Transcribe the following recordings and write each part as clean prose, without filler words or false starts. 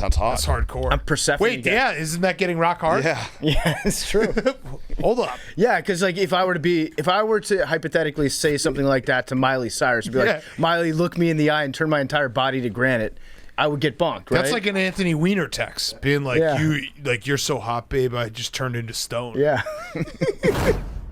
sounds hot. That's hardcore. I'm Persephone. Wait, yeah, isn't that getting rock hard? Yeah. Yeah, it's true. Hold up. Yeah, because like if I were to hypothetically say something like that to Miley Cyrus, be like, Yeah. Miley, look me in the eye and turn my entire body to granite, I would get bonked, right? That's like an Anthony Weiner text, being like, Yeah. you're so hot, babe, I just turned into stone. yeah.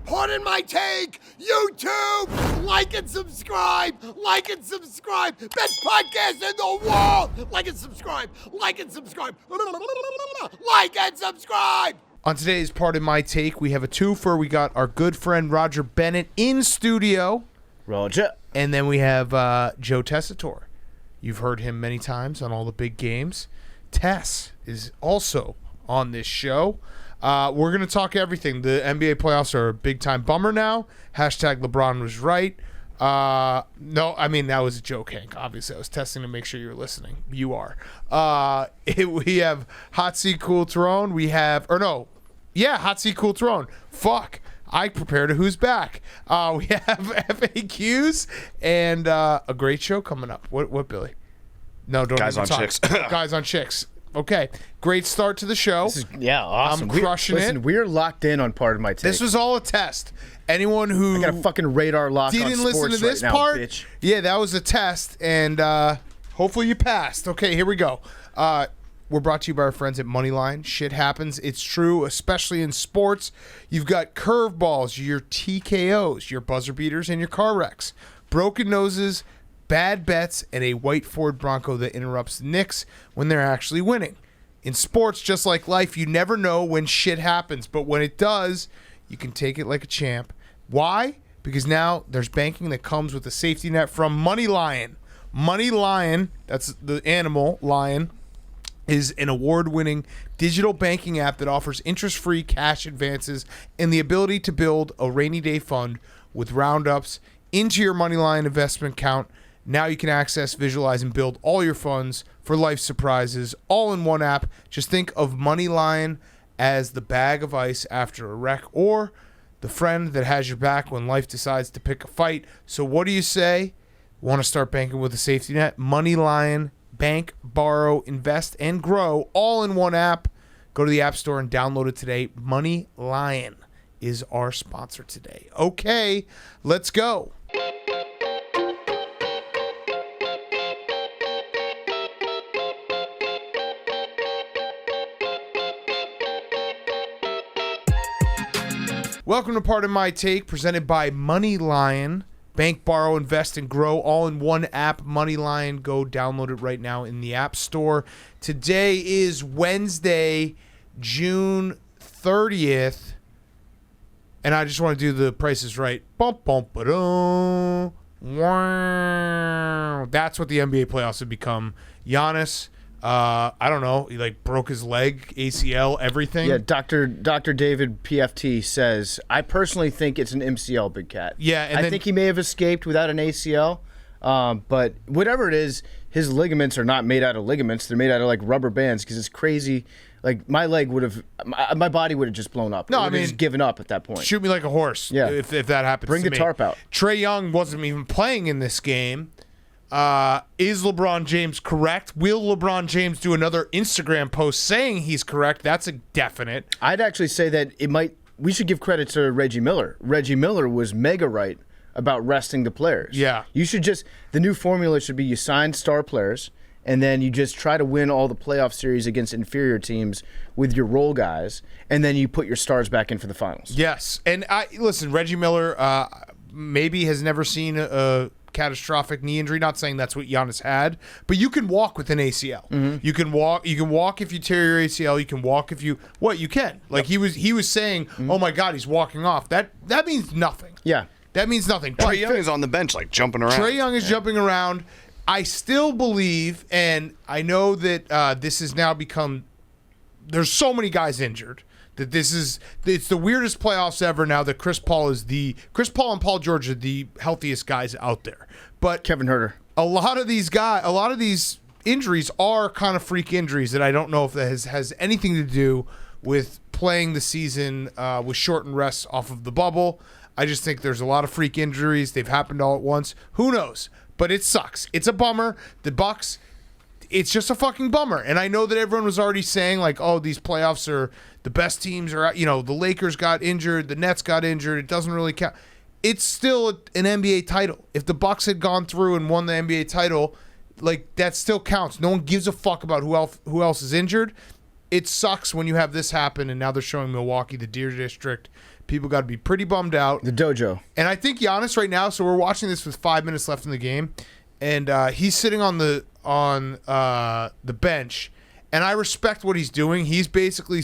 Pardon my take, YouTube! Like and subscribe! Like and subscribe! Best podcast in the world! Like and subscribe! Like and subscribe! Like and subscribe! On today's Part of My Take, we have a twofer. We got our good friend Roger Bennett in studio, Roger. and then we have Joe Tessitore. You've heard him many times on all the big games. Tess is also on this show. We're going to talk everything. The NBA playoffs are a big-time bummer now. Hashtag LeBron was right. No, I mean, that was a joke, Hank. Obviously, I was testing to make sure you're listening. You are. We have Hot Seat Cool Throne. Hot Seat Cool Throne. Fuck. I prepared a Who's Back. We have FAQs and a great show coming up. What, Billy? No, don't Guys even on talk. Chicks. Guys on Chicks. Okay. Great start to the show. Yeah, awesome. I'm crushing it. Listen, we're locked in on Part of My Take. This was all a test. Anyone who I got a fucking radar lock on didn't sports listen to this right now, part, bitch. yeah, that was a test, and hopefully you passed. Okay, here we go. We're brought to you by our friends at MoneyLion. Shit happens. It's true, especially in sports. You've got curveballs, your TKOs, your buzzer beaters, and your car wrecks. Broken noses, bad bets, and a white Ford Bronco that interrupts the Knicks when they're actually winning. In sports, just like life, you never know when shit happens, but when it does, you can take it like a champ. Why? Because now there's banking that comes with a safety net from MoneyLion. MoneyLion, that's the animal, lion, is an award-winning digital banking app that offers interest-free cash advances and the ability to build a rainy day fund with roundups into your MoneyLion investment account. Now you can access, visualize, and build all your funds for life surprises all in one app. Just think of MoneyLion as the bag of ice after a wreck or the friend that has your back when life decides to pick a fight. So what do you say? Want to start banking with a safety net? MoneyLion. Bank, borrow, invest, and grow all in one app. Go to the App Store and download it today. MoneyLion is our sponsor today. Okay, let's go. Welcome to Part of My Take, presented by MoneyLion. Bank, borrow, invest, and grow all in one app. MoneyLion. Go download it right now in the App Store. Today is Wednesday, June 30th. And I just want to do the prices right. Bum, bum, ba-dum. Wow. That's what the NBA playoffs have become. Giannis, I don't know, he like broke his leg, ACL, everything. Yeah, Dr. David PFT says, I personally think it's an MCL, Big Cat. Yeah, and I then, think he may have escaped without an ACL, but whatever it is, his ligaments are not made out of ligaments. They're made out of like rubber bands because it's crazy. Like my leg would have, my body would have just blown up. No, I I mean, just given up at that point. shoot me like a horse. Yeah. if that happens. Bring to the me. tarp out. Trae Young wasn't even playing in this game. Is LeBron James correct? Will LeBron James do another Instagram post saying he's correct? That's a definite. I'd actually say that we should give credit to Reggie Miller. Reggie Miller was mega right about resting the players. Yeah. The new formula should be you sign star players and then you just try to win all the playoff series against inferior teams with your role guys, and then you put your stars back in for the finals. Yes. And listen, Reggie Miller maybe has never seen a catastrophic knee injury. Not saying that's what Giannis had, but you can walk with an ACL. Mm-hmm. You can walk if you tear your ACL. You can walk if you you can. Like he was saying, oh my God, he's walking off. That means nothing. Yeah. That means nothing. Trae Young is on the bench, like jumping around. Trae Young is jumping around. I still believe, and I know that this has now become. There's so many guys injured that it's the weirdest playoffs ever now that Chris Paul and Paul George are the healthiest guys out there. But Kevin Huerter. A lot of these injuries are kind of freak injuries that I don't know if that has anything to do with playing the season with shortened rests off of the bubble. I just think there's a lot of freak injuries. They've happened all at once. Who knows? But it sucks. It's a bummer. The Bucks, it's just a fucking bummer. And I know that everyone was already saying like, oh, these playoffs are the best teams are, the Lakers got injured, the Nets got injured. It doesn't really count. It's still an NBA title. If the Bucks had gone through and won the NBA title, like that still counts. No one gives a fuck about who else is injured. It sucks when you have this happen, and now they're showing Milwaukee, the Deer District. People got to be pretty bummed out. The dojo. And I think Giannis right now, so we're watching this with 5 minutes left in the game, and he's sitting on the bench, and I respect what he's doing. He's basically,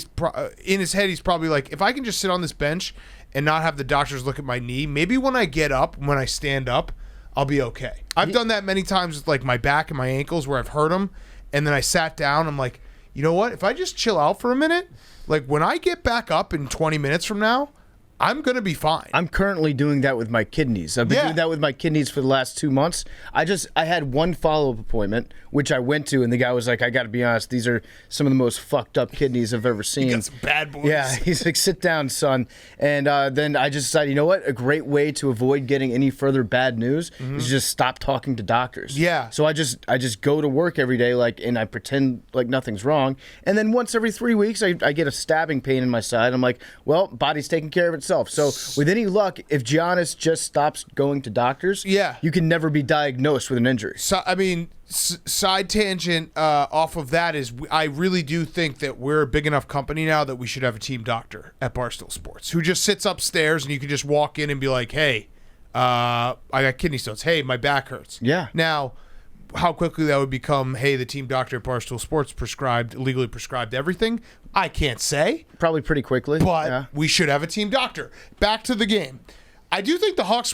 in his head, he's probably like, if I can just sit on this bench and not have the doctors look at my knee, maybe when I get up, when I stand up, I'll be okay. I've done that many times with like my back and my ankles where I've hurt them, and then I sat down, I'm like, you know what? If I just chill out for a minute, like when I get back up in 20 minutes from now, I'm going to be fine. I'm currently doing that with my kidneys. I've been doing that with my kidneys for the last 2 months. I had one follow-up appointment, which I went to, and the guy was like, I got to be honest, these are some of the most fucked up kidneys I've ever seen. You got some bad boys. Yeah, he's like, sit down, son. And then I just decided, you know what? A great way to avoid getting any further bad news is just stop talking to doctors. Yeah. So I just go to work every day, and I pretend like nothing's wrong. And then once every 3 weeks, I get a stabbing pain in my side. I'm like, well, body's taking care of itself. So with any luck, if Giannis just stops going to doctors, you can never be diagnosed with an injury. So, I mean, side tangent off of that is I really do think that we're a big enough company now that we should have a team doctor at Barstool Sports who just sits upstairs and you can just walk in and be like, hey, I got kidney stones. Hey, my back hurts. Yeah. Now, how quickly that would become, hey, the team doctor at Barstool Sports legally prescribed everything, I can't say. Probably pretty quickly. But we should have a team doctor. Back to the game. I do think the Hawks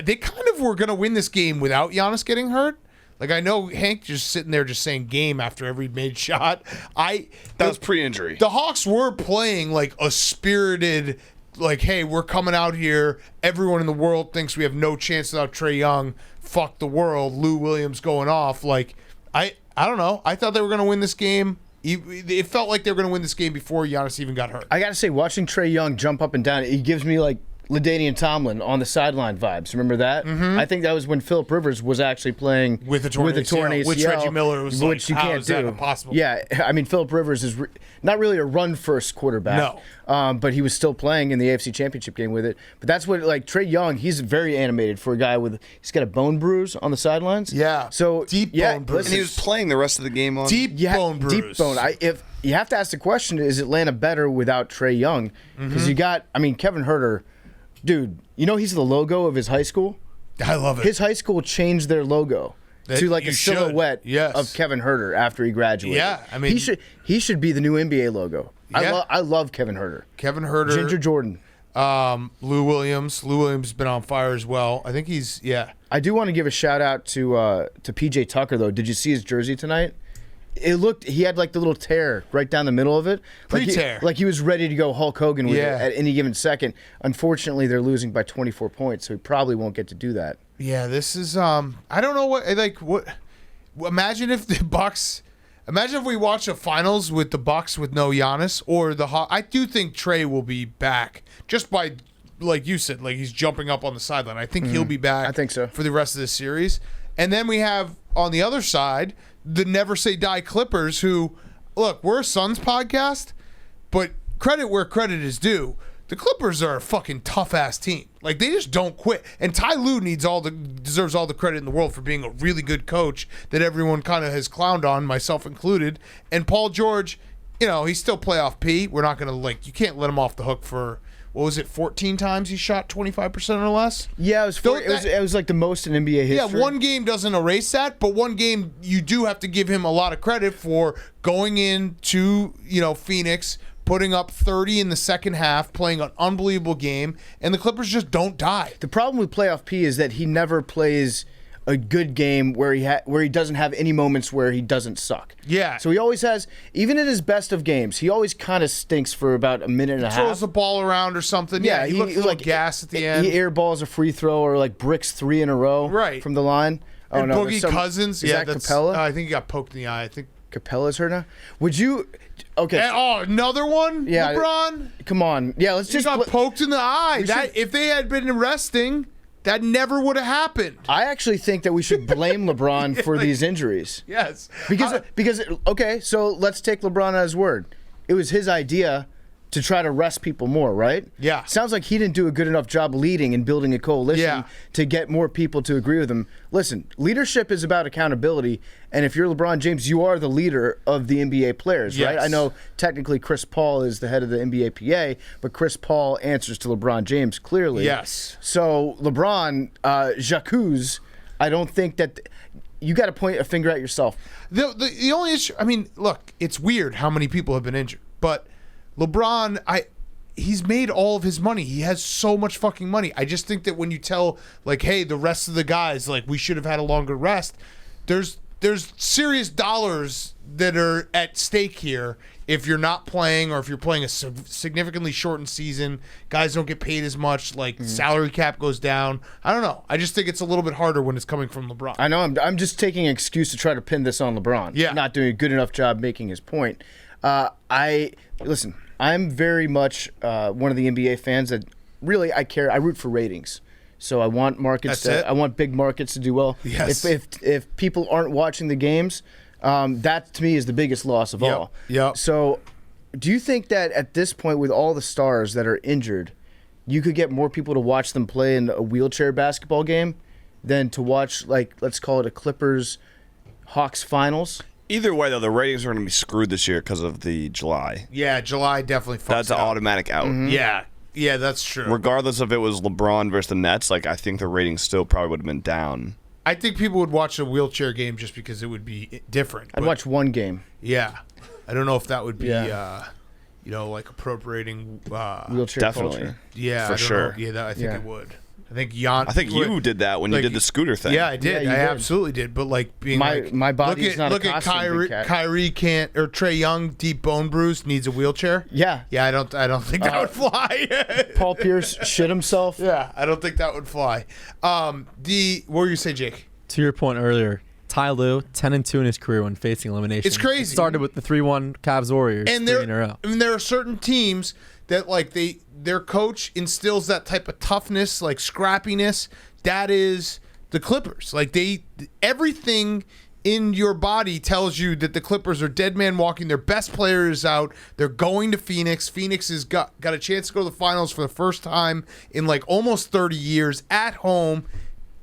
they kind of were going to win this game without Giannis getting hurt. Like, I know Hank just sitting there just saying game after every made shot. That was pre-injury. The Hawks were playing like a spirited, like, hey, we're coming out here. Everyone in the world thinks we have no chance without Trae Young. Fuck the world. Lou Williams going off. Like, I don't know. I thought they were going to win this game. It felt like they were going to win this game before Giannis even got hurt. I got to say, watching Trae Young jump up and down, he gives me like LaDainian Tomlin on the sideline vibes. Remember that? I think that was when Phillip Rivers was actually playing with a torn ACL, which Reggie Miller was which like, you can't how is that do. impossible? Yeah, I mean, Phillip Rivers is not really a run-first quarterback. No. But he was still playing in the AFC Championship game with it. But that's what, like, Trae Young, he's very animated for a guy he's got a bone bruise on the sidelines. Yeah. So deep bone bruise. And he was playing the rest of the game on deep bone bruise. Deep bone. If you have to ask the question, is Atlanta better without Trae Young? Because you got, Kevin Huerter. Dude, you know he's the logo of his high school? I love it. His high school changed their logo to like a silhouette of Kevin Huerter after he graduated. Yeah, I mean... He should be the new NBA logo. Yeah. I love Kevin Huerter. Kevin Huerter. Ginger Jordan. Lou Williams. Lou Williams has been on fire as well. I think he's... Yeah. I do want to give a shout-out to PJ Tucker, though. Did you see his jersey tonight? He had like the little tear right down the middle of it. Pre-tear. Like he was ready to go Hulk Hogan with it at any given second. Unfortunately, they're losing by 24 points, so he probably won't get to do that. Yeah, this is I don't know what imagine if the Bucks imagine if we watch a finals with the Bucks with no Giannis or the Hawks. I do think Trae will be back just by, like you said, like he's jumping up on the sideline. I think he'll be back. I think so. For the rest of the series. And then we have on the other side the Never Say Die Clippers, who, look, we're a Suns podcast, but credit where credit is due. The Clippers are a fucking tough-ass team. Like, they just don't quit. And Ty Lue deserves all the credit in the world for being a really good coach that everyone kind of has clowned on, myself included. And Paul George, he's still playoff P. We're not going to, you can't let him off the hook for... What was it, 14 times he shot 25% or less? Yeah, it was like the most in NBA history. Yeah, one game doesn't erase that, but one game you do have to give him a lot of credit for going into, Phoenix, putting up 30 in the second half, playing an unbelievable game, and the Clippers just don't die. The problem with playoff P is that he never plays a good game where he doesn't have any moments where he doesn't suck. Yeah. So he always has, even in his best of games, he always kind of stinks for about a minute and a half. Throws the ball around or something. Yeah, he looks like gas at the end. He airballs a free throw or like bricks 3 in a row from the line. Oh, and Boogie Cousins. Is that Capella? I think he got poked in the eye. I think Capella's hurt now. Would you? Okay. And, another one. Yeah. LeBron. Come on. Yeah. Let's just. He got poked in the eye. If they had been resting, That never would have happened. I actually think that we should blame LeBron for these injuries. Yes. Because okay, so let's take LeBron at his word. It was his idea to try to rest people more, right? Yeah. Sounds like he didn't do a good enough job leading and building a coalition to get more people to agree with him. Listen, leadership is about accountability, and if you're LeBron James, you are the leader of the NBA players, right? Yes. I know technically Chris Paul is the head of the NBA PA, but Chris Paul answers to LeBron James clearly. Yes. So LeBron, Jacques, I don't think that you got to point a finger at yourself. The only issue, I mean, look, it's weird how many people have been injured, but LeBron, he's made all of his money. He has so much fucking money. I just think that when you tell, like, hey, the rest of the guys, like, we should have had a longer rest, there's serious dollars that are at stake here if you're not playing or if you're playing a significantly shortened season. Guys don't get paid as much, like, salary cap goes down. I don't know. I just think it's a little bit harder when it's coming from LeBron. I know. I'm just taking an excuse to try to pin this on LeBron. Yeah. Not doing a good enough job making his point. Listen, I'm very much one of the NBA fans that really I root for ratings. So I want markets I want big markets to do well. Yes. If people aren't watching the games, that to me is the biggest loss of all. Yep. So do you think that at this point with all the stars that are injured, you could get more people to watch them play in a wheelchair basketball game than to watch, like, let's call it a Clippers-Hawks finals? Either way, though, the ratings are going to be screwed this year because of the July. Yeah, July definitely fucks That's it an up. automatic out. Yeah, that's true. Regardless if it was LeBron versus the Nets, like I think the ratings still probably would have been down. I think people would watch a wheelchair game just because it would be different. I'd watch one game. Yeah. I don't know if that would be, like appropriating Wheelchair Definitely. culture. Yeah, For I don't sure. know. Yeah, I think Yeah. it would. I think you did that when you did the scooter thing. Yeah, I did. Yeah, I you did. absolutely did. But like being My body's not a look at costume, big cat. Kyrie can't, or Trae Young, deep bone bruise, needs a wheelchair. Yeah. Yeah, I don't think that would fly. Paul Pierce shit himself. Yeah, I don't think that would fly. What were you say, Jake? To your point earlier, Ty Lue, 10-2 in his career when facing elimination. It's crazy. It started with the 3-1 Cavs Warriors, And 3 in a row. there are certain teams that like their coach instills that type of toughness, like scrappiness. That is the Clippers. Like everything in your body tells you that the Clippers are dead man walking. Their best player is out. They're going to Phoenix. Phoenix has got a chance to go to the finals for the first time in like almost 30 years at home.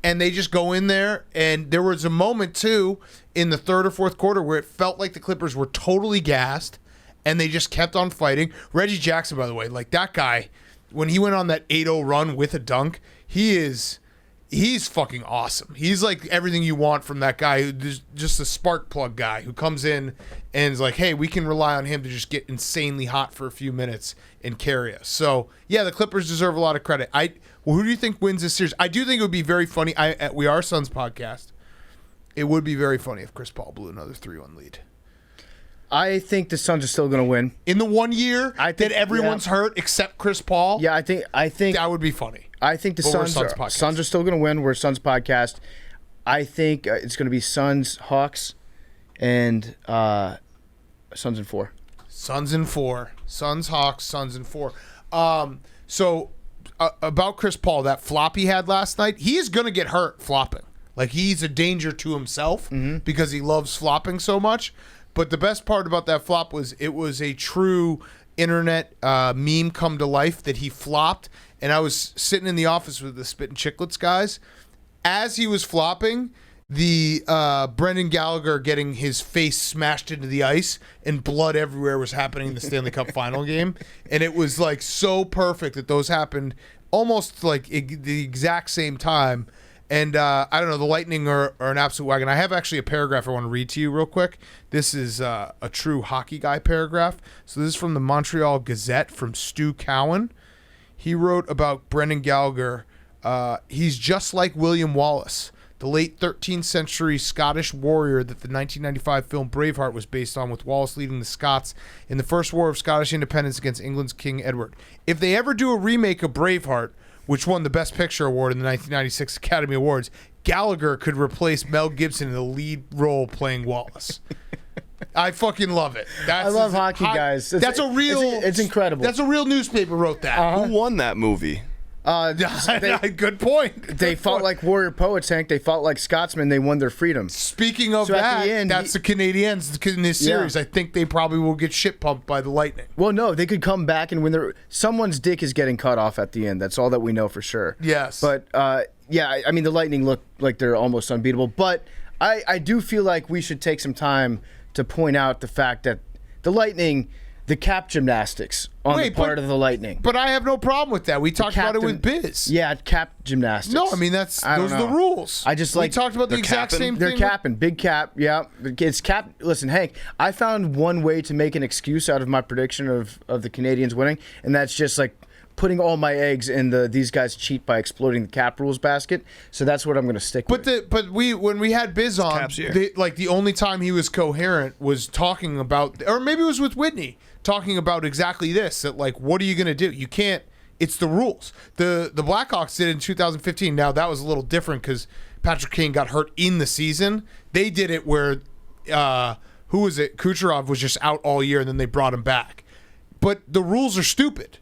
And they just go in there, and there was a moment, too, in the third or fourth quarter where it felt like the Clippers were totally gassed, and they just kept on fighting. Reggie Jackson, by the way, like that guy, when he went on that 8-0 run with a dunk, he's fucking awesome. He's like everything you want from that guy, who's just a spark plug guy who comes in and is like, hey, we can rely on him to just get insanely hot for a few minutes and carry us. So, yeah, the Clippers deserve a lot of credit. Who do you think wins this series? I do think it would be very funny. We are Suns podcast. It would be very funny if Chris Paul blew another 3-1 lead. I think the Suns are still going to win. In the 1 year that everyone's hurt except Chris Paul? Yeah, I think that would be funny. I think the Suns are still going to win. We're a Suns podcast. I think it's going to be Suns, Hawks, and Suns in 4. Suns in 4. Suns, Hawks, Suns in 4. So about Chris Paul, that flop he had last night, he is going to get hurt flopping. Like, he's a danger to himself because he loves flopping so much. But the best part about that flop was it was a true internet meme come to life that he flopped. And I was sitting in the office with the Spittin' Chicklets guys. As he was flopping, the Brendan Gallagher getting his face smashed into the ice and blood everywhere was happening in the Stanley Cup final game. And it was like so perfect that those happened almost like the exact same time. And I don't know, the Lightning are an absolute wagon. I have actually a paragraph I want to read to you real quick. This is a true hockey guy paragraph. So this is from the Montreal Gazette from Stu Cowan. He wrote about Brendan Gallagher. He's just like William Wallace, the late 13th century Scottish warrior that the 1995 film Braveheart was based on, with Wallace leading the Scots in the First War of Scottish Independence against England's King Edward. If they ever do a remake of Braveheart, which won the Best Picture award in the 1996 Academy Awards, Gallagher could replace Mel Gibson in the lead role playing Wallace. I fucking love it. I love hockey, guys. It's incredible. It's incredible. That's a real newspaper wrote that. Who won that movie? Good point. They fought like warrior poets, Hank. They fought like Scotsmen. They won their freedom. Speaking of So at that, the end, that's the Canadiens in this series. Yeah. I think they probably will get shit pumped by the Lightning. Well, no, they could come back and win their. Someone's dick is getting cut off at the end. That's all that we know for sure. Yes. But yeah, I mean the Lightning look like they're almost unbeatable. But I do feel like we should take some time to point out the fact that the Lightning, the cap gymnastics on the part of the Lightning. But I have no problem with that. We talked about it with captain- Biz. Yeah, cap gymnastics. No, I mean those are the rules. I just we talked about the exact same They're thing. capping, big cap. Yeah, it's cap. Listen, Hank, I found one way to make an excuse out of my prediction of the Canadians winning, and that's just like putting all my eggs in the these guys cheat by exploiting the cap rules basket. So that's what I'm going to stick with. But when we had Biz on, Caps here. the only time he was coherent was talking about, or maybe it was with Whitney, talking about exactly this. That like, what are you going to do? You can't. It's the rules. The Blackhawks did it in 2015. Now that was a little different because Patrick Kane got hurt in the season. They did it where who was it? Kucherov was just out all year, and then they brought him back. But the rules are stupid.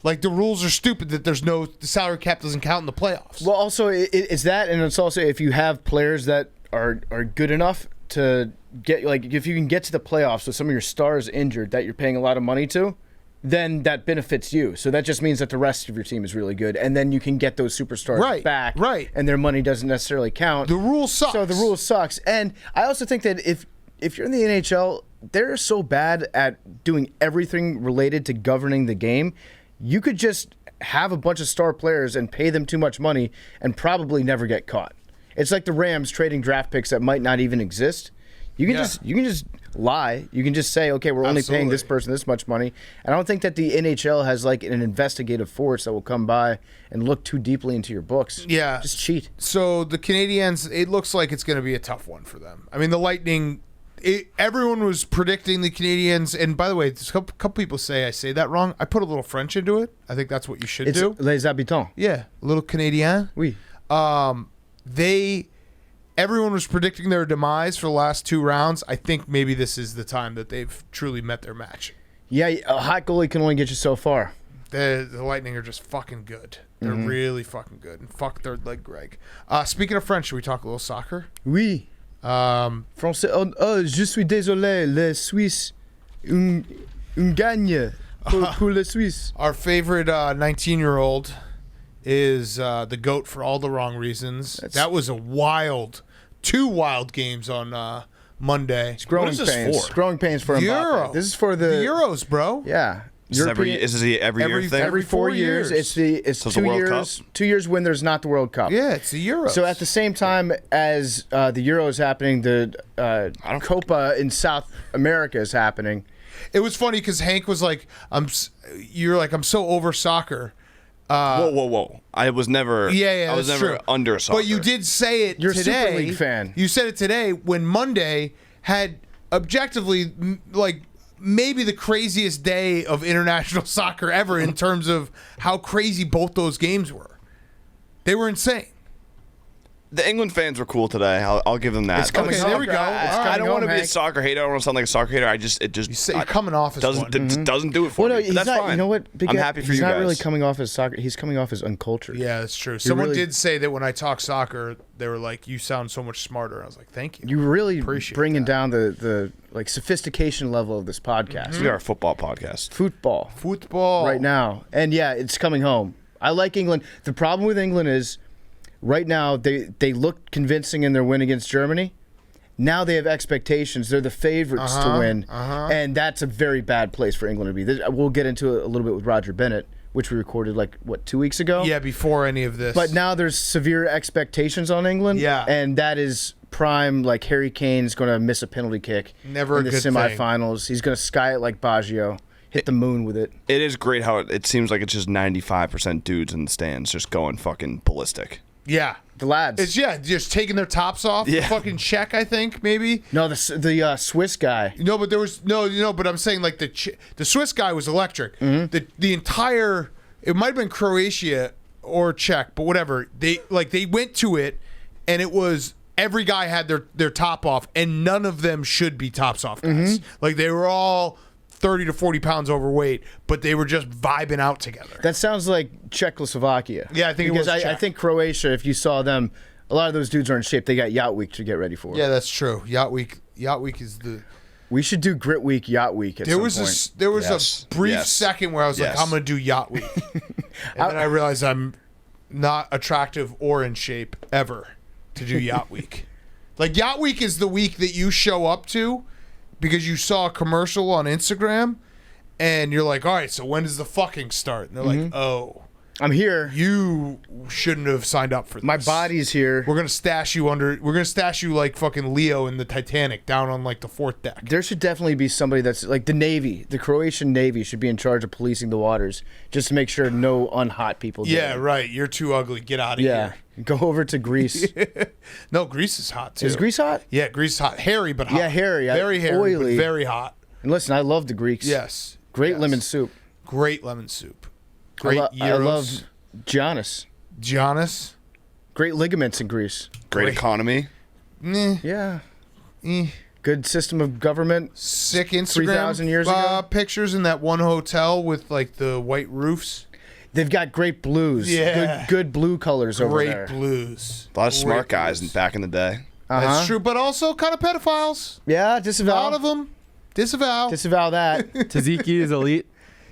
Like, the rules are stupid that the salary cap doesn't count in the playoffs. Well, also, it's that, and it's also if you have players that are good enough to get, like, if you can get to the playoffs with some of your stars injured that you're paying a lot of money to, then that benefits you. So that just means that the rest of your team is really good, and then you can get those superstars back, and their money doesn't necessarily count. The rule sucks. So the rule sucks. And I also think that if you're in the NHL, they're so bad at doing everything related to governing the game, you could just have a bunch of star players and pay them too much money and probably never get caught. It's like the Rams trading draft picks that might not even exist. You can just lie. You can just say, okay, we're only paying this person this much money. And I don't think that the NHL has like an investigative force that will come by and look too deeply into your books. Yeah. Just cheat. So the Canadiens, it looks like it's going to be a tough one for them. I mean, the Lightning, everyone was predicting the Canadiens. And by the way, a couple people say I say that wrong. I put a little French into it. I think that's what you should do. Les habitants. Yeah, a little Canadien. Oui. Everyone was predicting their demise for the last two rounds. I think maybe this is the time that they've truly met their match. Yeah, a hot goalie can only get you so far. The Lightning are just fucking good. They're really fucking good. And fuck third leg Greg. Speaking of French, should we talk a little soccer? Oui. Français. Oh, je suis désolé. Les Suisses gagne pour les Suisses. Our favorite 19-year-old is the GOAT for all the wrong reasons. That was two wild games on Monday. It's growing What is this pains. for? Growing pains for Euro. Mbappe. This is for the Euros, bro. Yeah. Is this every year thing? Every 4 years. It's So it's 2 the World years. Cup? 2 years when there's not the World Cup. Yeah, it's the Euros. So at the same time as the Euro is happening, the Copa in South America is happening. it was funny because Hank was like, I'm so over soccer. Whoa. I was never. Yeah, I was that's never true. under soccer. But you did say it You're a today. Super League fan. You said it today when Monday had objectively maybe the craziest day of international soccer ever in terms of how crazy both those games were. They were insane. The England fans were cool today. I'll give them that. It's coming Okay, home. there we go. I don't want to be a Hank. soccer hater. I don't want to sound like a soccer hater. You're coming off as doesn't one. doesn't do it for Well, no, me. he's But that's not. fine. You know what? I'm happy for he's you not guys. really coming off as soccer. He's coming off as uncultured. Yeah, that's true. Someone really- did say that when I talk soccer, they were like, "You sound so much smarter." I was like, "Thank you." You really Appreciate bringing that. down the like sophistication level of this podcast. We are a football podcast. Football Football right now, and yeah, it's coming home. I like England. The problem with England is right now they look convincing in their win against Germany. Now they have expectations. They're the favorites to win, and that's a very bad place for England to be. We'll get into it a little bit with Roger Bennett, which we recorded 2 weeks ago. Yeah, before any of this. But now there's severe expectations on England. Yeah. And that is prime, like Harry Kane's going to miss a penalty kick Never in a the good thing. semifinals. He's going to sky it like Baggio, hit the moon with it. It is great how it seems like it's just 95% dudes in the stands just going fucking ballistic. yeah, The lads. it's just taking their tops off. Yeah. The fucking Czech, I think maybe. No, the Swiss guy. No, but there was no. But I'm saying like the Swiss guy was electric. Mm-hmm. The entire it might have been Croatia or Czech, but whatever. They went to it, and it was every guy had their top off, and none of them should be tops off guys. Like they were all 30 to 40 pounds overweight, but they were just vibing out together. That sounds like Czechoslovakia. Yeah, I think because it was I Czech. think Croatia, if you saw them, a lot of those dudes are in shape. They got Yacht Week to get ready for. Yeah, that's true. Yacht Week is the. We should do Grit Week, Yacht Week at There some was point. a brief second where I was like, Yes. I'm gonna do Yacht Week, and then I realized I'm not attractive or in shape ever to do Yacht Week. Like Yacht Week is the week that you show up to because you saw a commercial on Instagram, and you're like, all right, so when does the fucking start? And they're like, oh, I'm here. you shouldn't have signed up for this. My body's here. We're gonna stash you like fucking Leo in the Titanic down on like the 4th deck. There should definitely be somebody that's like the Navy. The Croatian Navy should be in charge of policing the waters just to make sure no unhot people. Yeah, do it. right. You're too ugly. Get out of Yeah. here. Go over to Greece. No, Greece is hot too. Is Greece hot? Yeah, Greece is hot. Hairy but hot. Yeah, hairy. Very hairy, Oily. but very hot. And listen, I love the Greeks. Yes. Great Yes. lemon soup. Great lemon soup. Great I gyros. love Giannis. Giannis. Great ligaments in Greece. Great economy. Eh, Yeah. eh. Good system of government. Sick Instagram 3,000 years ago? pictures in that one hotel with like the white roofs. They've got great blues. Yeah. Good blue colors over Great there. blues. A lot of smart Great guys blues. back in the day. That's true, but also kind of pedophiles. Yeah, A disavow. lot of them. Disavow. Disavow that. Tzatziki is elite.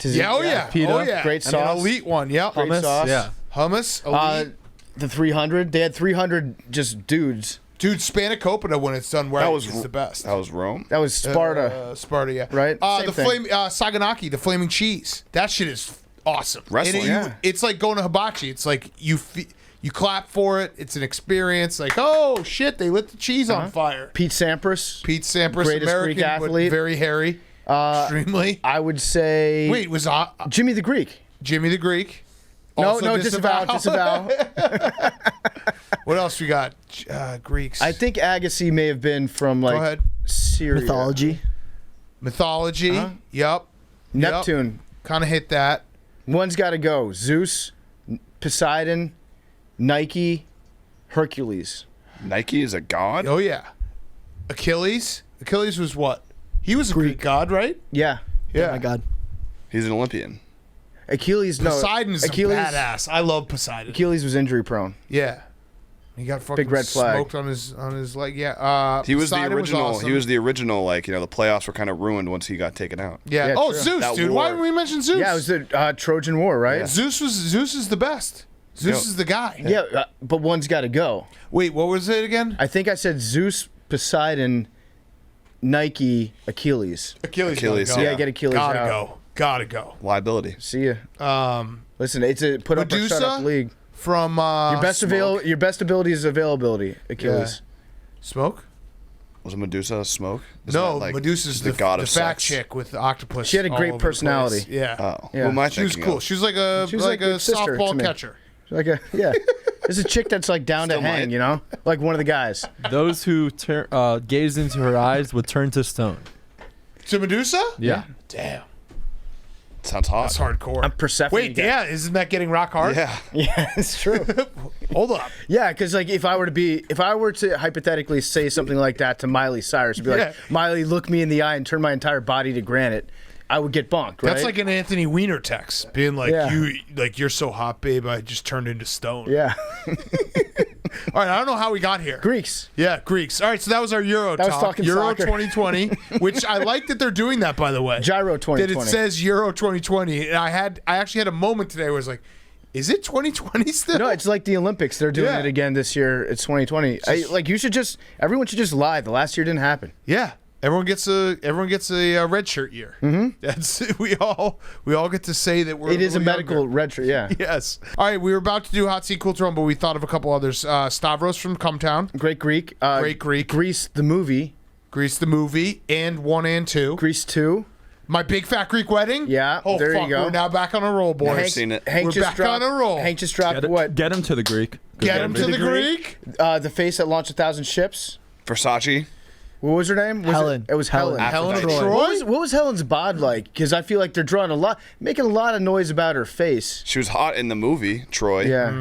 Yeah, oh yeah. Pita. Oh yeah. Great And sauce. an elite one, yep. Great Hummus. sauce. Yeah. Hummus, elite. The 300. They had 300 just dudes. Dude, Spanakopita when it's done right is the best. That was Rome. That was Sparta. Sparta, yeah. Right? Same The thing. Saganaki, the flaming cheese. That shit is awesome. Wrestling, And yeah. it's like going to hibachi. It's like you clap for it. It's an experience. Like, oh shit, they lit the cheese on fire. Pete Sampras. Pete Sampras, Greatest American, Greek athlete. but very hairy. Extremely. I would say. Wait, was Jimmy the Greek. Jimmy the Greek? No, Also disavow. What else we got? Greeks. I think Agassi may have been from like ahead. Syria. Mythology. Yep. Neptune. Kind of hit that. One's got to go. Zeus, Poseidon, Nike, Hercules. Nike is a god. Oh yeah. Achilles. Achilles was what? He was a Greek god, right? Yeah. Yeah. Oh my God. He's an Olympian. Achilles. No. Poseidon's Achilles. a badass. I love Poseidon. Achilles was injury prone. Yeah. He got fucking Big red flag. smoked on his leg. Yeah. He was the Poseidon original. awesome. He was the original. Like, you know, the playoffs were kind of ruined once he got taken out. Yeah. Yeah, Oh, true. Zeus, That dude. war. Why didn't we mention Zeus? Yeah, it was the Trojan War, right? Zeus is the best. Zeus is the guy. Yeah, but one's got to go. Wait, what was it again? I think I said Zeus, Poseidon, Nike, Achilles. Achilles. Achilles, gotta go. Yeah, get Achilles Gotta out. go. Gotta go. Liability. See ya. Listen, it's a put up or Medusa? shut up league. From Your best ability is availability. Achilles. Smoke? Was Medusa smoke? Isn't No, that, like, Medusa's the god the of fat sex? chick with the octopus. She had a all great over the place. personality. Yeah. Oh, Yeah. who am I She was thinking cool. of? She was like a She was like a sister to softball me. catcher. Like there's a chick that's like down to Still hang, might. you know, like one of the guys. Those who gaze into her eyes would turn to stone. To Medusa? Yeah. Damn. Sounds hot. That's hardcore. I'm Persephone. Wait, guy. yeah, isn't that getting rock hard? Yeah. Yeah, it's true. Hold up. Yeah, because like if I were to hypothetically say something like that to Miley Cyrus, and be like, Yeah. Miley, look me in the eye and turn my entire body to granite, I would get bonked, right? That's like an Anthony Weiner text, being like, Yeah. you're so hot, babe, I just turned into stone. yeah, All right, I don't know how we got here. Greeks. Yeah, Greeks. All right, so that was our Euro That was talk. talking Euro soccer. 2020, which I like that they're doing that, by the way. Gyro That 2020. it says Euro 2020. And I actually had a moment today where I was like, is it 2020 still? No, it's like the Olympics. They're doing Yeah. it again this year. It's 2020. Everyone should just lie. The last year didn't happen. Yeah. Everyone gets a red shirt year. Mm-hmm. That's we all get to say that we're. It is a little medical younger. red shirt, yeah. Yes. All right, we were about to do Hot Seat Cool Throne, but we thought of a couple others. Stavros from Cumtown, Great Greek. Great Greek. Greece, the movie. Grease the movie, and 1 and 2. Greece 2. My Big Fat Greek Wedding. Yeah, Oh there you fuck, go. we're now back on a roll, boys. Hank- seen it. Hank We're just back dropped, on a roll. Hank just dropped what? Get him to the Greek. Get him to the Greek. The face that launched 1,000 ships. Versace. What was her name? Helen. It was Helen. Helen of Aphrodite. Troy. What was Helen's bod like? Because I feel like they're making a lot of noise about her face. She was hot in the movie Troy. Yeah.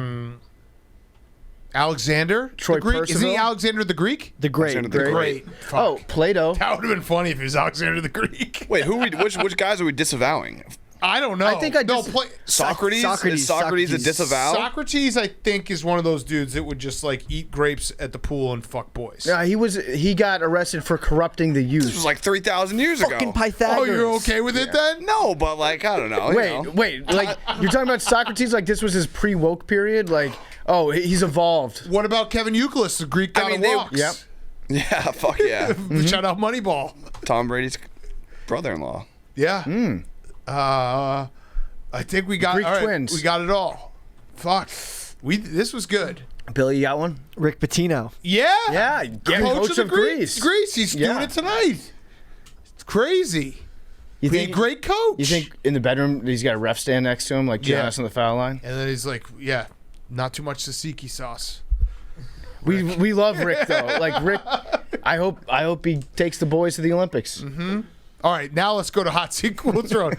Alexander Troy the Greek? Isn't he Percival? Alexander the Greek? The Great. Alexander the Great. Fuck. Oh, Plato. That would have been funny if he was Alexander the Greek. Wait, which guys are we disavowing? I don't know. I think I no, just- Socrates? Socrates. Is Socrates a disavow? Socrates, I think, is one of those dudes that would just like eat grapes at the pool and fuck boys. Yeah, he got arrested for corrupting the This was youth. like 3,000 years ago. Fucking Pythagoras. Oh, you're okay with it then? No, but like, I don't know. you know. Wait, like you're talking about Socrates? Like this was his pre-woke period? Like, oh, he's evolved. What about Kevin Euclid, the Greek god of walks? Yep. Yeah, fuck yeah. Shout out Moneyball. Tom Brady's brother-in-law. Yeah. I think we got Greek all right, twins. We got it all. Fuck. This was good. Billy, you got one? Rick Pitino. Yeah. Yeah, coach of Greece. Greece. He's doing Yeah. it tonight. It's crazy. You He's a think? great coach. You think in the bedroom he's got a ref stand next to him, like Yeah. Giannis on the foul line? And then he's like, yeah, not too much tzatziki sauce. We love Rick though. Like Rick, I hope he takes the boys to the Olympics. All right, now let's go to Hot Seat Cool Throne.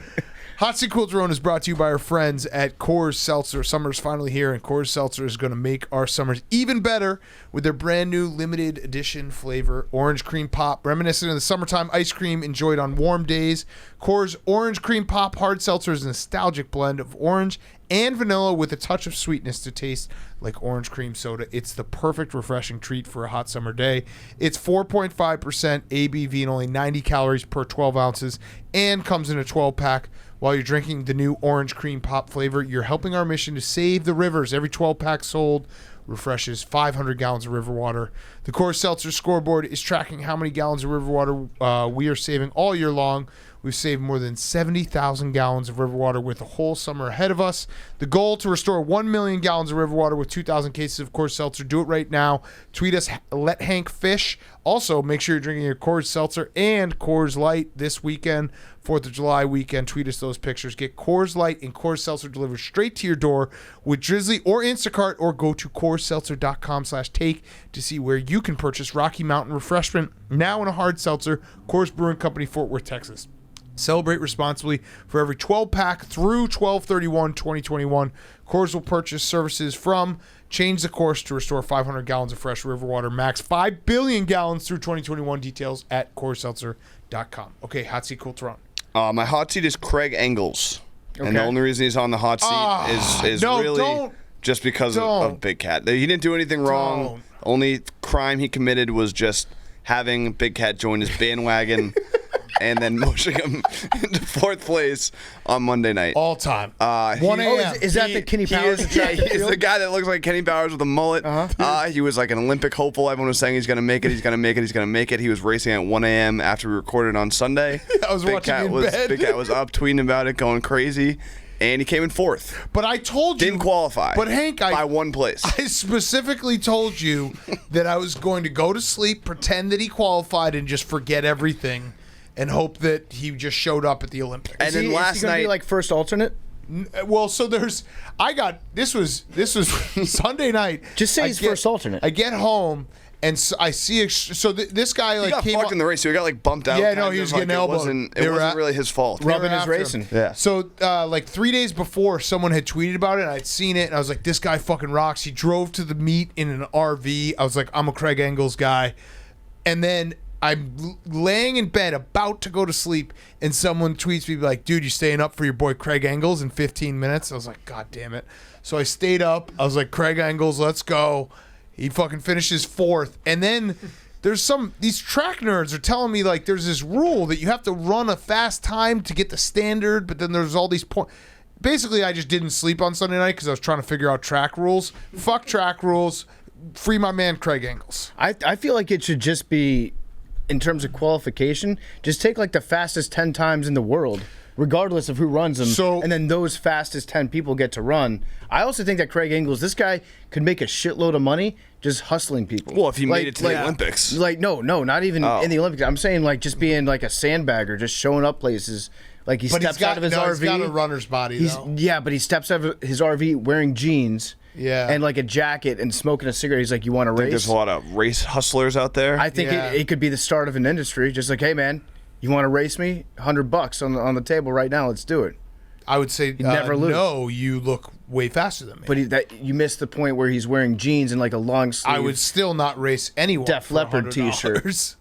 Hot Seat Cool Throne is brought to you by our friends at Coors Seltzer. Summer's finally here, and Coors Seltzer is going to make our summers even better with their brand new limited edition flavor, Orange Cream Pop, reminiscent of the summertime ice cream enjoyed on warm days. Coors Orange Cream Pop Hard Seltzer is a nostalgic blend of orange and vanilla with a touch of sweetness to taste like orange cream soda. It's the perfect refreshing treat for a hot summer day. It's 4.5% ABV and only 90 calories per 12 ounces and comes in a 12-pack. While you're drinking the new Orange Cream Pop flavor, you're helping our mission to save the rivers. Every 12-pack sold refreshes 500 gallons of river water. The Coors Seltzer scoreboard is tracking how many gallons of river water we are saving all year long. We've saved more than 70,000 gallons of river water with a whole summer ahead of us. The goal to restore 1 million gallons of river water with 2,000 cases of Coors Seltzer. Do it right now. Tweet us, Let Hank Fish. Also, make sure you're drinking your Coors Seltzer and Coors Light this weekend, 4th of July weekend. Tweet us those pictures. Get Coors Light and Coors Seltzer delivered straight to your door with Drizzly or Instacart, or go to CoorsSeltzer.com/take to see where you can purchase Rocky Mountain Refreshment, now in a hard seltzer. Coors Brewing Company, Fort Worth, Texas. Celebrate responsibly. For every 12-pack through 12/31/2021, Coors will purchase services from Change the Course to restore 500 gallons of fresh river water, max 5 billion gallons through 2021. Details at CoorsSeltzer.com. Okay, Hot Seat Cool Throne. My hot seat is Craig Engels. And the only reason he's on the hot seat is really just because of Big Cat. He didn't do anything wrong. Only crime he committed was just having Big Cat join his bandwagon and then pushing him into fourth place on Monday night. All time. 1 he- a.m. Is that the Kenny Powers? He is the guy that looks like Kenny Powers with a mullet. He was like an Olympic hopeful. Everyone was saying he's going to make it, he's going to make it, he's going to make it. He was racing at 1 a.m. after we recorded on Sunday. I was watching in bed. Big Cat was up tweeting about it, going crazy. And he came in fourth. But I told you. Didn't qualify. But Hank, by one place. I specifically told you that I was going to go to sleep, pretend that he qualified, and just forget everything, and hope that he just showed up at the Olympics. And then last is he gonna night, be like first alternate. Well, so this was Sunday night. Just say he's first alternate. I get home and I see this guy he got came fucked up in the race. So he got like bumped out. Yeah, no, kind he of, was like, getting it elbowed. wasn't They were really his fault. Rubbing his after him. racing. Yeah. So like 3 days before, someone had tweeted about it, and I'd seen it, and I was like, this guy fucking rocks. He drove to the meet in an RV. I was like, I'm a Craig Engels guy. And then I'm laying in bed about to go to sleep, and someone tweets me like, dude, you staying up for your boy Craig Engels in 15 minutes? I was like, God damn it. So I stayed up. I was like, Craig Engels, let's go. He fucking finishes fourth. And then these track nerds are telling me like there's this rule that you have to run a fast time to get the standard, but then there's all these points. Basically, I just didn't sleep on Sunday night because I was trying to figure out track rules. Fuck track rules. Free my man Craig Engels. I feel like it should just be, in terms of qualification, just take like the fastest 10 times in the world, regardless of who runs them, and then those fastest 10 people get to run. I also think that Craig Engels, this guy could make a shitload of money just hustling people. Well, if he made it to the Olympics. Like, no, not even in the Olympics. I'm saying like just being like a sandbagger, just showing up places. Like he steps out of his RV. He's got a runner's body, though. Yeah, but he steps out of his RV wearing jeans. Yeah. And like a jacket and smoking a cigarette. He's like, you want to race? There's a lot of race hustlers out there. I think it could be the start of an industry. Just like, hey, man, you want to race me? $100 on the table right now. Let's do it. I would say never lose. No, you look way faster than me. But you missed the point where he's wearing jeans and like a long sleeve. I would still not race anyone Def for Leppard $100. t-shirt.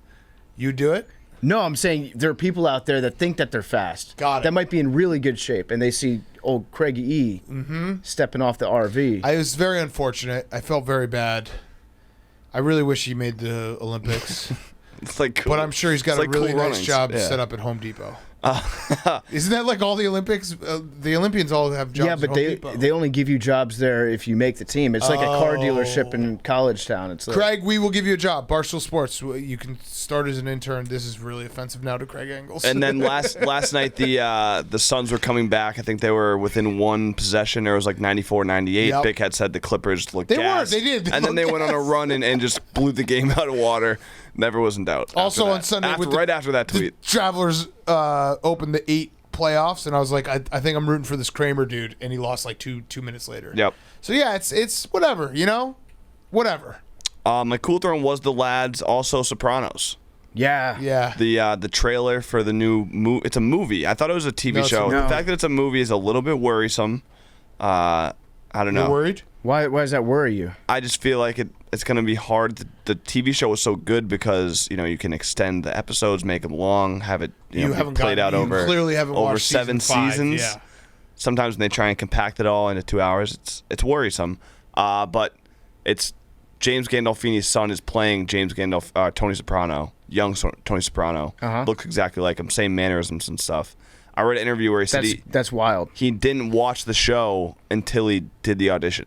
You do it? No, I'm saying there are people out there that think that they're fast. Got it. That might be in really good shape, and they see old Craigie E stepping off the RV. I was very unfortunate. I felt very bad. I really wish he made the Olympics. It's like cool. But I'm sure he's got a really cool nice runnings. job Yeah. set up at Home Depot. Isn't that like all the Olympics? The Olympians all have jobs Yeah, at but Home Depot. they only give you jobs there if you make the team. It's like a car dealership in College Town. It's like, Craig, we will give you a job. Barstool Sports. You can start as an intern. This is really offensive now to Craig Engels. And then last night the Suns were coming back. I think they were within one possession. There was like 94-98. Yep. Big Head said the Clippers looked They gassed. were. They did. They and then they looked went on a run and just blew the game out of water. Never was in doubt. Also after on that. Sunday, right after that tweet. the Travelers opened the 8 playoffs, and I was like, I think I'm rooting for this Kramer dude, and he lost like two minutes later. Yep. So yeah, it's whatever, whatever. My cool throwing was the lads. Also Sopranos. yeah. Yeah. The trailer for the new movie. It's a movie. I thought it was a TV No, it's show. a- The fact that it's a movie is a little bit worrisome. I don't know. You're worried? Why does that worry you? I just feel like it's going to be hard. The TV show was so good because you can extend the episodes, make them long, have it be played out over clearly haven't over watched 7 season 5, seasons. Yeah. Sometimes when they try and compact it all into 2 hours, it's worrisome. But it's James Gandolfini's son is playing Tony Soprano, young Tony Soprano. Looks exactly like him, same mannerisms and stuff. I read an interview where he said That's wild. he didn't watch the show until he did the audition.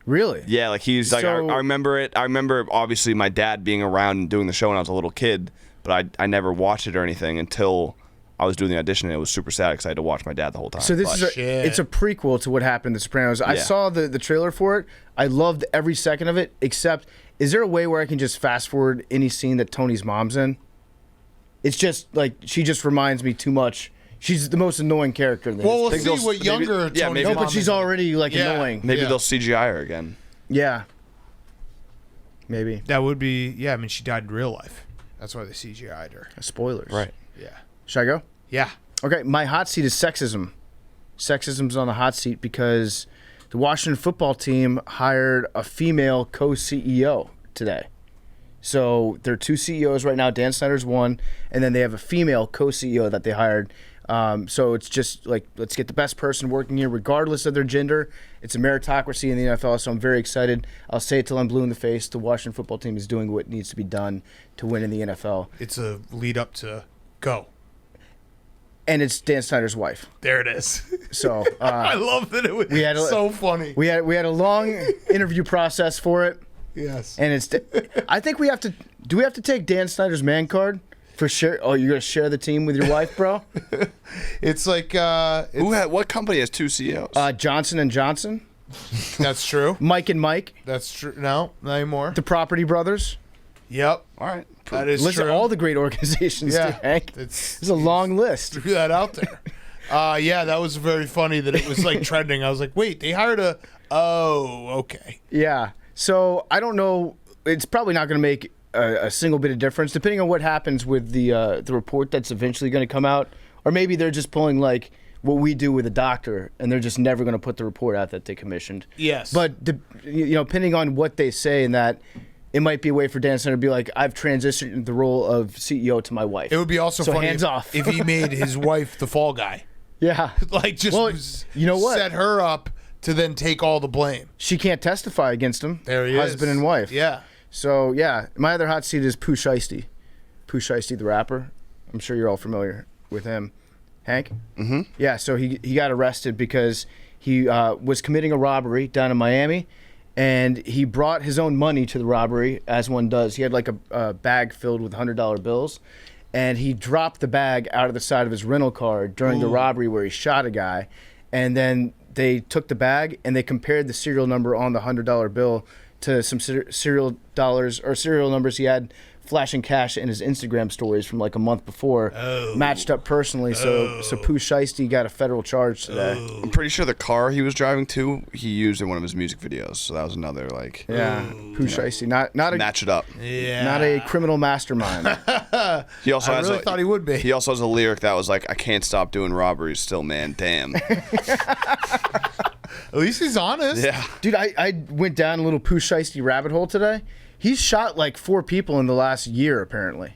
Really? Yeah, like he's like, So- I remember it. I remember obviously my dad being around and doing the show when I was a little kid, but I never watched it or anything until I was doing the audition, and it was super sad because I had to watch my dad the whole time. So this But- it's a prequel to what happened in The Sopranos. I Yeah. saw the trailer for it. I loved every second of it, except is there a way where I can just fast forward any scene that Tony's mom's in? It's just like she just reminds me too much. She's the most annoying character in this. Well, we'll think see those- what maybe- younger yeah, Tony's maybe- no, mom but she's is. already like Yeah. annoying. maybe Yeah. they'll CGI her again. Yeah. Maybe. That would be, yeah, I mean, she died in real life. That's why they CGI'd her. Spoilers. Right. Yeah. Should I go? Yeah. Okay, my hot seat is sexism. Sexism's on the hot seat because the Washington football team hired a female co-CEO today. So there are 2 CEOs right now. Dan Snyder's one, and then they have a female co-CEO that they hired. So it's just like, let's get the best person working here, regardless of their gender. It's a meritocracy in the NFL, so I'm very excited. I'll say it till I'm blue in the face. The Washington football team is doing what needs to be done to win in the NFL. It's a lead up to go. And it's Dan Snyder's wife. There it is. So I love that it was so funny. We had a long interview process for it, Yes. and it's. I think we have to. Do we have to take Dan Snyder's man card for sure? Oh, you're gonna share the team with your wife, bro? It's like, What company has 2 CEOs? Johnson and Johnson, that's true. Mike and Mike, That's true. No, not anymore. the Property Brothers. Yep. All right. That is Listen, true. all the great organizations, Yeah. too, Hank. It's There's a long list. threw that out there. Yeah, that was very funny that it was like trending. I was like, wait, they hired a. Oh, okay. Yeah. So I don't know. It's probably not going to make a single bit of difference, depending on what happens with the report that's eventually going to come out, or maybe they're just pulling like what we do with a doctor, and they're just never going to put the report out that they commissioned. Yes. But depending on what they say, in that it might be a way for Dan Snyder to be like, I've transitioned the role of CEO to my wife. It would be also So funny hands if, off. if he made his wife the fall guy. Yeah. Like, just Well, you know what? set her up to then take all the blame. She can't testify against him. There he is. Husband and wife. Yeah. So, yeah, my other hot seat is Pooh Shiesty. Pooh Shiesty, the rapper. I'm sure you're all familiar with him. Hank? Mm-hmm. Yeah, so he got arrested because he was committing a robbery down in Miami, and he brought his own money to the robbery, as one does. He had like a bag filled with $100 bills, and he dropped the bag out of the side of his rental car during the robbery where he shot a guy, and then they took the bag and they compared the serial number on the $100 bill to some serial numbers he had flashing cash in his Instagram stories from like a month before, matched up personally. So Pooh Shiesty got a federal charge today. I'm pretty sure the car he was driving to, he used in one of his music videos. So that was another Pooh Shiesty, not a match it up. Yeah. not a criminal mastermind. He also I really thought he would be. He also has a lyric that was like, "I can't stop doing robberies still, man. Damn." At least he's honest. Yeah. Dude, I went down a little Pooh Shiesty rabbit hole today. He's shot like 4 people in the last year, apparently.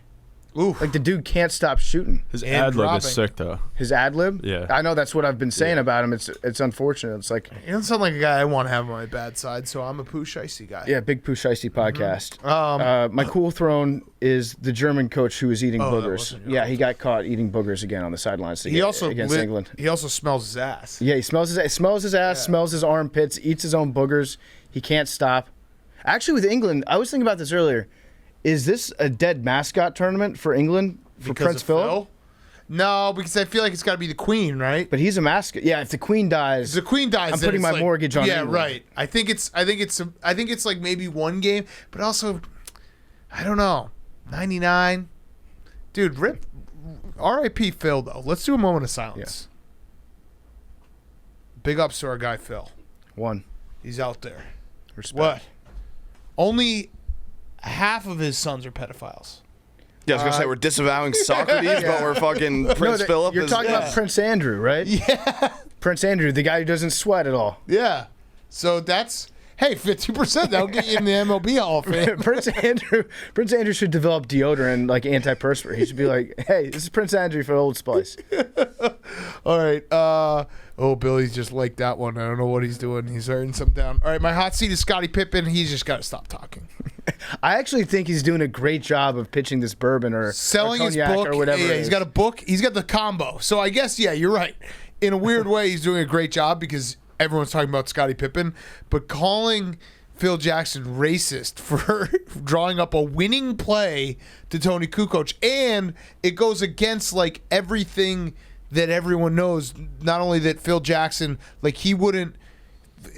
Oof. Like, the dude can't stop shooting. His And ad lib dropping. is sick, though. His ad lib? Yeah. I know that's what I've been saying about him. It's unfortunate. It's like, He doesn't sound like a guy I want to have on my bad side, so I'm a Pooh Shiesty guy. yeah, big Pooh Shiesty podcast. Mm-hmm. My cool throne is the German coach who was eating that boogers. wasn't Yeah, he got caught eating boogers again on the sidelines against England. He also smells his ass. Yeah, he smells his ass, smells his armpits, eats his own boogers. He can't stop. Actually, with England, I was thinking about this earlier. Is this a dead mascot tournament for England for Because Prince of Philip? Phil? No, because I feel like it's got to be the Queen, right? But he's a mascot. Yeah, if the Queen dies, If the Queen dies, I'm then putting it's my mortgage on Yeah, England. right. I think it's like maybe one game, but also, I don't know, 99. Dude, rip. R.I.P. Phil though. Let's do a moment of silence. Big ups to our guy Phil. one. He's out there. Respect. What? Only half of his sons are pedophiles. Yeah, I was gonna say we're disavowing Socrates, but we're fucking Prince Philip. You're talking about Prince Andrew, right? Yeah. Prince Andrew, the guy who doesn't sweat at all. Yeah. So that's 50%. That'll get you in the MLB Hall of Fame. Prince Andrew should develop deodorant like antiperspirant. He should be like, "Hey, this is Prince Andrew for Old Spice." All right. Billy's just liked that one. I don't know what he's doing. He's writing something down. All right, my hot seat is Scottie Pippen. He's just got to stop talking. I actually think he's doing a great job of pitching this bourbon or Selling or his cognac book. or whatever. Yeah, it he's is. got a book. He's got the combo. So I guess, yeah, you're right. In a weird way, he's doing a great job because everyone's talking about Scottie Pippen. But calling Phil Jackson racist for drawing up a winning play to Tony Kukoc, and it goes against like everything that everyone knows. Not only that Phil Jackson, like he wouldn't,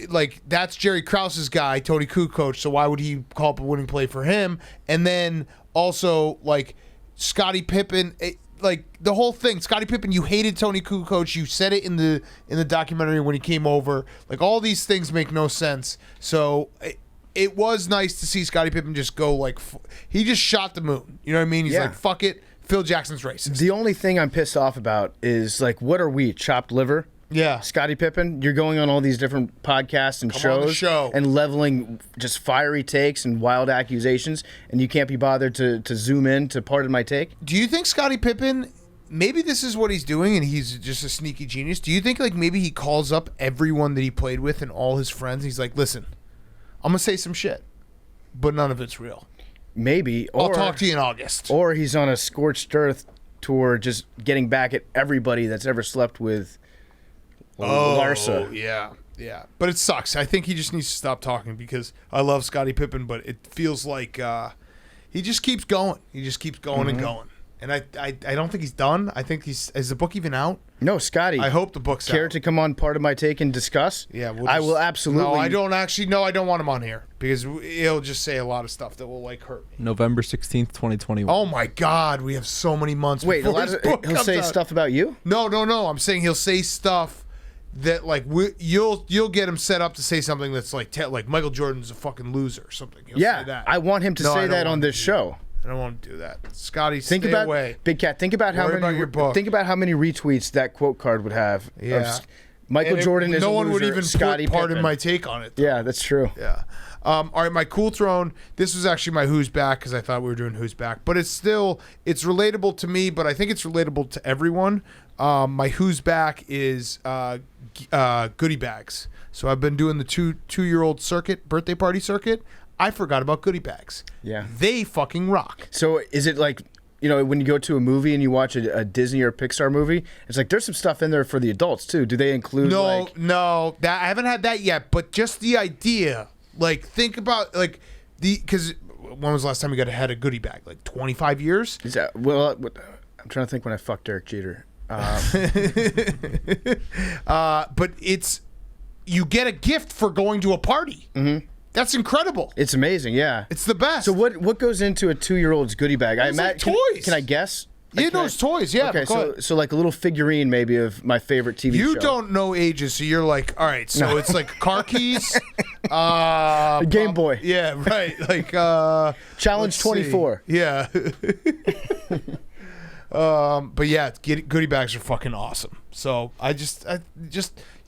like that's Jerry Krause's guy, Tony Kukoc. So why would he call up a winning play for him? And then also like Scottie Pippen. Like the whole thing, Scottie Pippen, you hated Tony Kukoc. You said it in the documentary when he came over. Like all these things make no sense. So it was nice to see Scottie Pippen just go like he just shot the moon. You know what I mean? He's like, fuck it, Phil Jackson's racist. The only thing I'm pissed off about is like, what are we, chopped liver? Yeah, Scottie Pippen, you're going on all these different podcasts and Come on the shows show. and leveling just fiery takes and wild accusations, and you can't be bothered to zoom in to pardon my take. Do you think Scottie Pippen? Maybe this is what he's doing, and he's just a sneaky genius. Do you think like maybe he calls up everyone that he played with and all his friends? He's like, listen, I'm gonna say some shit, but none of it's real. Maybe. I'll talk to you in August. Or he's on a scorched earth tour, just getting back at everybody that's ever slept with Larsa. Yeah. But it sucks. I think he just needs to stop talking because I love Scottie Pippen, but it feels like he just keeps going. He just keeps going and going. And I don't think he's done. I think is the book even out? No, Scotty. I hope the book's Care out. to come on Part of My Take and discuss? Yeah, I will absolutely. No, I don't actually. No, I don't want him on here because he'll just say a lot of stuff that will like hurt me. November 16th, 2021. Oh my God, we have so many months. Wait, before his book he'll comes say out. stuff about you? No. I'm saying he'll say stuff that like you'll get him set up to say something that's like like Michael Jordan's a fucking loser or something. He'll Yeah, say that. I want him to No, I say don't that on want this to do show. I don't want to do that. Scotty, Think stay about away. Big Cat. Think about how Worry many. about your book. Think about how many retweets that quote card would have. of Yeah. Michael And Jordan is no a one would loser, even Scottie put part in Pippen. my take on it. Yeah, that's true. Yeah. All right, my cool throne. This was actually my who's back because I thought we were doing who's back, but it's relatable to me. But I think it's relatable to everyone. My who's back is goodie bags. So I've been doing the two-year-old birthday party circuit. I forgot about goodie bags. Yeah. They fucking rock. So is it like, when you go to a movie and you watch a Disney or Pixar movie, it's like there's some stuff in there for the adults too. Do they include No, that I haven't had that yet. But just the idea, like think about because when was the last time you had a goodie bag? Like 25 years. Is that, I'm trying to think when I fucked Derek Jeter. But you get a gift for going to a party. Mm-hmm. That's incredible. It's amazing, yeah. It's the best. So what goes into a 2-year-old's goodie bag? It's like toys. Can I guess? Yeah, no, it's toys. Yeah. Okay, so like a little figurine maybe of my favorite TV show. You don't know ages, so you're like, all right. So it's like car keys, Game Boy. Yeah, right. Like Challenge 24. Yeah. But yeah, goodie bags are fucking awesome. So I just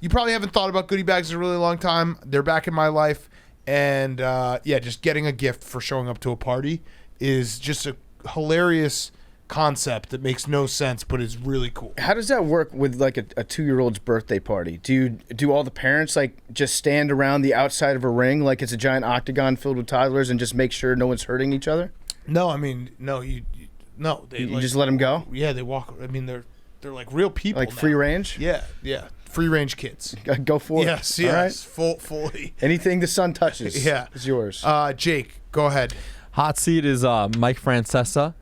you probably haven't thought about goodie bags in a really long time. They're back in my life, and yeah, just getting a gift for showing up to a party is just a hilarious concept that makes no sense, but is really cool. How does that work with like a 2-year-old's birthday party? Do all the parents like just stand around the outside of a ring like it's a giant octagon filled with toddlers and just make sure no one's hurting each other? No, I mean, no, you just let them go? Yeah, they walk. I mean, they're like real people. Like now. free range? Yeah, free range kids. Go for it. Yes, All right. fully. Anything the sun touches, Yeah, is yours. Jake, go ahead. Hot seat is Mike Francesa.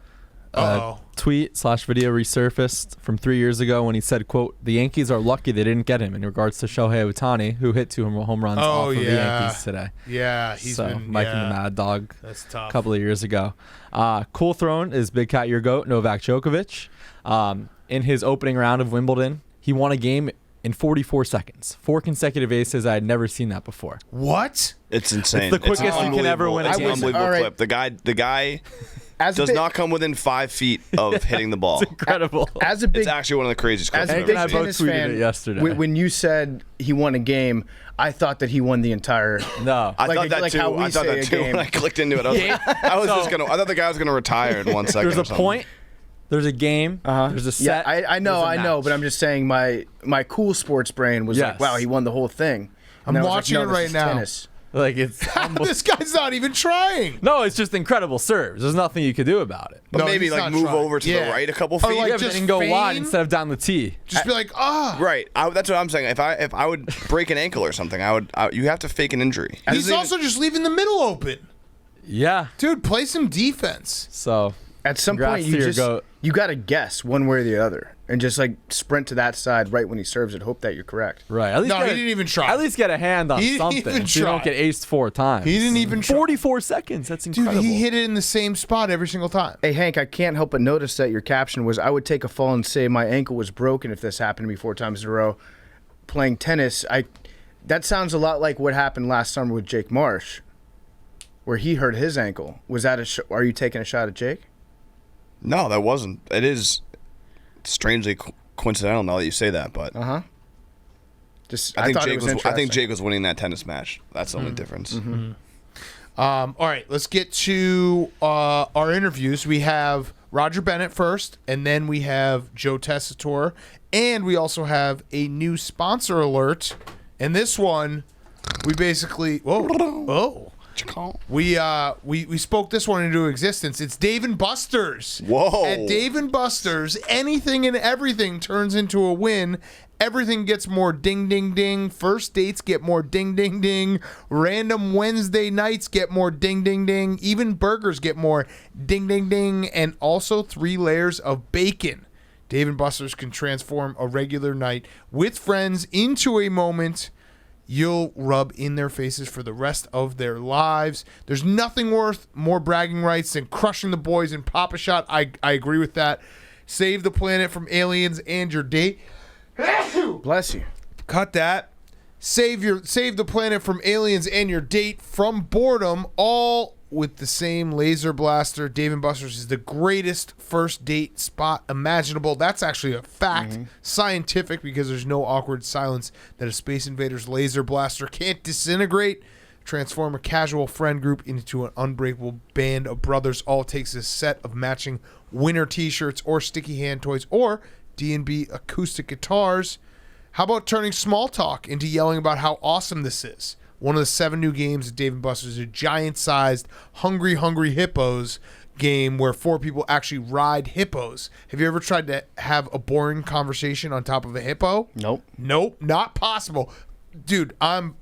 Tweet/video resurfaced from 3 years ago when he said, quote, "The Yankees are lucky they didn't get him," in regards to Shohei Ohtani, who hit 2 home runs off of the Yankees today. Yeah, he's been Mike and the Mad Dog. That's tough. A couple of years ago. Cool throne is Big Cat Your Goat, Novak Djokovic. In his opening round of Wimbledon, he won a game in 44 seconds. 4 consecutive aces. I had never seen that before. What? It's insane. It's the quickest you can ever win a It's game. an unbelievable All clip. The guy does not come within 5 feet of hitting the ball. It's incredible. As a big, It's actually one of the craziest clips as I've a ever big I seen. both tennis tweeted fan, it yesterday. when you said he won a game, I thought that he won the entire. No. I Like- thought that like too. how we I thought say that a too game. when I clicked into it. I thought the guy was gonna retire in 1 second. There's a point. There's a game. There's a set. Yeah, I know, there's a match. but I'm just saying my cool sports brain was like, Yes. wow, he won the whole thing. And I'm I was watching like, no, it this right is now. tennis. Like it's This guy's not even trying. no, it's just incredible serves. There's nothing you could do about it. But No, maybe he's like not move trying. over to Yeah. the right a couple Or, feet. like, Yeah, but just then go wide feign. instead of down the tee. Just be like, Right. That's what I'm saying. If I would break an ankle or something, you have to fake an injury. He's also just leaving the middle open. Yeah. Dude, play some defense. So At some Congrats point, to your goat. you got to guess one way or the other, and just like sprint to that side right when he serves it. Hope that you're correct. right. At least No, he didn't even try. At least get a hand on He didn't something. even So you don't try. get aced 4 times. He didn't even try. 44 seconds. That's Dude, incredible. he hit it in the same spot every single time. Hey Hank, I can't help but notice that your caption was, "I would take a fall and say my ankle was broken if this happened to me 4 times in a row." Playing tennis, that sounds a lot like what happened last summer with Jake Marsh, where he hurt his ankle. Was that are you taking a shot at Jake? No, that wasn't. It is strangely coincidental now that you say that, but Just I think thought it Jake was was. I interesting. think Jake was winning that tennis match. That's the only difference. All right, let's get to our interviews. We have Roger Bennett first, and then we have Joe Tessitore, and we also have a new sponsor alert. And this one, we basically we spoke this one into existence. It's Dave & Buster's. Whoa. At Dave & Buster's, anything and everything turns into a win. Everything gets more ding, ding, ding. First dates get more ding, ding, ding. Random Wednesday nights get more ding, ding, ding. Even burgers get more ding, ding, ding. And also 3 layers of bacon. Dave & Buster's can transform a regular night with friends into a moment you'll rub in their faces for the rest of their lives. There's nothing worth more bragging rights than crushing the boys in Pop-A-Shot. I agree with that. Save the planet from aliens and your date. Bless you. Cut that. Save the planet from aliens and your date from boredom, all with the same laser blaster. Dave & Buster's is the greatest first date spot imaginable. That's actually a fact, scientific, because there's no awkward silence that a Space Invaders laser blaster can't disintegrate. Transform a casual friend group into an unbreakable band of brothers. All it takes is a set of matching winter t-shirts or sticky hand toys or D&B acoustic guitars. How about turning small talk into yelling about how awesome this is? One of the 7 new games at Dave & Buster's is a giant-sized Hungry Hippos game where 4 people actually ride hippos. Have you ever tried to have a boring conversation on top of a hippo? Nope. Nope, not possible. Dude, I'm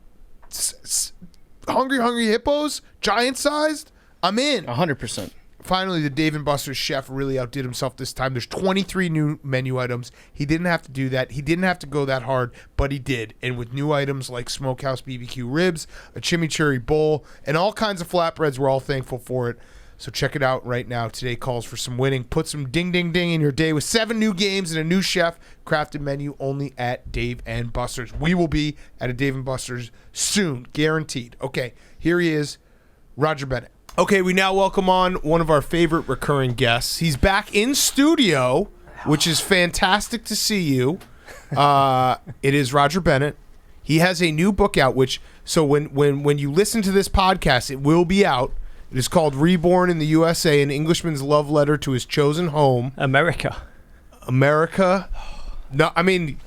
Hungry Hippos, giant-sized, I'm in. 100%. finally, the Dave & Buster's chef really outdid himself this time. There's 23 new menu items. He didn't have to do that. He didn't have to go that hard, but he did. And with new items like Smokehouse BBQ ribs, a chimichurri bowl, and all kinds of flatbreads, we're all thankful for it. So check it out right now. Today calls for some winning. Put some ding, ding, ding in your day with 7 new games and a new chef crafted menu only at Dave & Buster's. We will be at a Dave & Buster's soon, guaranteed. Okay, here he is, Roger Bennett. Okay, we now welcome on one of our favorite recurring guests. He's back in studio, which is fantastic to see you. It is Roger Bennett. He has a new book out, so when you listen to this podcast, it will be out. It is called Reborn in the USA, an Englishman's love letter to his chosen home. America. No, I mean,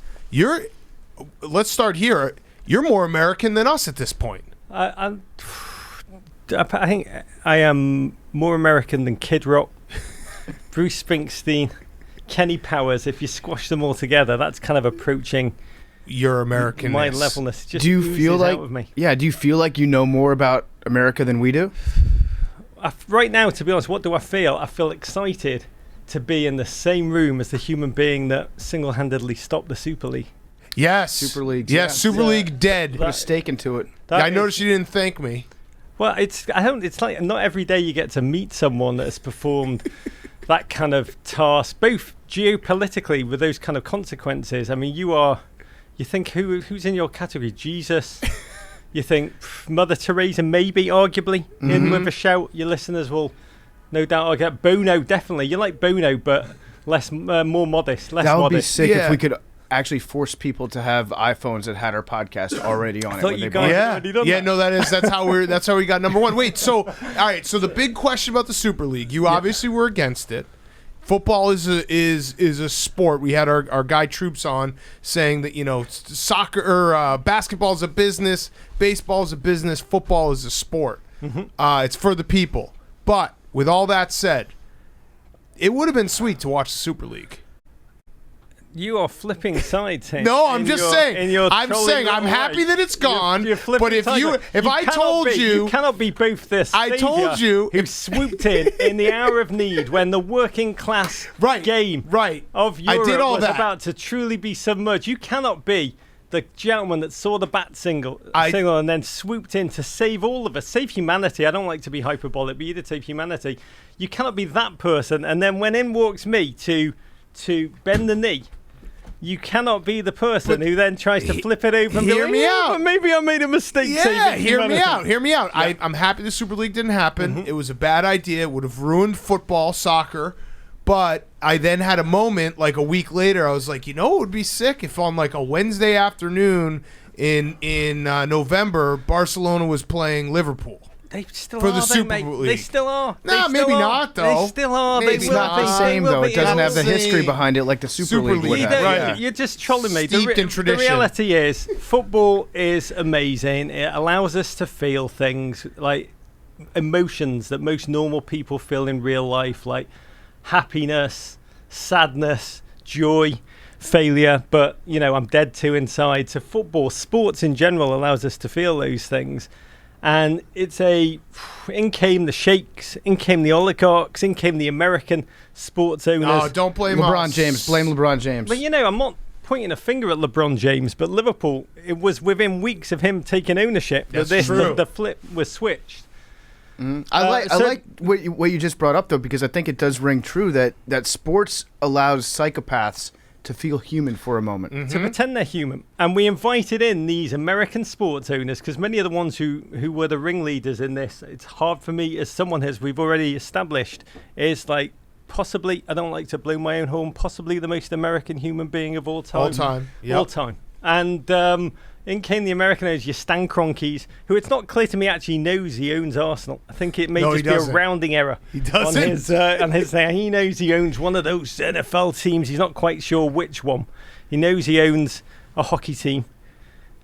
let's start here. You're more American than us at this point. I think I am more American than Kid Rock, Bruce Springsteen, Kenny Powers. If you squash them all together, that's kind of approaching your American. My levelness just do you feel like? Out of me. Yeah. Do you feel like you know more about America than we do? Right now, to be honest, what do I feel? I feel excited to be in the same room as the human being that single-handedly stopped the Super League. Yes, Super League. Yes, Super League dead. Put a stake into it. I noticed you didn't thank me. Well, it's like not every day you get to meet someone that has performed that kind of task, both geopolitically with those kind of consequences. I mean, you think who's in your category? Jesus. You think Mother Teresa, maybe, arguably, in with a shout. Your listeners will no doubt argue. Bono, definitely. You like Bono, but more modest, less modest. That would be sick if we could actually force people to have iPhones that had our podcast already on it. That's how we got number 1. Wait, so all right, so the big question about the Super League, you obviously were against it. Football is a sport. We had our guy Troops on saying that soccer or basketball is a business, baseball is a business, football is a sport. It's for the people. But with all that said, it would have been sweet to watch the Super League. You are flipping sides here. No, I'm just saying. I'm happy that it's gone. But if I told you, you cannot be both this. I told you who swooped in the hour of need when the working class game of Europe was about to truly be submerged. You cannot be the gentleman that saw the bat signal and then swooped in to save all of us, save humanity. I don't like to be hyperbolic, but you did save humanity. You cannot be that person. And then when in walks me to bend the knee. You cannot be the person who then tries to flip it over and hear me out. But maybe I made a mistake. Yeah, hear me out. Yeah. I'm happy the Super League didn't happen. It was a bad idea. It would have ruined football, soccer. But I then had a moment, like a week later, I was like, it would be sick if on like a Wednesday afternoon in November, Barcelona was playing Liverpool. They still for are, the Super League. They still are. No, maybe not, though. They still are. It's not the same, though. It doesn't have the history behind it like the Super League would have. Right. You're just trolling me. Steeped in tradition. The reality is, football is amazing. It allows us to feel things like emotions that most normal people feel in real life, like happiness, sadness, joy, failure. But, I'm dead to inside. So football, sports in general, allows us to feel those things. And in came the sheiks, in came the oligarchs, in came the American sports owners. Oh, don't blame LeBron James. Blame LeBron James. But, I'm not pointing a finger at LeBron James, but Liverpool, it was within weeks of him taking ownership that the flip was switched. I like what you just brought up, though, because I think it does ring true that sports allows psychopaths to feel human for a moment. To pretend they're human. And we invited in these American sports owners because many of the ones who were the ringleaders in this, it's hard for me as someone we've already established, is like possibly, I don't like to blow my own horn, possibly the most American human being of all time. All time. Yep. All time. And in came the American owners, your Stan Kroenke's, who it's not clear to me actually knows he owns Arsenal. I think it may just be a rounding error. He doesn't. On his thing. He knows he owns one of those NFL teams. He's not quite sure which one. He knows he owns a hockey team.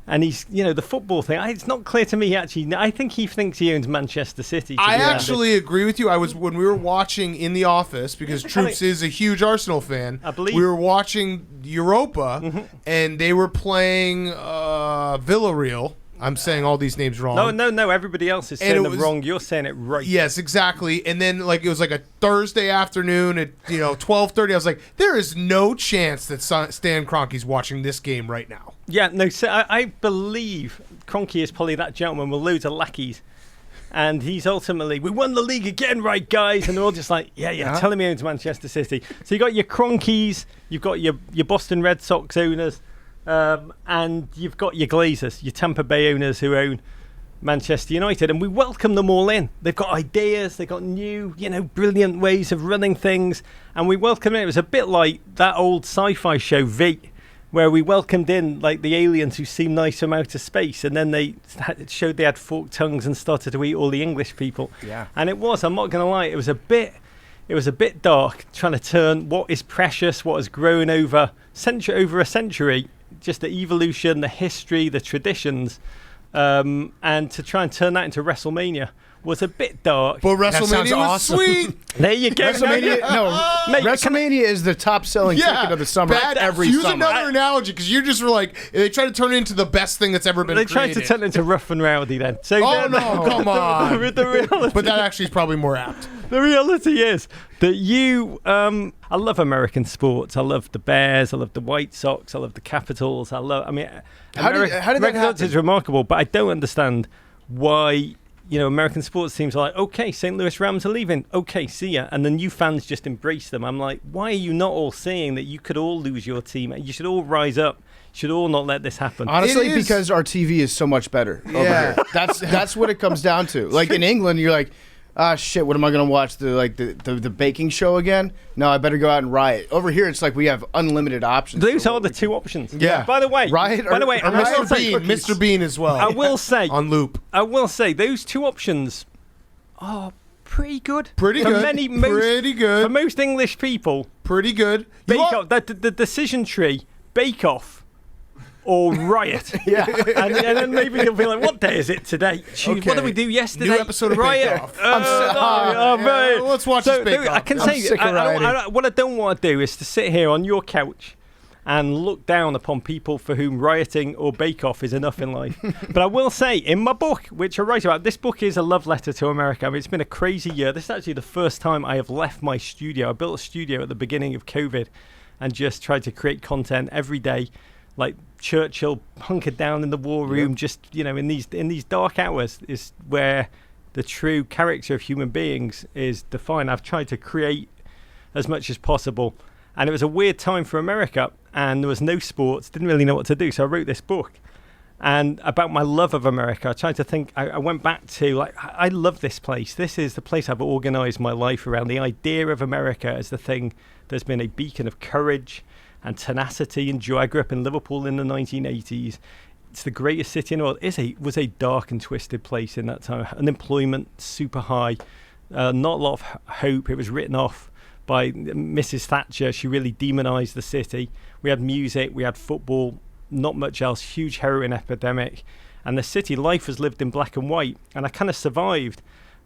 And he's, the football thing. It's not clear to me actually. I think he thinks he owns Manchester City. I actually agree with you. When we were watching in the office, because Troops is a huge Arsenal fan. I believe we were watching Europa, and they were playing Villarreal, I'm saying all these names wrong. No. Everybody else is saying them wrong. You're saying it right. Yes, exactly. And then it was like a Thursday afternoon at 12:30. I was like, there is no chance that Stan Kroenke's watching this game right now. Yeah, no. So I believe Kroenke is probably that gentleman with loads of lackeys. And he's ultimately, we won the league again, right, guys? And they're all just like, yeah, telling me owns Manchester City. So you got your Kroenkes, you've got your Boston Red Sox owners, and you've got your Glazers, your Tampa Bay owners who own Manchester United. And we welcome them all in. They've got ideas, they've got new, brilliant ways of running things. And we welcome it. It was a bit like that old sci-fi show, V, where we welcomed in the aliens who seemed nice from outer space, and then they showed they had forked tongues and started to eat all the English people. Yeah. And I'm not going to lie, it was a bit dark, trying to turn what is precious, what has grown over a century, just the evolution, the history, the traditions, and to try and turn that into WrestleMania was a bit dark. But WrestleMania was awesome. Sweet. There you go. WrestleMania is the top-selling ticket of the summer every use summer. Use another analogy, because you just were they tried to turn it into the best thing that's ever been created. They tried to turn it into Rough and Rowdy then. So come on. The reality, but that actually is probably more apt. The reality is that I love American sports. I love the Bears. I love the White Sox. I love the Capitals. How did that American happen? sports is remarkable, but I don't understand why American sports teams are like, okay, St. Louis Rams are leaving. Okay, see ya. And the new fans just embrace them. I'm like, why are you not all seeing that you could all lose your team? You should all rise up. You should all not let this happen. Honestly, because our TV is so much better over here. That's what it comes down to. In England, you're like, shit, what am I going to watch? The baking show again? No, I better go out and riot. Over here, it's like we have unlimited options. Those are the two options. Yeah. By the way, riot or Mr. Bean as well. I will say on loop. I will say those two options are pretty good. Pretty good. For most English people. Pretty good. The decision tree, Bake Off, or Riot. Yeah. And then maybe you'll be like, what day is it today? Okay. What did we do yesterday? New episode of Riot. Bake Off. Let's watch this Bake Off. I can say, what I don't want to do is to sit here on your couch and look down upon people for whom rioting or Bake Off is enough in life. But I will say, in my book, which I write about, this book is a love letter to America. I mean, it's been a crazy year. This is actually the first time I have left my studio. I built a studio at the beginning of COVID and just tried to create content every day. Like Churchill hunkered down in the war room, just in these dark hours is where the true character of human beings is defined. I've tried to create as much as possible, and it was a weird time for America, and there was no sports, didn't really know what to do, so I wrote this book. And about my love of America, I tried to think. I went back to I love this place. This is the place I've organised my life around. The idea of America as the thing that's been a beacon of courage and tenacity and joy. I grew up in Liverpool in the 1980s. It's the greatest city in the world. It was a dark and twisted place in that time. Unemployment super high, not a lot of hope. It was written off by Mrs. Thatcher. She really demonized the city. We had music, we had football, not much else. Huge heroin epidemic, and the city life was lived in black and white. And I kind of survived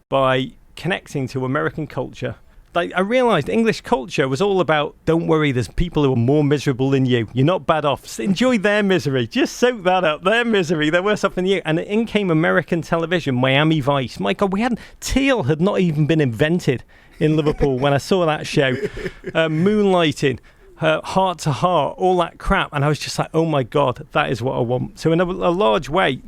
by connecting to American culture. I realised English culture was all about, don't worry, there's people who are more miserable than you. You're not bad off. Enjoy their misery. Just soak that up. Their misery. They're worse off than you. And in came American television, Miami Vice. My God, teal had not even been invented in Liverpool when I saw that show. Moonlighting, Heart to Heart, all that crap. And I was just like, oh my God, that is what I want. So in a large way,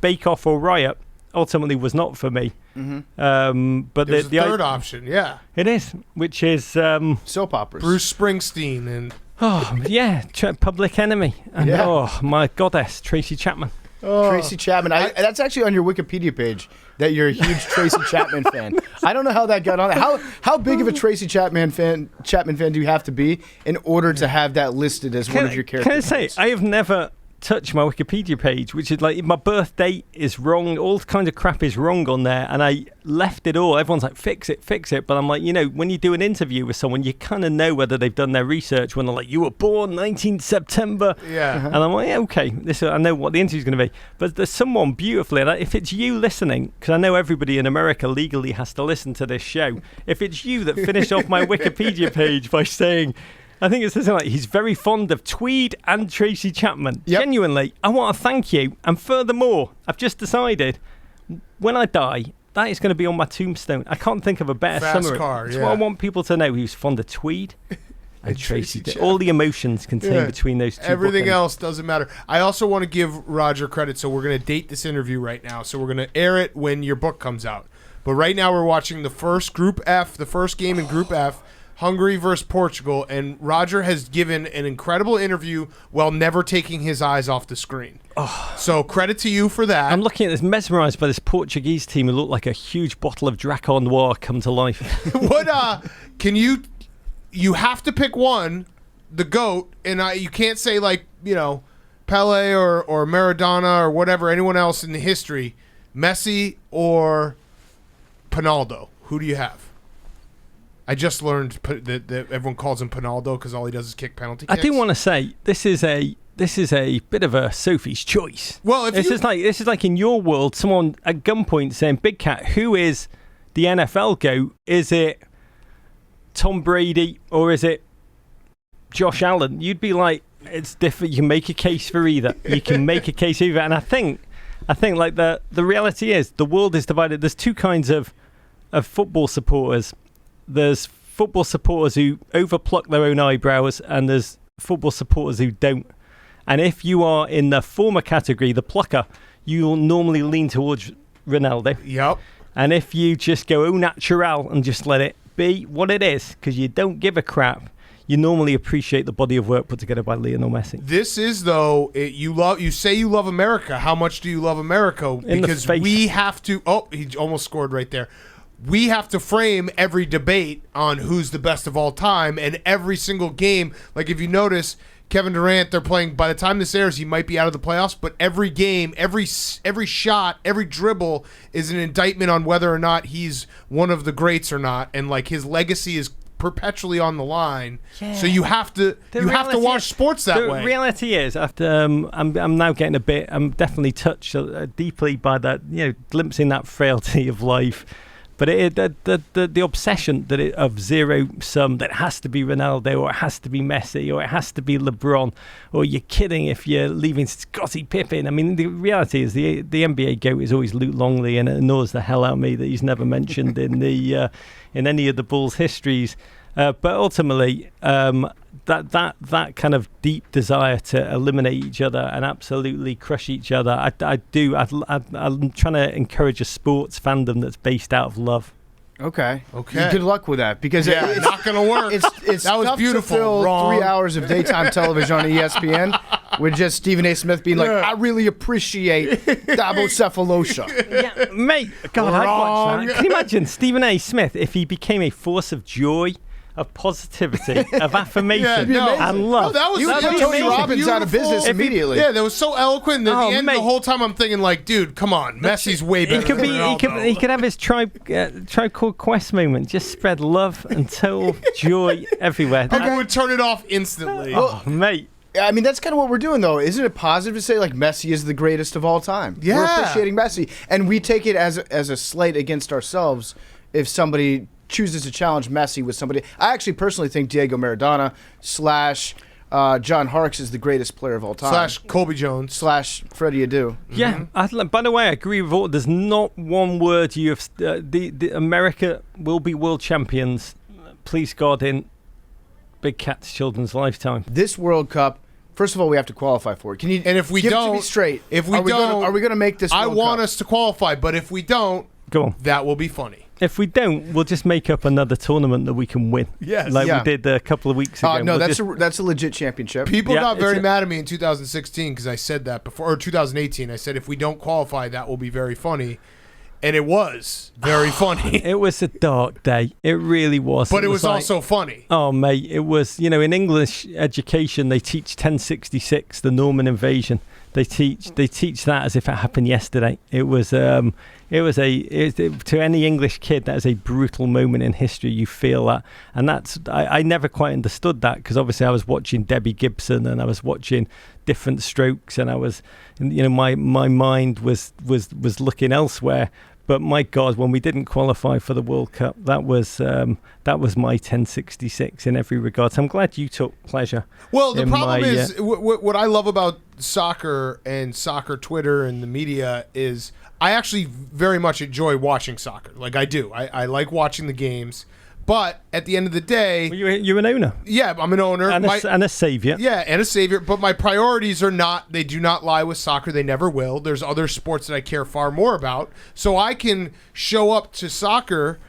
Bake Off or Riot ultimately was not for me. Mm-hmm. But there's the third option, yeah. It is, which is soap operas. Bruce Springsteen and Public Enemy, and my goddess Tracy Chapman. Tracy Chapman. That's actually on your Wikipedia page that you're a huge Tracy Chapman fan. I don't know how that got on there. How big of a Tracy Chapman fan do you have to be in order to have that listed as one of your characters? Can I say I have never touch my Wikipedia page, which is my birth date is wrong, all kinds of crap is wrong on there, and I left it all. Everyone's like, fix it, but I'm like, when you do an interview with someone, you kind of know whether they've done their research when they're like, you were born 19th September, and I'm like, okay, I know what the interview's going to be. But there's someone beautifully, if it's you listening, because I know everybody in America legally has to listen to this show, if it's you that finished off my Wikipedia page by saying, I think it says something like, he's very fond of Tweed and Tracy Chapman. Yep. Genuinely, I want to thank you. And furthermore, I've just decided, when I die, that is going to be on my tombstone. I can't think of a better Fast summary. car, That's yeah. what I want people to know. He was fond of Tweed and Tracy. Chapman. All the emotions contained between those two. Everything bookends. else doesn't matter. I also want to give Roger credit, so we're going to date this interview right now. So we're going to air it when your book comes out. But right now we're watching the first Group F, the first game in Group F, Hungary versus Portugal, and Roger has given an incredible interview while never taking his eyes off the screen. So credit to you for that. I'm looking at this, mesmerised by this Portuguese team who look like a huge bottle of Draco Noir come to life. What can you have to pick one, the GOAT, and you can't say like, Pele or Maradona or whatever, anyone else in the history, Messi or Pinaldo. Who do you have? I just learned that everyone calls him Pinaldo because all he does is kick penalty kicks. I do want to say this is a bit of a Sophie's choice. Well, this is like in your world, someone at gunpoint saying, "Big Cat, who is the NFL GOAT? Is it Tom Brady or is it Josh Allen?" You'd be like, "It's different. You can make a case for either. You can make a case for either." And I think like the reality is the world is divided. There's two kinds of football supporters. There's football supporters who overpluck their own eyebrows, and there's football supporters who don't. And if you are in the former category, the plucker, you'll normally lean towards Ronaldo. Yep. And if you just go au naturel and just let it be what it is, because you don't give a crap, you normally appreciate the body of work put together by Lionel Messi. This is, though, you say you love America. How much do you love America? Because we have to. Oh, he almost scored right there. We have to frame every debate on who's the best of all time, and every single game. Like if you notice, Kevin Durant, they're playing. By the time this airs, he might be out of the playoffs. But every game, every shot, every dribble is an indictment on whether or not he's one of the greats or not, and like his legacy is perpetually on the line. Yeah. So you have to watch sports that way. The reality is, after I'm now getting a bit. I'm definitely touched deeply by that. Glimpsing that frailty of life. But the obsession of zero sum, that it has to be Ronaldo or it has to be Messi or it has to be LeBron, or you're kidding if you're leaving Scottie Pippen. I mean, the reality is the NBA GOAT is always Luke Longley, and it annoys the hell out of me that he's never mentioned in any of the Bulls' histories. But ultimately, that kind of deep desire to eliminate each other and absolutely crush each other, I'm trying to encourage a sports fandom that's based out of love. Okay. Okay. Good luck with that, because it's not going to work. It's that was tough beautiful. To fill Wrong. 3 hours of daytime television on ESPN with just Stephen A. Smith being like, "I really appreciate Dabo Cephalosha." Yeah, mate. God, I'd watch that. Can you imagine Stephen A. Smith if he became a force of joy, of positivity, of affirmation, and love? No, You put Tony Robbins out of business immediately. Yeah, that was so eloquent. At the end, the whole time I'm thinking, like, dude, come on, Messi's way better. He could have his Tribe Called Quest moment. Just spread love and total joy everywhere. People would turn it off instantly. Oh, mate. I mean, that's kind of what we're doing, though. Isn't it positive to say, like, Messi is the greatest of all time? Yeah. We're appreciating Messi. And we take it as a slight against ourselves if somebody chooses to challenge Messi with somebody. I actually personally think Diego Maradona / John Harkes is the greatest player of all time. / Colby Jones. / Freddie Adu. Yeah. By the way, I agree with all. There's not one word you have. The America will be world champions, please God, in Big Cat's children's lifetime. This World Cup, first of all, we have to qualify for it. Can you? And if we give don't, it to me straight. If we are we going to make this? I World want Cup? us to qualify, but if we don't, go on. That will be funny. If we don't, we'll just make up another tournament that we can win. Yes. Like we did a couple of weeks ago. No, that's a legit championship. People got very mad at me in 2016 because I said that before, or 2018. I said if we don't qualify, that will be very funny. And it was very funny. It was a dark day. It really was. But it was also funny. Oh, mate. It was, in English education, they teach 1066, the Norman invasion. They teach that as if it happened yesterday. It was to any English kid, that is a brutal moment in history. You feel that, and I never quite understood that, because obviously I was watching Debbie Gibson and I was watching different strokes, and I was, my mind was looking elsewhere. But my God, when we didn't qualify for the World Cup, that was my 1066 in every regard. So I'm glad you took pleasure. Well, the problem is what I love about soccer and soccer Twitter and the media is I actually very much enjoy watching soccer. Like I do. I like watching the games. But at the end of the day... Well, you're an owner. Yeah, I'm an owner. And a savior. Yeah, and a savior. But my priorities are not... They do not lie with soccer. They never will. There's other sports that I care far more about. So I can show up to soccer,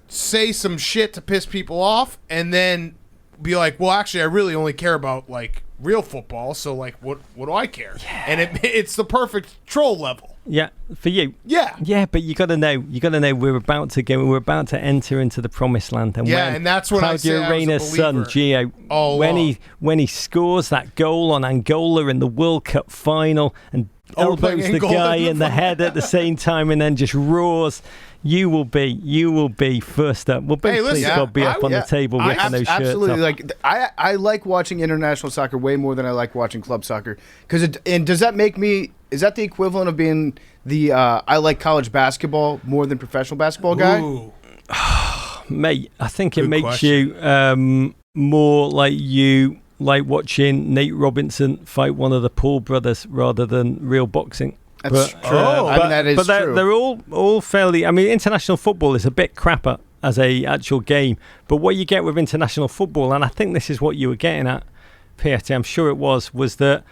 say some shit to piss people off, and then be like, well, actually, I really only care about, like, real football. So, like, what do I care? Yeah. And it's the perfect troll level. Yeah, for you. Yeah. Yeah, but you got to know we're about to enter into the promised land. And and that's when Claudio Reyna's son, Gio, when he scores that goal on Angola in the World Cup final and elbows the guy in the head at the same time and then just roars, you will be first up. Well, please God be up on the table with those shirts. Absolutely. Up. Like I like watching international soccer way more than I like watching club soccer. And does that make me? Is that the equivalent of being the I like college basketball more than professional basketball guy? Ooh. Mate, I think it Good makes question. you more like you like watching Nate Robinson fight one of the Paul brothers rather than real boxing. That's true. That is true. They're all fairly... I mean, international football is a bit crapper as a actual game, but what you get with international football, and I think this is what you were getting at, Piety, I'm sure it was that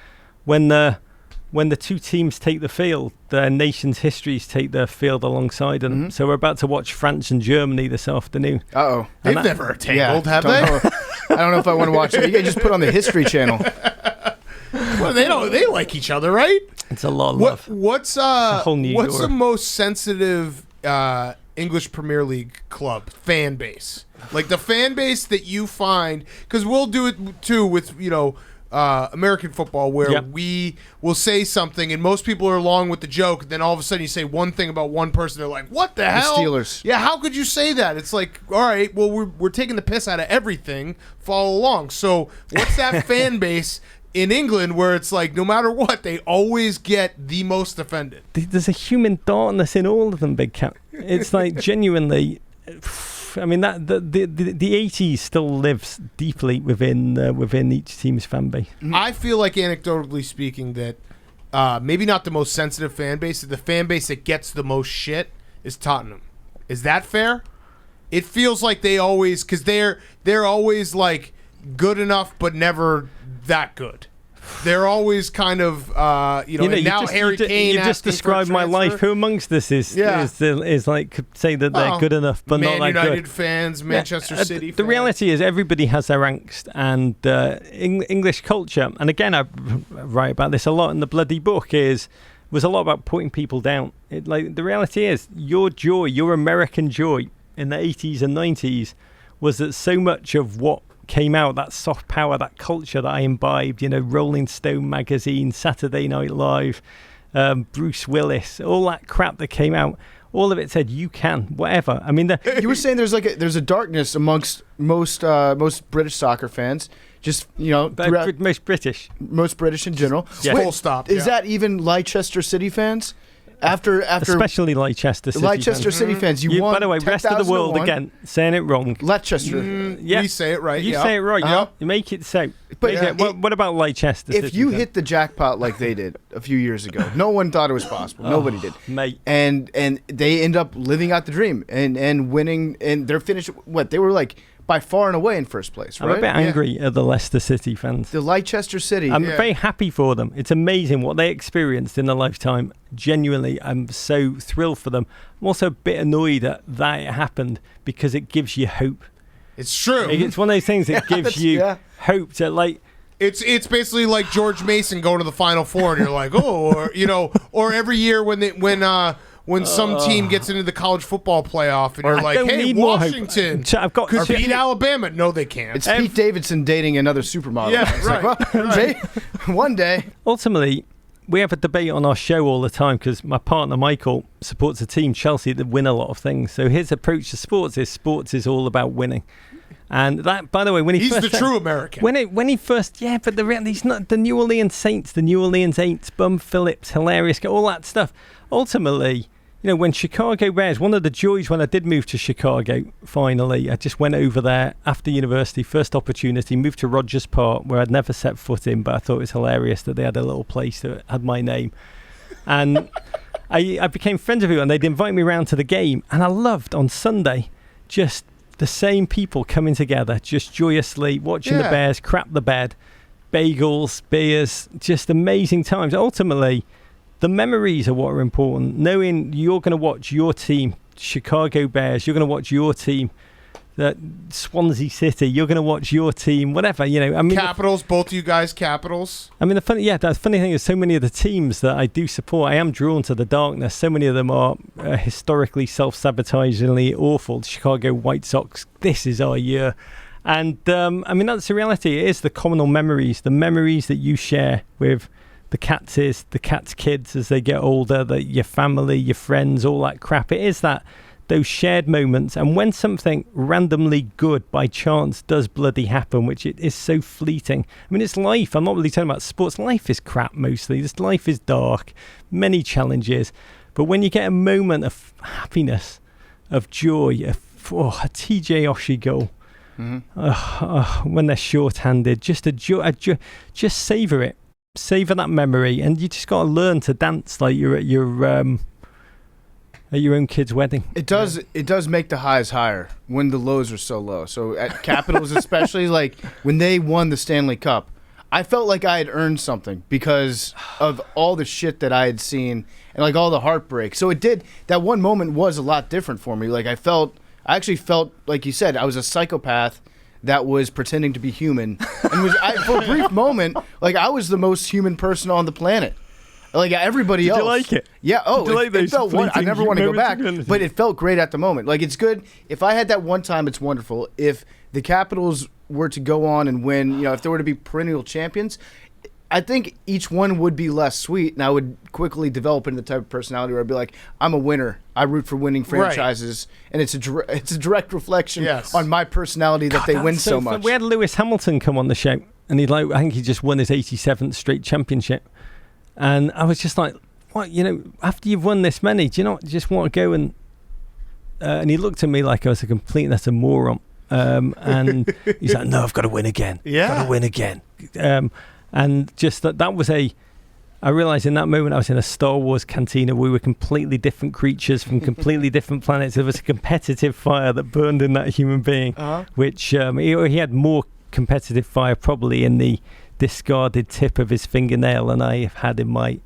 when the two teams take the field, their nation's histories take their field alongside them. Mm-hmm. So we're about to watch France and Germany this afternoon. Uh-oh. They've never tangled, have they? I don't know if I want to watch it. You can just put on the History Channel. Well, they like each other, right? It's a lot of love. What's the most sensitive English Premier League club fan base? Like the fan base that you find, because we'll do it too with American football, where we will say something and most people are along with the joke, and then all of a sudden you say one thing about one person, they're like, what the hell? Steelers. Yeah, how could you say that? It's like, all right, well, we're taking the piss out of everything, follow along. So what's that fan base in England where it's like no matter what, they always get the most offended? There's a human darkness in all of them, Big Cat. It's like genuinely... I mean, that the 80s still lives deeply within each team's fan base. I feel like, anecdotally speaking, that maybe not the most sensitive fan base, the fan base that gets the most shit is Tottenham. Is that fair? It feels like they always, because they're always like good enough, but never that good. They're always kind of, now Harry Kane. You just described my life. Who amongst us is like could say that they're good enough, but not like United good? Fans, Manchester City. The reality is, everybody has their angst, and English culture. And again, I write about this a lot in the bloody book. Was a lot about putting people down. The reality is, your joy, your American joy in the 80s and 90s, was that so much of what came out, that soft power, that culture that I imbibed, Rolling Stone magazine, Saturday Night Live, Bruce Willis, all that crap that came out, all of it said you can, whatever. I mean, you were saying there's a darkness amongst most British soccer fans. Just most British in general. Yeah. Full stop. Is that even Leicester City fans? After especially Leicester City fans, you won. By the way, rest of the world again saying it wrong. Leicester, we say it right. You say it right. Uh-huh. You make it so. But what about Leicester City? If you hit the jackpot like they did a few years ago, no one thought it was possible. Nobody did, mate. And they end up living out the dream and winning. And they're finished. They were like by far and away in first place, right? I'm a bit angry at the Leicester City fans. The Leicester City. I'm very happy for them. It's amazing what they experienced in their lifetime. Genuinely, I'm so thrilled for them. I'm also a bit annoyed that it happened because it gives you hope. It's true. It's one of those things that gives you hope to like. It's basically like George Mason going to the Final Four, and you're like, or every year when some team gets into the college football playoff, and you're like, hey, Washington could beat Alabama. No, they can't. It's Pete Davidson dating another supermodel. Yeah, right. Right. One day. Ultimately, we have a debate on our show all the time because my partner Michael supports a team, Chelsea, that win a lot of things. So his approach to sports is all about winning. And that, by the way, he's the true American. When he first, but he's not the New Orleans Saints, the New Orleans Aints, Bum Phillips, hilarious, all that stuff. Ultimately, when Chicago Bears, one of the joys when I did move to Chicago, finally, I just went over there after university, first opportunity, moved to Rogers Park, where I'd never set foot in, but I thought it was hilarious that they had a little place that had my name. And I became friends with people, and they'd invite me around to the game. And I loved, on Sunday, just the same people coming together, just joyously watching the Bears crap the bed, bagels, beers, just amazing times. Ultimately, the memories are what are important. Knowing you're going to watch your team, Chicago Bears, you're going to watch your team, Swansea City, you're going to watch your team, whatever, I mean, Capitals, both of you guys, Capitals. I mean, the funny thing is, so many of the teams that I do support, I am drawn to the darkness. So many of them are historically self-sabotagingly awful. The Chicago White Sox, this is our year. And, I mean, that's the reality. It is the communal memories, the memories that you share with the Cats' kids as they get older, your family, your friends, all that crap. It is those shared moments. And when something randomly good by chance does bloody happen, which it is so fleeting. I mean, it's life. I'm not really talking about sports. Life is crap mostly. This life is dark, many challenges. But when you get a moment of happiness, of joy, a TJ Oshie goal, when they're short-handed, just just savor it. Savor that memory, and you just got to learn to dance like you're at your own kid's wedding. It does make the highs higher when the lows are so low. So at Capitals, especially, like when they won the Stanley Cup, I felt like I had earned something because of all the shit that I had seen and like all the heartbreak. So that one moment was a lot different for me. Like I actually felt like you said, I was a psychopath that was pretending to be human, and for a brief moment, like I was the most human person on the planet. Like everybody else. Did you like it? Yeah. Oh, Did you like it felt I never want to go back, moments? but it felt great at the moment. Like it's good. If I had that one time, it's wonderful. If the Capitals were to go on and win, if they were to be perennial champions, I think each one would be less sweet, and I would quickly develop into the type of personality where I'd be like, I'm a winner. I root for winning franchises, and it's a direct reflection on my personality that they win so much. We had Lewis Hamilton come on the show, and I think he just won his 87th straight championship, and I was just like, what, after you've won this many, do you not just want to go and he looked at me like I was a complete and utter moron, and he's like, no, I've got to win again. Got to win again. And just that was I realized in that moment I was in a Star Wars cantina. We were completely different creatures from completely different planets. There was a competitive fire that burned in that human being, which he had more competitive fire probably in the discarded tip of his fingernail than I have had in my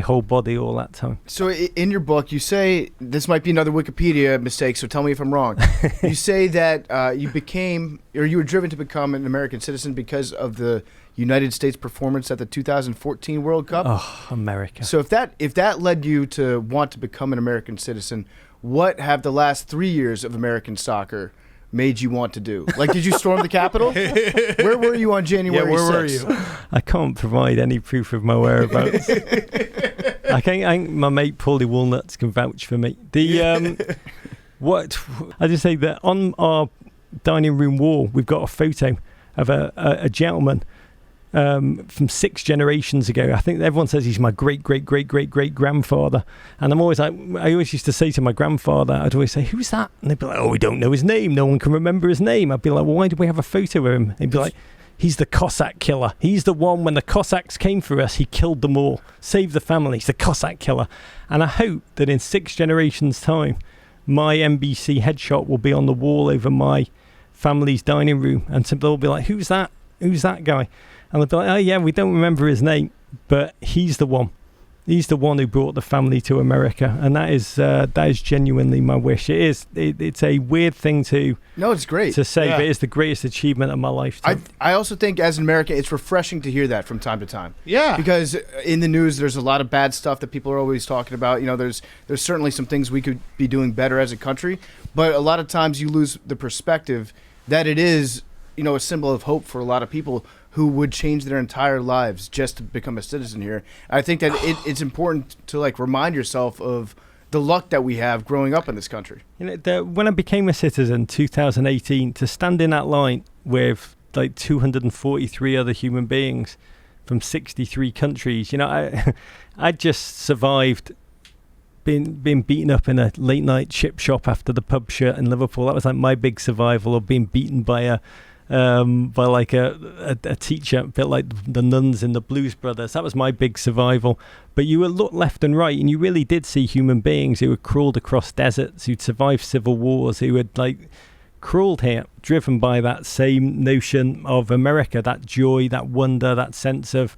whole body all that time. So in your book, you say, this might be another Wikipedia mistake, so tell me if I'm wrong. You say that you were driven to become an American citizen because of the United States performance at the 2014 World Cup. Oh, America. So if that led you to want to become an American citizen, what have the last 3 years of American soccer made you want to do? Like, did you storm the Capitol? Where were you on January 6th? Were you? I can't provide any proof of my whereabouts. I think my mate Paulie Walnuts can vouch for me. I just say that on our dining room wall, we've got a photo of a gentleman from 6 generations ago. I think everyone says he's my great grandfather, and I always used to say to my grandfather, I'd always say, who's that? And they'd be like, oh, we don't know his name, no one can remember his name. I'd be like, well, why do we have a photo of him? He'd be like, he's the Cossack killer. He's the one, when the Cossacks came for us, he killed them all, saved the family. He's the Cossack killer. And I hope that in 6 generations time my NBC headshot will be on the wall over my family's dining room, and they'll be like, who's that guy? And they'll be like, oh yeah, we don't remember his name, but he's the one. He's the one who brought the family to America, and that is genuinely my wish. It's a weird thing to it's great to say, but it's the greatest achievement of my lifetime. I also think as an American, it's refreshing to hear that from time to time. Yeah, because in the news, there's a lot of bad stuff that people are always talking about. There's certainly some things we could be doing better as a country, but a lot of times you lose the perspective that it is, a symbol of hope for a lot of people who would change their entire lives just to become a citizen here. I think that it's important to remind yourself of the luck that we have growing up in this country. When I became a citizen, 2018, to stand in that line with 243 other human beings from 63 countries, I just survived being beaten up in a late night chip shop after the pub shirt in Liverpool. That was like my big survival, or being beaten by a teacher, a bit like the nuns in the Blues Brothers. That was my big survival. But you would look left and right, and you really did see human beings who had crawled across deserts, who'd survived civil wars, who had crawled here, driven by that same notion of America, that joy, that wonder, that sense of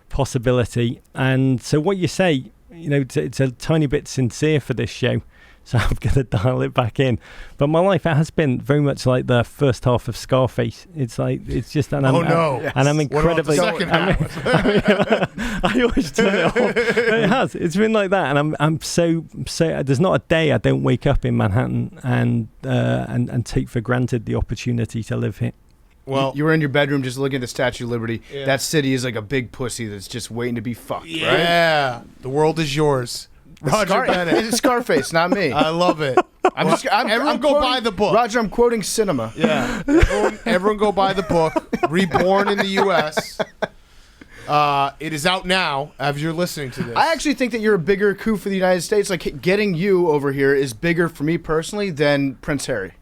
possibility. And so what you say, it's a tiny bit sincere for this show, so I'm going to dial it back in. But my life has been very much like the first half of Scarface. It's just, and I'm incredibly. What about the second half? I always turn it off. It has. It's been like that, and I'm so. There's not a day I don't wake up in Manhattan and take for granted the opportunity to live here. Well, you were in your bedroom just looking at the Statue of Liberty. Yeah. That city is like a big pussy that's just waiting to be fucked. Yeah, right? The world is yours. Roger Bennett. It's Scarface, not me. I love it. Everyone go buy the book. Roger, I'm quoting cinema. Yeah. Everyone go buy the book. Reborn in the U.S. It is out now as you're listening to this. I actually think that you're a bigger coup for the United States. Like, getting you over here is bigger for me personally than Prince Harry.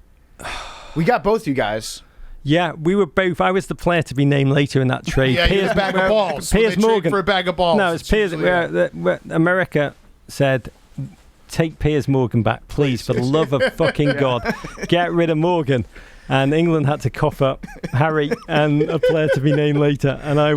We got both you guys. Yeah, we were both. I was the player to be named later in that trade. Yeah, Piers, a bag of balls. Piers Morgan for a bag of balls. No, it's Piers. America said, take Piers Morgan back, please, for the love of fucking God. Get rid of Morgan. And England had to cough up Harry and a player to be named later. And I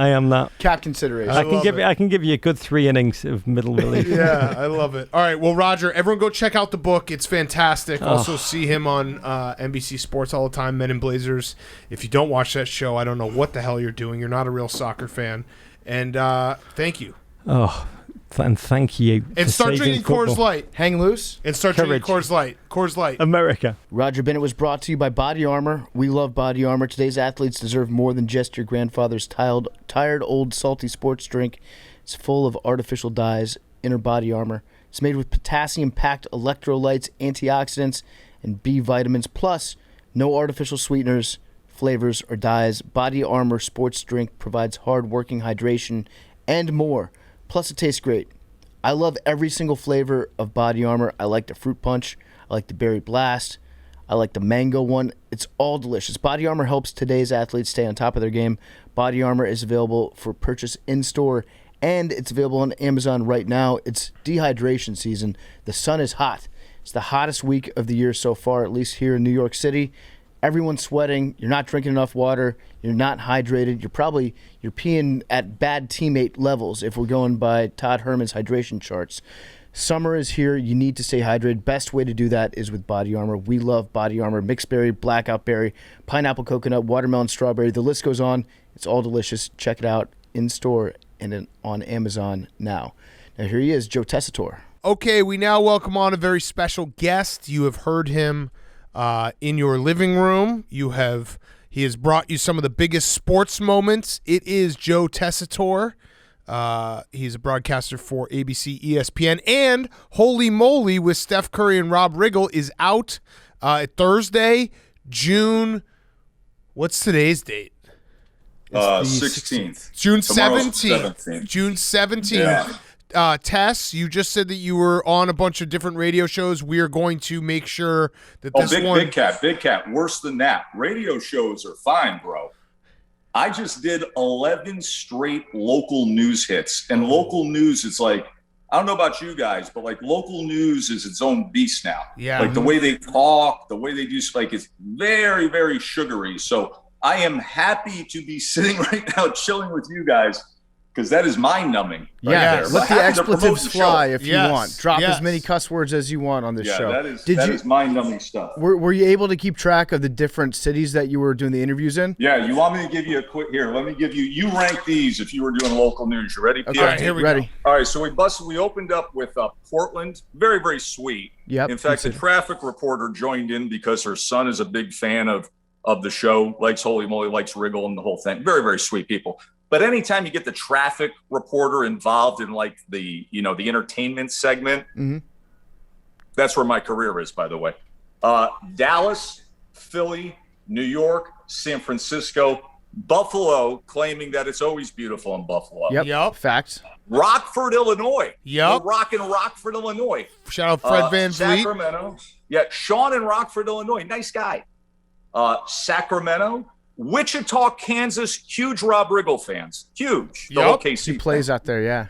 am that. Cap consideration. I can give you a good 3 innings of middle relief. Yeah, I love it. All right, well, Roger, everyone go check out the book. It's fantastic. Also see him on NBC Sports all the time, Men in Blazers. If you don't watch that show, I don't know what the hell you're doing. You're not a real soccer fan. And thank you. Oh, and thank you. And start drinking Coors Light. Hang loose. And start drinking Coors Light. Coors Light. America. Roger Bennett was brought to you by Body Armor. We love Body Armor. Today's athletes deserve more than just your grandfather's tired old salty sports drink. It's full of artificial dyes. Inner Body Armor. It's made with potassium-packed electrolytes, antioxidants, and B vitamins. Plus, no artificial sweeteners, flavors, or dyes. Body Armor sports drink provides hard-working hydration and more. Plus, it tastes great. I love every single flavor of Body Armor. I like the Fruit Punch. I like the Berry Blast. I like the Mango one. It's all delicious. Body Armor helps today's athletes stay on top of their game. Body Armor is available for purchase in-store, and it's available on Amazon right now. It's dehydration season. The sun is hot. It's the hottest week of the year so far, at least here in New York City. Everyone's sweating. You're not drinking enough water. You're not hydrated. You're peeing at bad teammate levels if we're going by Todd Herman's hydration charts. Summer is here. You need to stay hydrated. Best way to do that is with Body Armor. We love Body Armor. Mixed berry, blackout berry, pineapple coconut, watermelon strawberry. The list goes on. It's all delicious. Check it out in store and on Amazon now. Now here he is, Joe Tessitore. Okay, we now welcome on a very special guest. You have heard him in your living room. He has brought you some of the biggest sports moments. It is Joe Tessitore. He's a broadcaster for ABC, ESPN, and Holy Moley with Steph Curry and Rob Riggle is out Thursday, June. What's today's date? 16th. June 17th. June 17th. Yeah. Tess, you just said that you were on a bunch of different radio shows. We are going to make sure that Big cat. Worse than that. Radio shows are fine, bro. I just did 11 straight local news hits. And local news, it's like, I don't know about you guys, but like local news is its own beast now. Yeah. Like the way they talk, the way they do, like it's very, very sugary. So I am happy to be sitting right now chilling with you guys, because that is mind-numbing. Yeah, let the expletives fly if you want. Drop as many cuss words as you want on this show. That is mind-numbing stuff. Were you able to keep track of the different cities that you were doing the interviews in? Yeah, you want me to give you a quick here? Let me give you rank these if you were doing local news. You ready? Okay, all right, here we go. All right, so we opened up with Portland. Very, very sweet. Yep. In fact, the traffic reporter joined in because her son is a big fan of the show, likes Holy Moley, likes Riggle and the whole thing. Very, very sweet people. But anytime you get the traffic reporter involved in like the entertainment segment, that's where my career is, by the way. Dallas, Philly, New York, San Francisco, Buffalo claiming that it's always beautiful in Buffalo. Yep. Facts. Rockford, Illinois. Yep. We're rocking Rockford, Illinois. Shout out Fred Van Vliet. Sacramento. Yeah, Sean in Rockford, Illinois. Nice guy. Sacramento. Wichita, Kansas. Huge Rob Riggle fans. Huge. The whole KC He plays out there, yeah.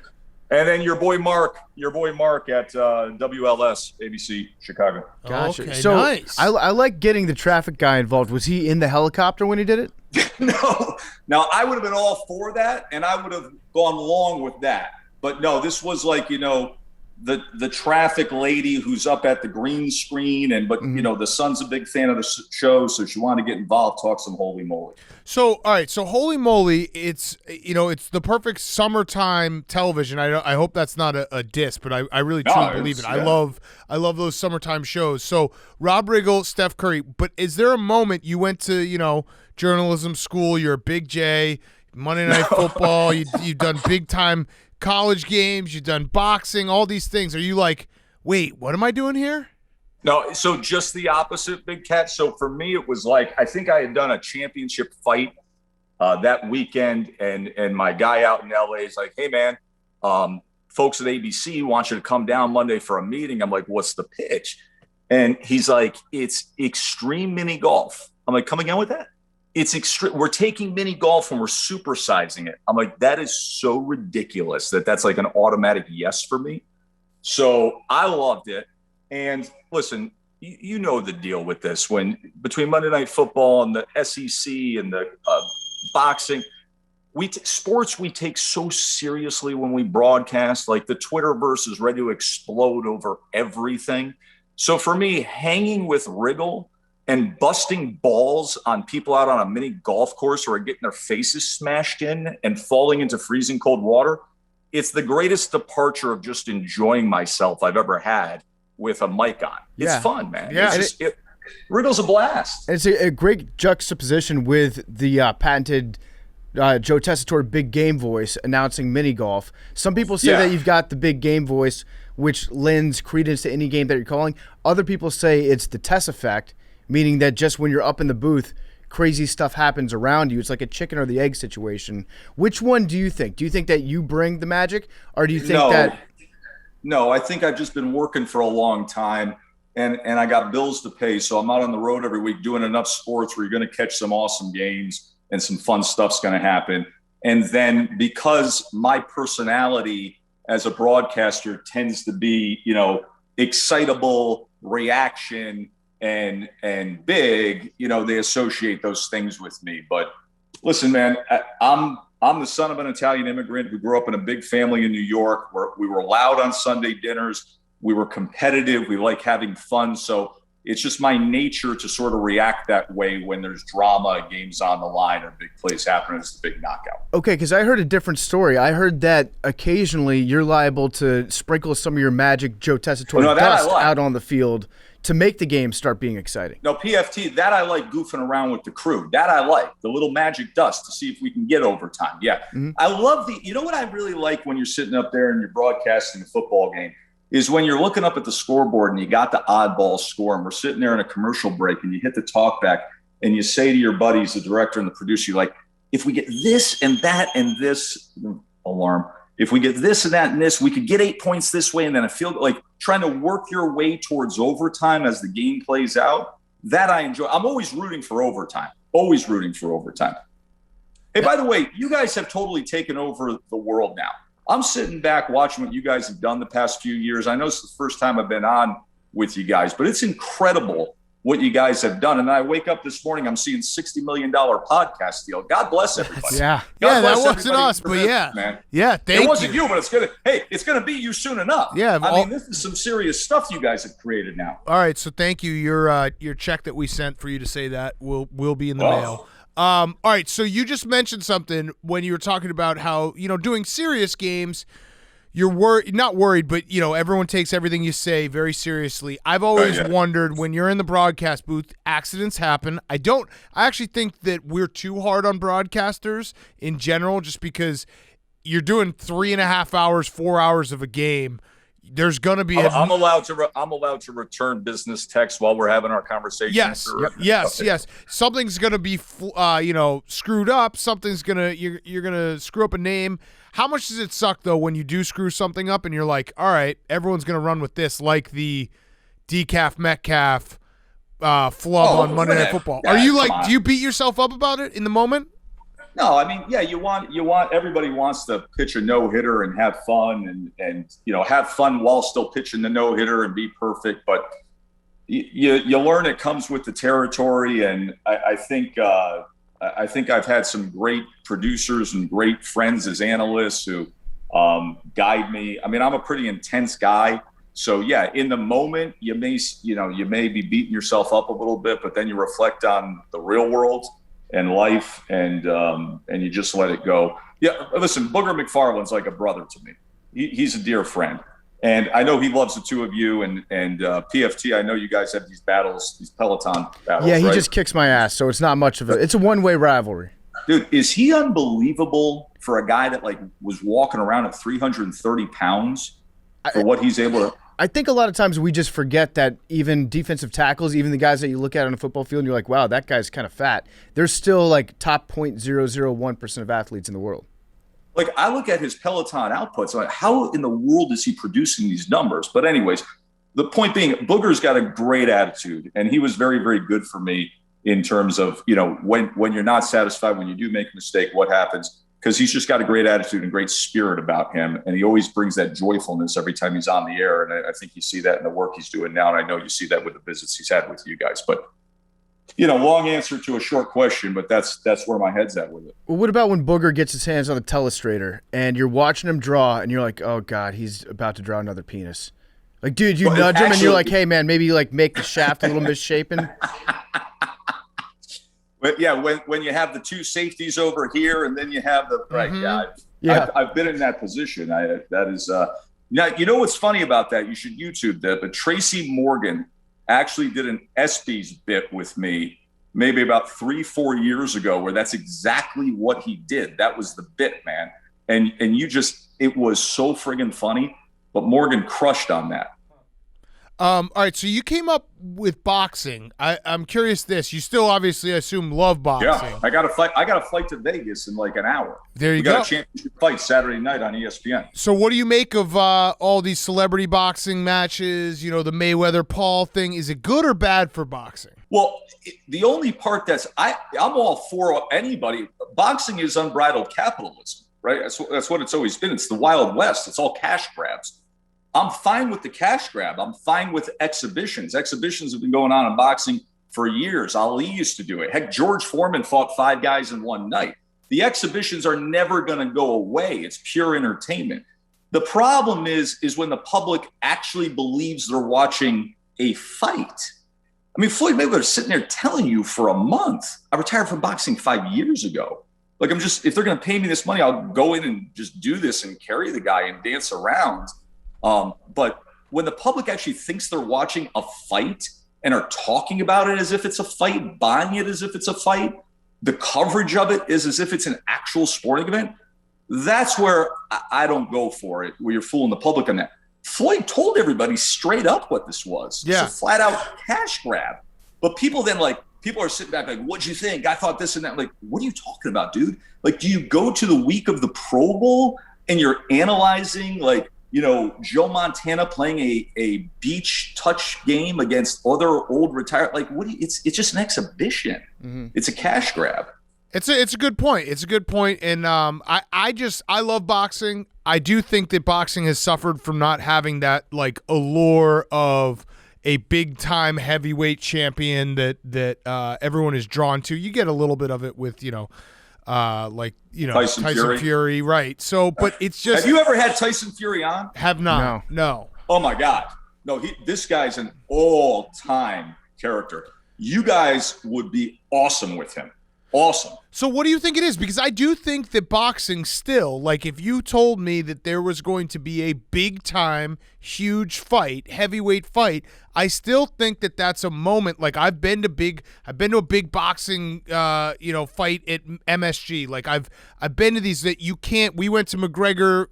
And then your boy Mark at WLS, ABC, Chicago. Gotcha. Okay, so nice. I like getting the traffic guy involved. Was he in the helicopter when he did it? No. Now, I would have been all for that, and I would have gone along with that. But no, this was like, the traffic lady who's up at the green screen, but the son's a big fan of the show, so she wanted to get involved, talk some Holy Moley. So, all right, so Holy Moley, it's the perfect summertime television. I hope that's not a diss, but I really truly believe it. Yeah. I love those summertime shows. So, Rob Riggle, Steph Curry, but is there a moment you went to, journalism school, you're a Big J, Monday Night Football, you've done big time college games, you've done boxing, all these things. Are you like, wait, what am I doing here? No, so just the opposite, Big Cat. So for me, it was like, I think I had done a championship fight that weekend, and my guy out in LA is like, hey, man, folks at ABC want you to come down Monday for a meeting. I'm like, what's the pitch? And he's like, it's extreme mini golf. I'm like, come again with that? It's extreme. We're taking mini golf and we're supersizing it. I'm like, that is so ridiculous that's like an automatic yes for me. So I loved it. And listen, you know the deal with this. When between Monday Night Football and the SEC and the boxing, sports we take so seriously when we broadcast. Like the Twitterverse is ready to explode over everything. So for me, hanging with Riggle and busting balls on people out on a mini golf course who are getting their faces smashed in and falling into freezing cold water, it's the greatest departure of just enjoying myself I've ever had with a mic on. It's fun, man. Yeah. Riggle's a blast. It's a great juxtaposition with the patented Joe Tessitore big game voice announcing mini golf. Some people say that you've got the big game voice, which lends credence to any game that you're calling. Other people say it's the Tess effect, meaning that just when you're up in the booth, crazy stuff happens around you. It's like a chicken or the egg situation. Which one do you think? Do you think that you bring the magic, or do you think that... No, I think I've just been working for a long time, and I got bills to pay, so I'm out on the road every week doing enough sports where you're going to catch some awesome games and some fun stuff's going to happen. And then because my personality as a broadcaster tends to be, excitable, reaction, and big, they associate those things with me. But listen, man, I'm the son of an Italian immigrant who grew up in a big family in New York where we were loud on Sunday dinners. We were competitive. We like having fun. So it's just my nature to sort of react that way when there's drama, games on the line, or big plays happening. It's the big knockout. Okay, because I heard a different story. I heard that occasionally you're liable to sprinkle some of your magic Joe Tessitore dust out on the field to make the game start being exciting. No, PFT, that I like goofing around with the crew. That I like, the little magic dust to see if we can get overtime. Yeah. Mm-hmm. I love you know what I really like when you're sitting up there and you're broadcasting a football game is when you're looking up at the scoreboard and you got the oddball score and we're sitting there in a commercial break and you hit the talk back and you say to your buddies, the director and the producer, you're like, if we get this and that and this alarm, if we get this and that and this, we could get 8 points this way and then a field, like trying to work your way towards overtime as the game plays out. That I enjoy. I'm always rooting for overtime. Always rooting for overtime. Hey, by the way, you guys have totally taken over the world now. I'm sitting back watching what you guys have done the past few years. I know it's the first time I've been on with you guys, but it's incredible what you guys have done. And I wake up this morning, I'm seeing $60 million podcast deal. God bless everybody. Yeah, God that wasn't us, but yeah. Man. Yeah, thank you. It wasn't you, but it's gonna be you soon enough. Yeah. I mean, this is some serious stuff you guys have created now. All right, so thank you. Your check that we sent for you to say that will be in the mail. All right, so you just mentioned something when you were talking about how, doing serious games, you're not worried, but, everyone takes everything you say very seriously. I've always wondered when you're in the broadcast booth, accidents happen. I actually think that we're too hard on broadcasters in general just because you're doing 3.5 hours, 4 hours of a game. There's gonna be. I'm allowed to return business text while we're having our conversation. Yes, yes. Something's gonna be, screwed up. Something's gonna you're gonna screw up a name. How much does it suck though when you do screw something up and you're like, all right, everyone's gonna run with this, like the DCAF Metcalf flub on Monday Night Football. Yeah, Are you like, do you beat yourself up about it in the moment? No, I mean, yeah, you want everybody wants to pitch a no-hitter and have fun and have fun while still pitching the no-hitter and be perfect. But you learn it comes with the territory, and I think I've had some great producers and great friends as analysts who guide me. I mean, I'm a pretty intense guy. So yeah, in the moment you may be beating yourself up a little bit, but then you reflect on the real world and life, and you just let it go. Yeah, listen, Booger McFarland's like a brother to me. He's a dear friend, and I know he loves the two of you. And PFT, I know you guys have these battles, these Peloton battles. Yeah, he right? just kicks my ass, so it's not much of it's a one-way rivalry. Dude, is he unbelievable for a guy that like was walking around at 330 pounds for what he's able to? I think a lot of times we just forget that even defensive tackles, even the guys that you look at on a football field and you're like, wow, that guy's kind of fat. They're still like top 0.001% of athletes in the world. Like, I look at his Peloton outputs, I'm like, how in the world is he producing these numbers? But anyways, the point being, Booger's got a great attitude, and he was very, very good for me in terms of, when you're not satisfied, when you do make a mistake, what happens? Because he's just got a great attitude and great spirit about him. And he always brings that joyfulness every time he's on the air. And I think you see that in the work he's doing now. And I know you see that with the visits he's had with you guys. But, long answer to a short question, but that's where my head's at with it. Well, what about when Booger gets his hands on the telestrator and you're watching him draw and you're like, oh, God, he's about to draw another penis. Like, dude, you nudge him and you're like, hey, man, maybe like make the shaft a little misshapen. But yeah, when you have the two safeties over here, and then you have the right, I've been in that position. That is now, you know what's funny about that? You should YouTube that. But Tracy Morgan actually did an ESPYs bit with me, maybe about 3-4 years ago, where that's exactly what he did. That was the bit, man. And it was so friggin' funny. But Morgan crushed on that. All right, so you came up with boxing. I'm curious this. You still obviously, I assume, love boxing. Yeah, I got a flight to Vegas in like an hour. There you go. We got a championship fight Saturday night on ESPN. So what do you make of all these celebrity boxing matches, the Mayweather-Paul thing? Is it good or bad for boxing? Well, the only part I'm all for anybody. Boxing is unbridled capitalism, right? That's what it's always been. It's the Wild West. It's all cash grabs. I'm fine with the cash grab. I'm fine with exhibitions. Exhibitions have been going on in boxing for years. Ali used to do it. Heck, George Foreman fought 5 guys in one night. The exhibitions are never going to go away. It's pure entertainment. The problem is when the public actually believes they're watching a fight. I mean, Floyd Mayweather's sitting there telling you for a month, I retired from boxing 5 years ago. Like, if they're going to pay me this money, I'll go in and just do this and carry the guy and dance around. But when the public actually thinks they're watching a fight and are talking about it as if it's a fight, buying it as if it's a fight, the coverage of it is as if it's an actual sporting event, that's where I don't go for it, where you're fooling the public on that. Floyd told everybody straight up what this was. Yeah. It's a flat out cash grab. But people are sitting back like, what'd you think? I thought this and that. Like, what are you talking about, dude? Like, do you go to the week of the Pro Bowl and you're analyzing Joe Montana playing a beach touch game against other old retired, it's just an exhibition. Mm-hmm. It's a cash grab. It's a good point. It's a good point. And I love boxing. I do think that boxing has suffered from not having that allure of a big time heavyweight champion that everyone is drawn to. You get a little bit of it with, Tyson Fury, right? So, but it's just. Have you ever had Tyson Fury on? Have not. No. Oh my God, no. This guy's an all-time character. You guys would be awesome with him. Awesome. So what do you think it is? Because I do think that boxing still, like if you told me that there was going to be a big time, huge fight, heavyweight fight, I still think that that's a moment. Like I've been to a big boxing, fight at MSG. Like I've been to these that you can't. We went to McGregor,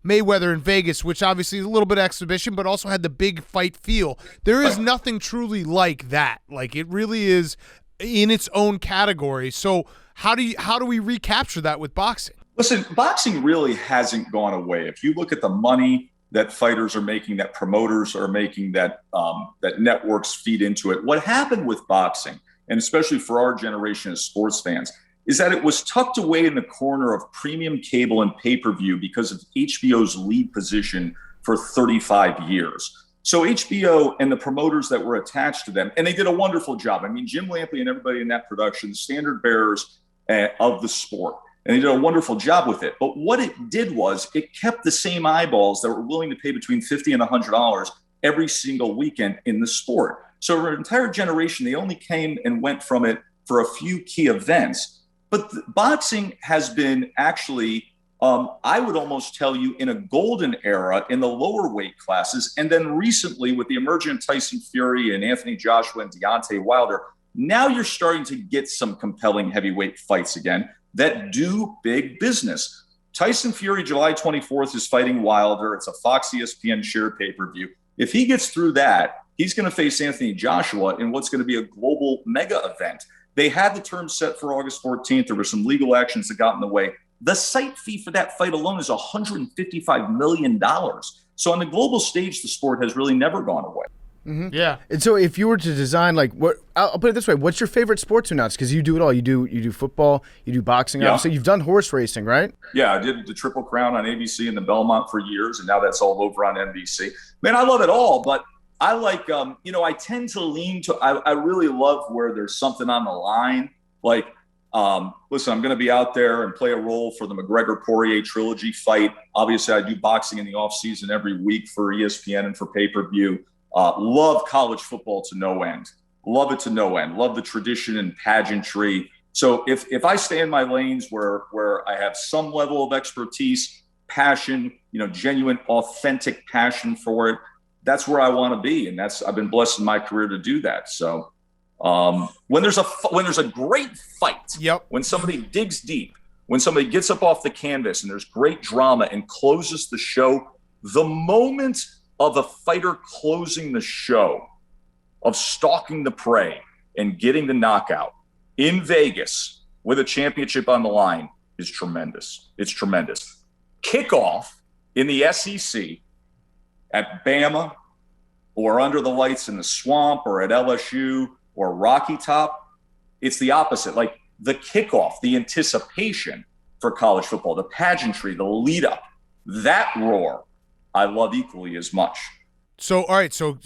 Mayweather in Vegas, which obviously is a little bit of exhibition, but also had the big fight feel. There is nothing truly like that. Like it really is in its own category. So how do we recapture that with boxing? Listen, boxing really hasn't gone away. If you look at the money that fighters are making, that promoters are making, that networks feed into it, what happened with boxing, and especially for our generation of sports fans, is that it was tucked away in the corner of premium cable and pay-per-view because of HBO's lead position for 35 years. So HBO and the promoters that were attached to them, and they did a wonderful job. I mean, Jim Lampley and everybody in that production, the standard bearers of the sport, and they did a wonderful job with it. But what it did was it kept the same eyeballs that were willing to pay between $50 and $100 every single weekend in the sport. So for an entire generation, they only came and went from it for a few key events. But boxing has been actually, I would almost tell you, in a golden era in the lower weight classes. And then recently with the emergent Tyson Fury and Anthony Joshua and Deontay Wilder, now you're starting to get some compelling heavyweight fights again that do big business. Tyson Fury, July 24th, is fighting Wilder. It's a Fox ESPN shared pay-per-view. If he gets through that, he's going to face Anthony Joshua in what's going to be a global mega event. They had the term set for August 14th. There were some legal actions that got in the way. The site fee for that fight alone is $155 million. So on the global stage, the sport has really never gone away. Mm-hmm. Yeah. And so if you were to design, like, what, I'll put it this way, what's your favorite sport to announce? Because you do it all. You do football, you do boxing. Yeah. Obviously, you've done horse racing, right? Yeah, I did the Triple Crown on ABC and the Belmont for years, and now that's all over on NBC. Man, I love it all, but I like, I tend to lean to, I really love where there's something on the line. Like, listen, I'm going to be out there and play a role for the McGregor-Poirier trilogy fight. Obviously, I do boxing in the offseason every week for ESPN and for pay-per-view. Love college football to no end. Love it to no end. Love the tradition and pageantry. So if I stay in my lanes where I have some level of expertise, passion, genuine, authentic passion for it, that's where I want to be. And I've been blessed in my career to do that. So when there's a great fight, yep, when somebody digs deep, when somebody gets up off the canvas and there's great drama and closes the show, the moment of a fighter closing the show, of stalking the prey and getting the knockout in Vegas with a championship on the line is tremendous. It's tremendous. Kickoff in the SEC at Bama or under the lights in the swamp or at LSU or Rocky Top, it's the opposite. Like the kickoff, the anticipation for college football, the pageantry, the lead up, that roar, I love equally as much. So, all right. So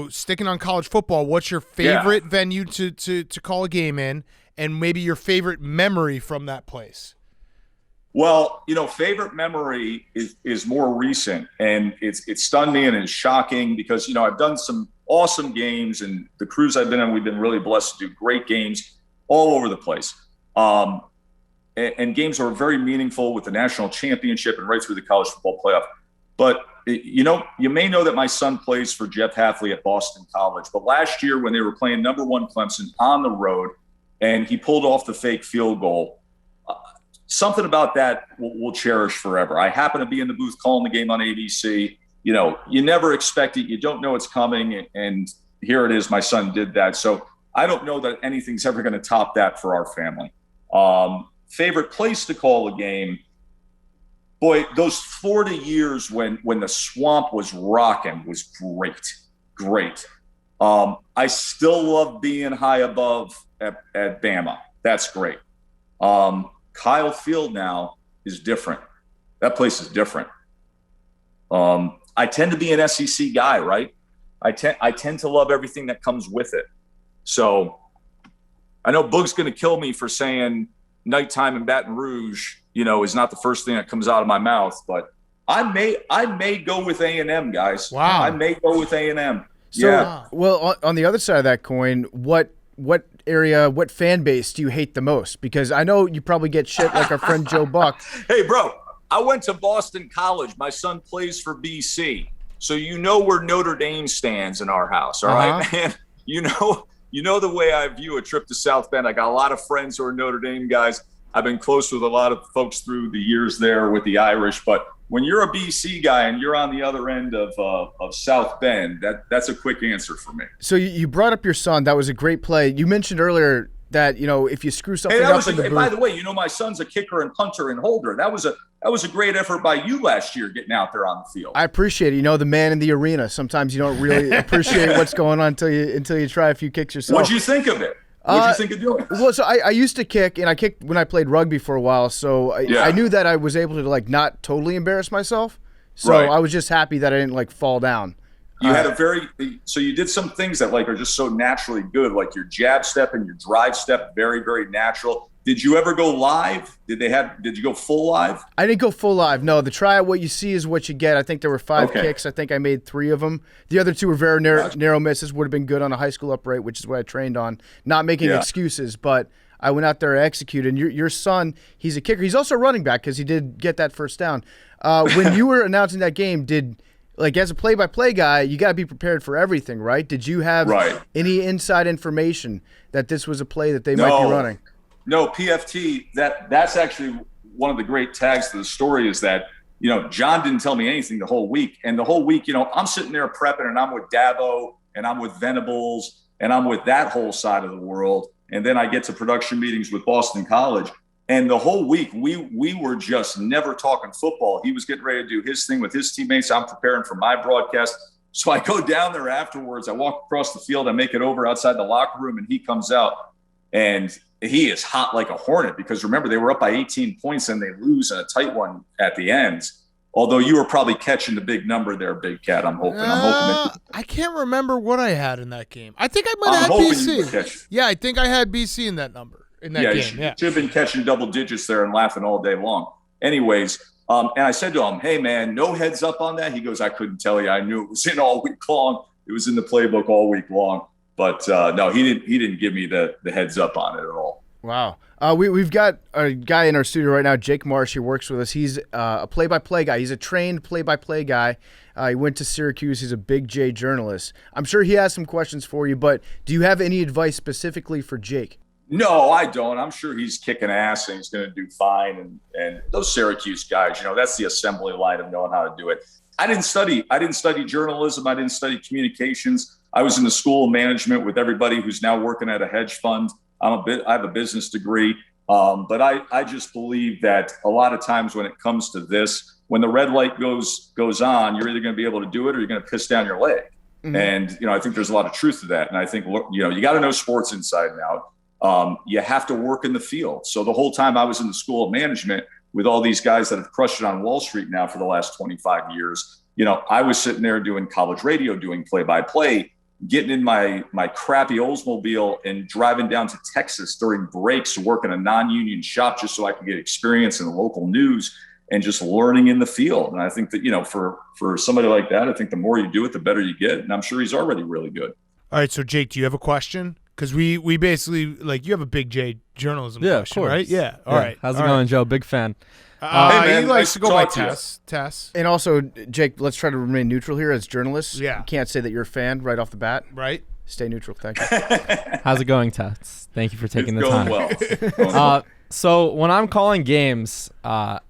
sticking on college football, what's your favorite venue to call a game in, and maybe your favorite memory from that place? Well, favorite memory is more recent, and it's stunned me and it's shocking because, I've done some awesome games, and the crews I've been on, we've been really blessed to do great games all over the place. And games that are very meaningful with the national championship and right through the college football playoff. But you may know that my son plays for Jeff Hafley at Boston College. But last year when they were playing number one Clemson on the road and he pulled off the fake field goal, something about that we'll cherish forever. I happen to be in the booth calling the game on ABC. You never expect it. You don't know it's coming. And here it is. My son did that. So I don't know that anything's ever going to top that for our family. Favorite place to call a game. Boy, those Florida years when the swamp was rocking was great. I still love being high above at Bama. That's great. Kyle Field now is different. That place is different. I tend to be an SEC guy, right? I tend to love everything that comes with it. So I know Boog's going to kill me for saying nighttime in Baton Rouge, is not the first thing that comes out of my mouth, but I may go with A&M, guys. Wow. I may go with A&M. So, yeah. Well, on the other side of that coin, what area, what fan base do you hate the most? Because I know you probably get shit like our friend Joe Buck. Hey, bro, I went to Boston College. My son plays for BC. So where Notre Dame stands in our house, all right, man? You know the way I view a trip to South Bend. I got a lot of friends who are Notre Dame guys. I've been close with a lot of folks through the years there with the Irish. But when you're a BC guy and you're on the other end of South Bend, that's a quick answer for me. So you brought up your son. That was a great play. You mentioned earlier that, if you screw something up in the booth. By the way, my son's a kicker and punter and holder. That was a great effort by you last year getting out there on the field. I appreciate it. The man in the arena. Sometimes you don't really appreciate what's going on until you try a few kicks yourself. What'd you think of it? What'd you think of doing it? Well, so I used to kick, and I kicked when I played rugby for a while, so I knew that I was able to not totally embarrass myself. So I was just happy that I didn't fall down. You had so you did some things that are just so naturally good, like your jab step and your drive step, very, very natural. Did you ever go live? Did you go full live? I didn't go full live. No, the tryout, what you see is what you get. I think there were 5 kicks. I think I made 3 of them. The other 2 were very narrow misses. Would have been good on a high school upright, which is what I trained on. Not making excuses, but I went out there and executed. And your son, he's a kicker. He's also a running back because he did get that first down. When you were announcing that game, as a play-by-play guy, you got to be prepared for everything, right? Did you have any inside information that this was a play that they might be running? No, PFT, that's actually one of the great tags to the story is that, John didn't tell me anything the whole week. And the whole week, I'm sitting there prepping and I'm with Dabo and I'm with Venables and I'm with that whole side of the world. And then I get to production meetings with Boston College. And the whole week, we were just never talking football. He was getting ready to do his thing with his teammates. I'm preparing for my broadcast. So I go down there afterwards. I walk across the field. I make it over outside the locker room, and he comes out. And he is hot like a hornet because, remember, they were up by 18 points and they lose in a tight one at the end. Although you were probably catching the big number there, Big Cat, I'm hoping. I can't remember what I had in that game. I think I might have had BC. Yeah, I think I had BC in that number. In that game, you should have been catching double digits there and laughing all day long. Anyways, and I said to him, hey, man, no heads up on that. He goes, I couldn't tell you. I knew it was in all week long. It was in the playbook all week long. But no, he didn't give me the heads up on it at all. Wow. We've got a guy in our studio right now, Jake Marsh. He works with us. He's a play-by-play guy. He's a trained play-by-play guy. He went to Syracuse. He's a big J journalist. I'm sure he has some questions for you, but do you have any advice specifically for Jake? No, I don't. I'm sure he's kicking ass and he's going to do fine. And those Syracuse guys, that's the assembly line of knowing how to do it. I didn't study journalism. I didn't study communications. I was in the school of management with everybody who's now working at a hedge fund. I have a business degree. But I just believe that a lot of times when it comes to this, when the red light goes on, you're either going to be able to do it or you're going to piss down your leg. Mm-hmm. And, I think there's a lot of truth to that. And I think, you got to know sports inside and out. You have to work in the field. So the whole time I was in the school of management with all these guys that have crushed it on Wall Street now for the last 25 years, I was sitting there doing college radio, doing play-by-play, getting in my crappy Oldsmobile and driving down to Texas during breaks to work in a non-union shop just so I could get experience in the local news and just learning in the field. And I think that, for somebody like that, I think the more you do it, the better you get. And I'm sure he's already really good. All right. So, Jake, do you have a question? Because we basically, you have a big J journalism question, right? Yeah. All right. How's it going, Joe? Big fan. Hey, man, he likes to go by Tess. And also, Jake, let's try to remain neutral here as journalists. Yeah. You can't say that you're a fan right off the bat. Right. Stay neutral. Thank you. How's it going, Tess? Thank you for taking the time. Well. So when I'm calling games,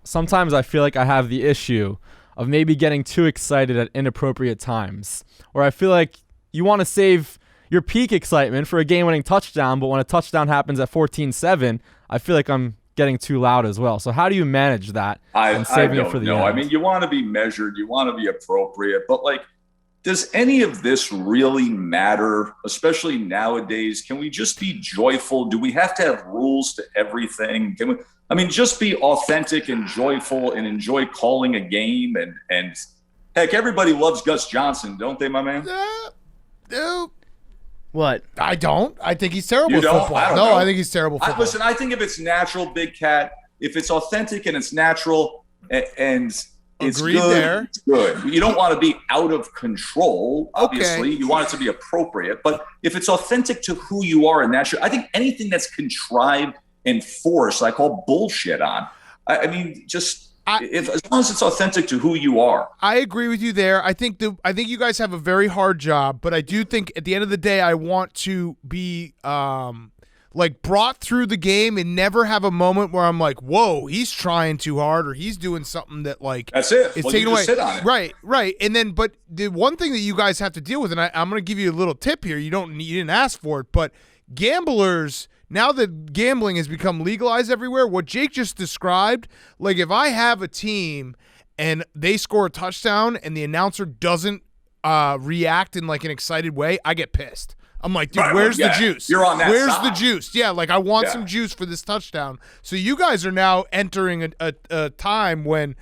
sometimes I feel like I have the issue of maybe getting too excited at inappropriate times, or I feel like you want to save your peak excitement for a game-winning touchdown, but when a touchdown happens at 14-7, I feel like I'm getting too loud as well. So how do you manage that and saving it for the end? I mean, you want to be measured, you want to be appropriate, but does any of this really matter, especially nowadays? Can we just be joyful? Do we have to have rules to everything? Just be authentic and joyful and enjoy calling a game. And heck, everybody loves Gus Johnson, don't they, my man? No. What? I don't. I think he's terrible at football. I think he's terrible at football. Listen, I think if it's natural, Big Cat, if it's authentic and it's natural, and It's Agreed good. there. It's good. You don't want to be out of control, obviously. Okay. You want it to be appropriate. But if it's authentic to who you are and that's I think anything that's contrived and forced, I call bullshit on. I mean, just as long as it's authentic to who you are. I agree with you there. I think you guys have a very hard job, but I do think at the end of the day, I want to be like brought through the game and never have a moment where I'm like, whoa, he's trying too hard or he's doing something that like that's it. It's well, taken you just away. sit on it. Right. And then, but the one thing that you guys have to deal with, and I'm going to give you a little tip here. You didn't ask for it, but gamblers. Now that gambling has become legalized everywhere, what Jake just described, like if I have a team and they score a touchdown and the announcer doesn't react in like an excited way, I get pissed. I'm like, dude, where's the juice? You're on that Where's side. the juice? Yeah, like I want some juice for this touchdown. So you guys are now entering a time when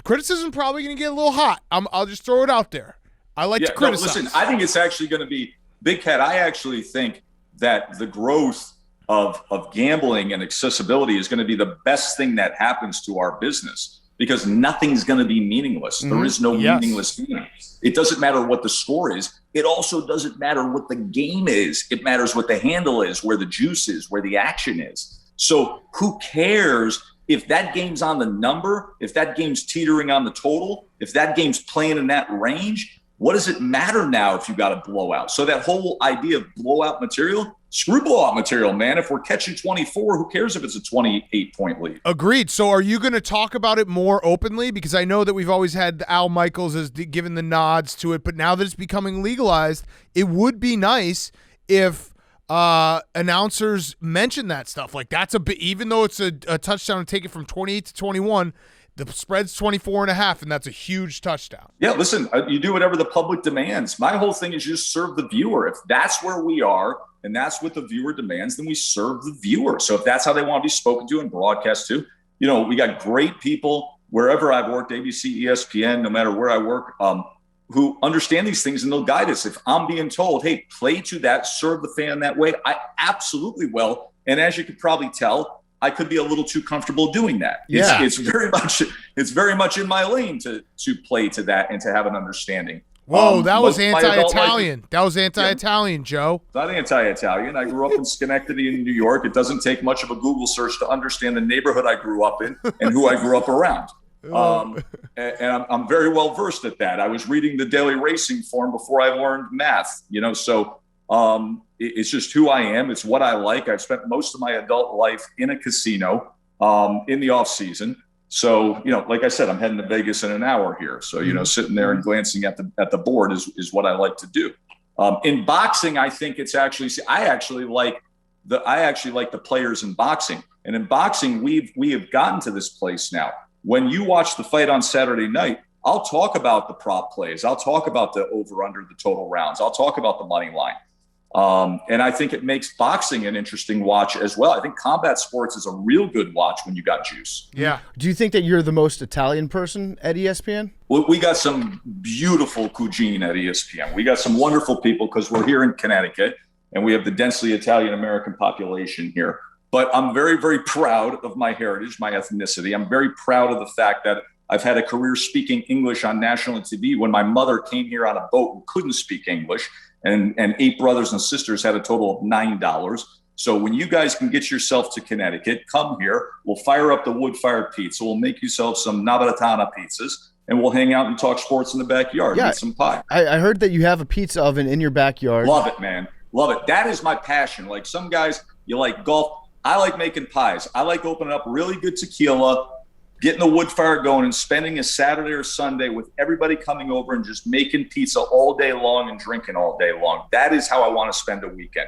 criticism probably going to get a little hot. I'll just throw it out there. I like to criticize. No, listen, I think it's actually going to be Big Cat. I actually think that the growth of gambling and accessibility is going to be the best thing that happens to our business because nothing's going to be meaningless. Mm-hmm. There is no meaningless game. It doesn't matter what the score is. It also doesn't matter what the game is. It matters what the handle is, where the juice is, where the action is. So who cares if that game's on the number, if that game's teetering on the total, if that game's playing in that range? What does it matter now if you got a blowout? So that whole idea of blowout material, screw blowout material, man. If we're catching 24, who cares if it's a 28-point lead? Agreed. So are you going to talk about it more openly? Because I know that we've always had Al Michaels as given the nods to it, but now that it's becoming legalized, it would be nice if announcers mention that stuff. Like that's even though it's a touchdown to take it from 28 to 21, the spread's 24.5, and that's a huge touchdown. Yeah, listen, you do whatever the public demands. My whole thing is just serve the viewer. If that's where we are and that's what the viewer demands, then we serve the viewer. So if that's how they want to be spoken to and broadcast to, we got great people wherever I've worked, ABC, ESPN, no matter where I work, who understand these things and they'll guide us. If I'm being told, hey, play to that, serve the fan that way, I absolutely will. And as you could probably tell, I could be a little too comfortable doing that. Yeah. It's very much in my lane to play to that and to have an understanding. Whoa, that was anti-Italian. That was anti-Italian, Joe. It's not anti-Italian. I grew up in Schenectady in New York. It doesn't take much of a Google search to understand the neighborhood I grew up in and who I grew up around. And I'm very well versed at that. I was reading the Daily Racing Form before I learned math, so it's just who I am. It's what I like. I've spent most of my adult life in a casino in the off season. So, like I said, I'm heading to Vegas in an hour here. So, sitting there and glancing at the board is what I like to do. In boxing, I think it's actually, I actually like the players in boxing. And in boxing, we have gotten to this place now. When you watch the fight on Saturday night, I'll talk about the prop plays. I'll talk about the over under the total rounds. I'll talk about the money line. And I think it makes boxing an interesting watch as well. I think combat sports is a real good watch when you got juice. Yeah. Do you think that you're the most Italian person at ESPN? We got some beautiful cuisine at ESPN. We got some wonderful people because we're here in Connecticut and we have the densely Italian American population here. But I'm very, very proud of my heritage, my ethnicity. I'm very proud of the fact that I've had a career speaking English on national TV when my mother came here on a boat and couldn't speak English. And 8 brothers and sisters had a total of $9. So when you guys can get yourself to Connecticut, come here. We'll fire up the wood-fired pizza. We'll make yourself some Napoletana pizzas, and we'll hang out and talk sports in the backyard. Yeah, eat some pie. I heard that you have a pizza oven in your backyard. Love it, man. Love it. That is my passion. Like some guys, you like golf. I like making pies. I like opening up really good tequila, getting the wood fire going and spending a Saturday or Sunday with everybody coming over and just making pizza all day long and drinking all day long. That is how I want to spend a weekend.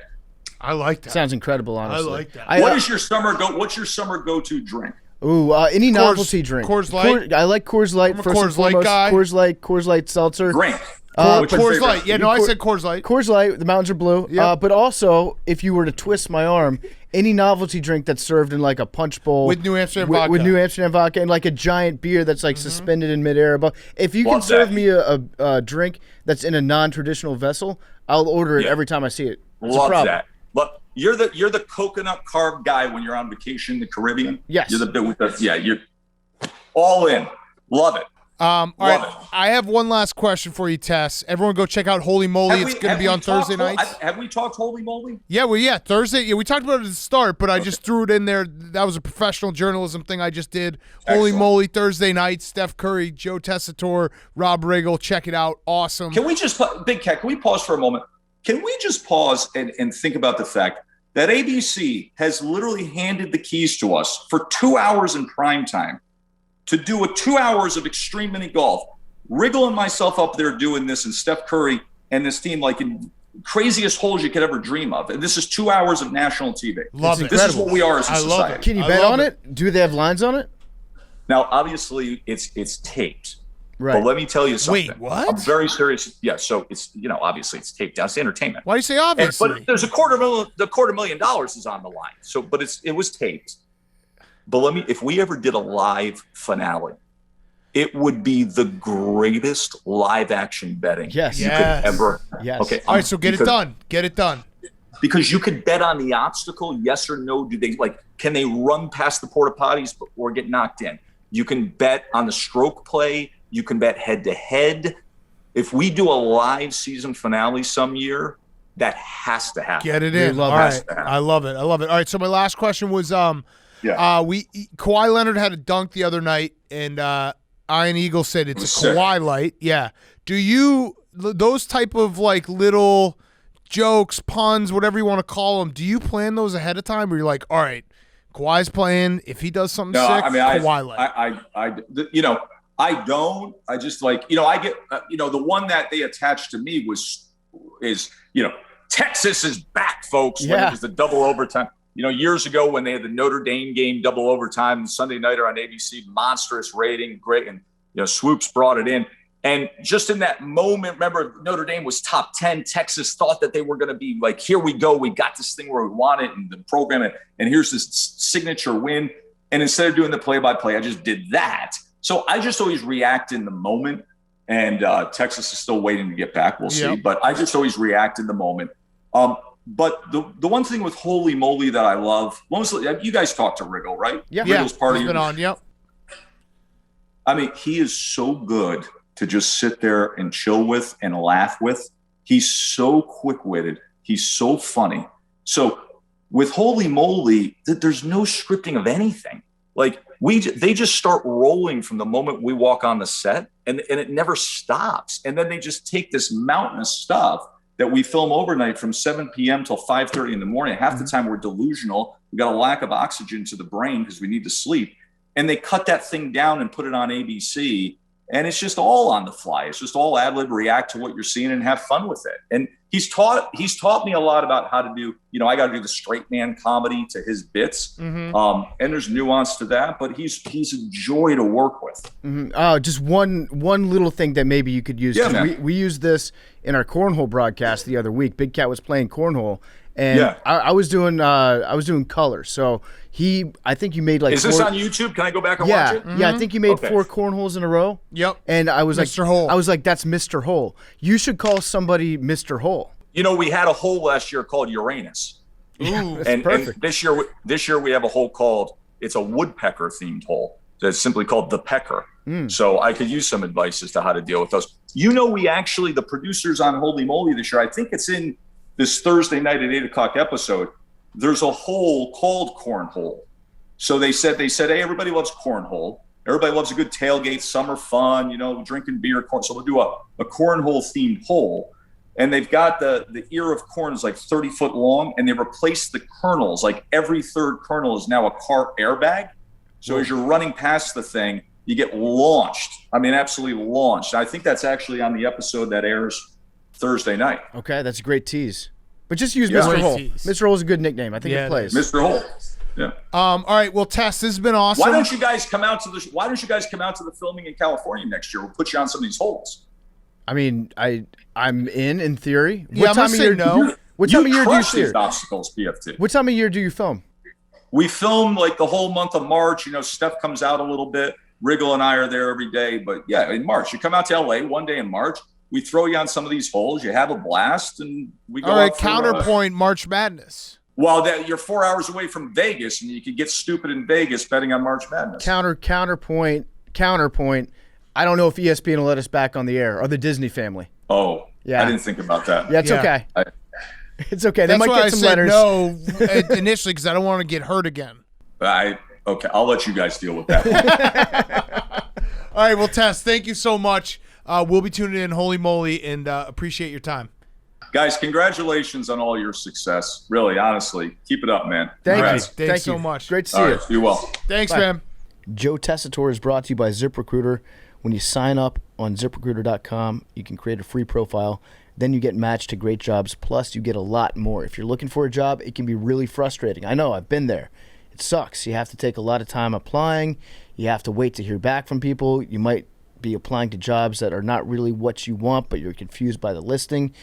I like that. Sounds incredible, honestly. I like that. What's your summer go-to drink? Ooh, any novelty drink. Coors Light. I like Coors Light. I'm a Coors Light guy. Coors Light Seltzer. Drink. Coors Light. Yeah, no, I said Coors Light. Coors Light. The mountains are blue. Yep. But also, if you were to twist my arm, any novelty drink that's served in like a punch bowl with New Amsterdam vodka, with New Amsterdam vodka, and like a giant beer that's like suspended in midair. But if you can serve me a drink that's in a non-traditional vessel, I'll order it every time I see it. Love that. But you're the coconut carb guy when you're on vacation in the Caribbean. Yes. You're the bit with the you're all in. Love it. All right. I have one last question for you, Tess. Everyone go check out Holy Moley. It's going to be on Thursday nights. Have we talked Holy Moley? Yeah, Thursday. Yeah, we talked about it at the start, but I just threw it in there. That was a professional journalism thing I just did. Excellent. Holy Moley, Thursday night. Steph Curry, Joe Tessitore, Rob Riggle. Check it out. Awesome. Can we just, Big Cat, can we pause for a moment? Can we just pause and think about the fact that ABC has literally handed the keys to us for 2 hours in prime time to do 2 hours of extreme mini golf. Riggle and myself up there doing this, and Steph Curry and this team, like in craziest holes you could ever dream of. And this is 2 hours of national TV. Love it. This is what we are as a society. Love it. Can you bet on it? Do they have lines on it? Now, obviously, it's taped. Right. But let me tell you something. Wait, what? I'm very serious. Yeah, so it's, obviously it's taped down. It's entertainment. Why do you say obviously? But there's $250,000 is on the line. So, but it was taped. But if we ever did a live finale, it would be the greatest live action betting you could ever. Yes. Okay. All right, so get it done. Get it done. Because you could bet on the obstacle, yes or no. Can they run past the porta potties or get knocked in? You can bet on the stroke play. You can bet head to head. If we do a live season finale some year, that has to happen. Get it in. All right. I love it. All right. So my last question was, Kawhi Leonard had a dunk the other night, and Iron Eagle said it's a Kawhi light. Yeah. Do you those type of like little jokes, puns, whatever you want to call them? Do you plan those ahead of time, or you're like, all right, Kawhi's playing. If he does something sick, Kawhi light. I don't. I just I get the one that they attached to me is Texas is back, folks. When it was the double overtime. Years ago when they had the Notre Dame game, double overtime, Sunday nighter on ABC, monstrous rating, great, and Swoops brought it in. And just in that moment, remember Notre Dame was top 10. Texas thought that they were going to be like, here we go, we got this thing where we want it, and the program, and here's this signature win. And instead of doing the play-by-play, I just did that. So I just always react in the moment, and Texas is still waiting to get back. We'll see, but I just always react in the moment. But the one thing with Holy Moley that I love, mostly, you guys talk to Riggle, right? Yeah. Riggle's part of been on, yep. I mean, he is so good to just sit there and chill with and laugh with. He's so quick-witted. He's so funny. So with Holy Moley, there's no scripting of anything. Like they just start rolling from the moment we walk on the set, and it never stops. And then they just take this mountain of stuff that we film overnight from 7 p.m. till 5:30 in the morning. Half the time we're delusional. We got a lack of oxygen to the brain because we need to sleep. And they cut that thing down and put it on ABC. And it's just all on the fly. It's just all ad lib, react to what you're seeing and have fun with it. And he's taught me a lot about how to do, I got to do the straight man comedy to his bits. And there's nuance to that, but he's a joy to work with. Just one little thing that maybe you could use. Yeah, we used this in our cornhole broadcast the other week. Big Cat was playing cornhole, and I was doing colors. So I think you made like. Is this on YouTube? Can I go back and watch it? Yeah, I think you made 4 cornholes in a row. Yep. And I was Mr. Hole. I was like, that's Mr. Hole. You should call somebody Mr. Hole. We had a hole last year called Uranus. Ooh, and this year we have a hole called, it's a woodpecker themed hole. So it's simply called the Pecker. So I could use some advice as to how to deal with those. We actually, the producers on Holy Moley this year, I think it's in this Thursday night at 8:00 episode, there's a hole called cornhole. So they said, hey, everybody loves cornhole. Everybody loves a good tailgate, summer fun, drinking beer, corn. So we'll do a cornhole themed hole. And they've got the ear of corn is like 30 foot long, and they replaced the kernels. Like every third kernel is now a car airbag. So as you're running past the thing, you get launched. I mean, absolutely launched. I think that's actually on the episode that airs Thursday night. Okay, that's a great tease. But just use Mr. Hole. Mr. Hole is a good nickname. I think it plays. Mr. Hole. Yeah. All right. Well, Tess, this has been awesome. Why don't you guys come out to the filming in California next year? We'll put you on some of these holes. I mean, I'm in theory. What time of year? What time of year do you these obstacles, PFT? What time of year do you film? We film like the whole month of March. Steph comes out a little bit. Riggle and I are there every day. But yeah, in March, you come out to LA one day in March. We throw you on some of these holes. You have a blast, and we go. All right, counterpoint March Madness. Well, you're 4 hours away from Vegas, and you could get stupid in Vegas betting on March Madness. Counterpoint counterpoint, I don't know if ESPN will let us back on the air or the Disney family. Oh, yeah. I didn't think about that. Yeah, it's okay. It's okay. They That's might why get some I said letters. no initially because I don't want to get hurt again. Okay, I'll let you guys deal with that. All right, well, Tess, thank you so much. We'll be tuning in, Holy Moley, and appreciate your time. Guys, congratulations on all your success. Really, honestly, keep it up, man. Thank Congrats. you. Thanks so much. Great to see All you. right, be well. Thanks, Bye. man. Joe Tessitore is brought to you by ZipRecruiter. When you sign up on ZipRecruiter.com, you can create a free profile. Then you get matched to great jobs. Plus, you get a lot more. If you're looking for a job, it can be really frustrating. I know, I've been there. It sucks. You have to take a lot of time applying. You have to wait to hear back from people. You might be applying to jobs that are not really what you want, but you're confused by the listing.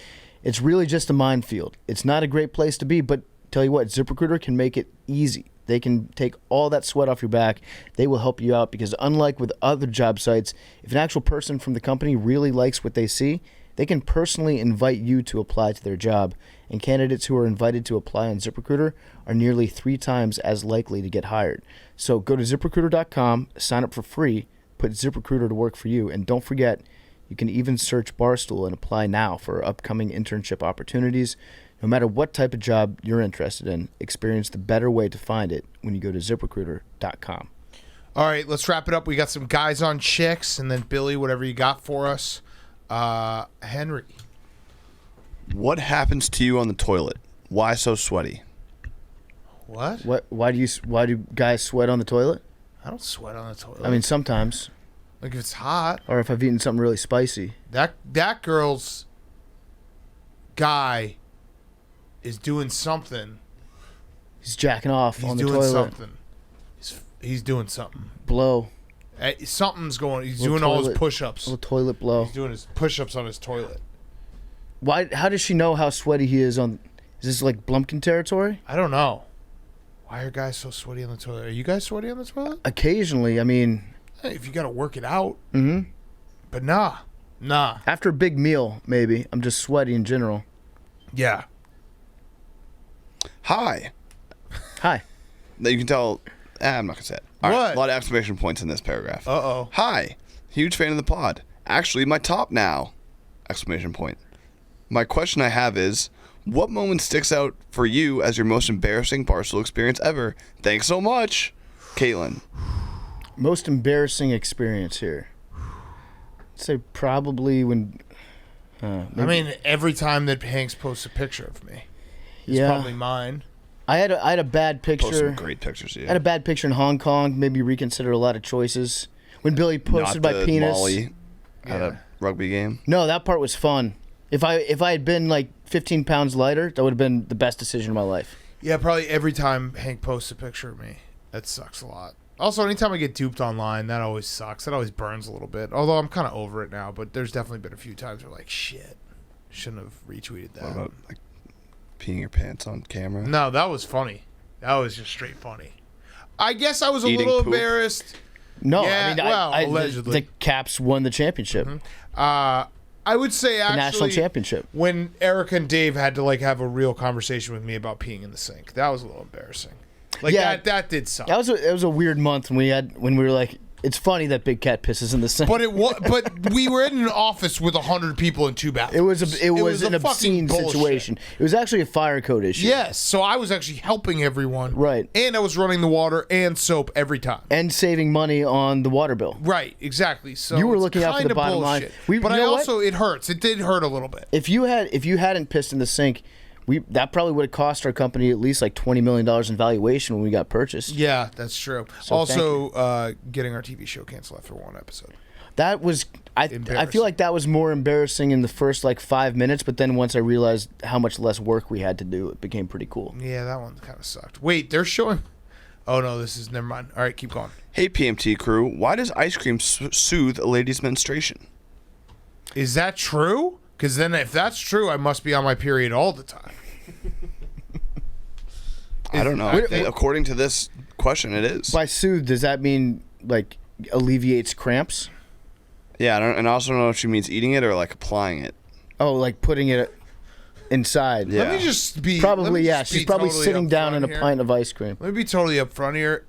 It's really just a minefield. It's not a great place to be, but tell you what, ZipRecruiter can make it easy. They can take all that sweat off your back. They will help you out because unlike with other job sites, if an actual person from the company really likes what they see, they can personally invite you to apply to their job. And candidates who are invited to apply on ZipRecruiter are nearly 3 times as likely to get hired. So go to ZipRecruiter.com, sign up for free, put ZipRecruiter to work for you, and don't forget, you can even search Barstool and apply now for upcoming internship opportunities. No matter what type of job you're interested in, experience the better way to find it when you go to ZipRecruiter.com. All right, let's wrap it up. We got some guys on chicks, and then Billy, whatever you got for us. Henry. What happens to you on the toilet? Why so sweaty? What? Why do guys sweat on the toilet? I don't sweat on the toilet. I mean, sometimes. like if it's hot. Or if I've eaten something really spicy. That girl's guy is doing something. He's jacking off He's on the doing toilet. something. He's doing something. Blow. Something's going. He's Little doing all his toilet- push-ups. Little toilet blow. He's doing his push-ups on his toilet. Why? How does she know how sweaty he is on? Is this like Blumpkin territory? I don't know. Why are guys so sweaty on the toilet? Are you guys sweaty on the toilet? Occasionally, I mean. Hey, if you got to work it out. Mm-hmm. But nah. After a big meal, maybe. I'm just sweaty in general. Yeah. Hi. Hi. You can tell. I'm not gonna say it. All What? right, a lot of exclamation points in this paragraph. Uh-oh. Hi. Huge fan of the pod. Actually, my top now! Exclamation point. My question I have is, what moment sticks out for you as your most embarrassing Barstool experience ever? Thanks so much, Caitlin. Most embarrassing experience here. I'd say probably when. I mean, every time that Hanks posts a picture of me, it's probably mine. I had a bad picture. Post some great pictures. Yeah. I had a bad picture in Hong Kong. Made me reconsider a lot of choices. When Billy posted Not my the penis. Molly at a rugby game. No, that part was fun. If I had been like 15 pounds lighter, that would have been the best decision of my life. Yeah, probably every time Hank posts a picture of me. That sucks a lot. Also, anytime I get duped online, that always sucks. That always burns a little bit. Although I'm kind of over it now, but there's definitely been a few times where like, shit, shouldn't have retweeted that. What about like peeing your pants on camera? No, that was funny. That was just straight funny. I guess I was a Eating little poop? embarrassed. No, Yeah, I mean, well, the allegedly. Caps won the championship, I would say the actually national championship. when Erica and Dave had to like have a real conversation with me about peeing in the sink. That was a little embarrassing. Like Yeah. that did suck. It was a weird month when we were like, it's funny that Big Cat pisses in the sink. But we were in an office with 100 people in 2 bathrooms. It was an a fucking obscene bullshit. situation. It was actually a fire code issue. Yes, so I was actually helping everyone. Right. And I was running the water and soap every time. And saving money on the water bill. Right, exactly. So You were it's looking out for the kinda bottom line. bullshit. But you I know what? also, it hurts. It did hurt a little bit. If you hadn't pissed in the sink, that probably would have cost our company at least like $20 million in valuation when we got purchased. Yeah, that's true. So also, getting our TV show canceled after 1 episode. That was I feel like that was more embarrassing in the first like 5 minutes, but then once I realized how much less work we had to do, it became pretty cool. Yeah, that one kind of sucked. Wait, they're showing. Oh no, never mind. All right, keep going. Hey, PMT crew. Why does ice cream soothe a lady's menstruation? Is that true? Because then, if that's true, I must be on my period all the time. I don't know. According to this question, it is. By soothe, does that mean like alleviates cramps? Yeah, and I also don't know if she means eating it or like applying it. Oh, like putting it inside. Yeah. Let me just be. Probably, let me yeah. just She's be probably totally sitting down upfront in a here. pint of ice cream. Let me be totally upfront here.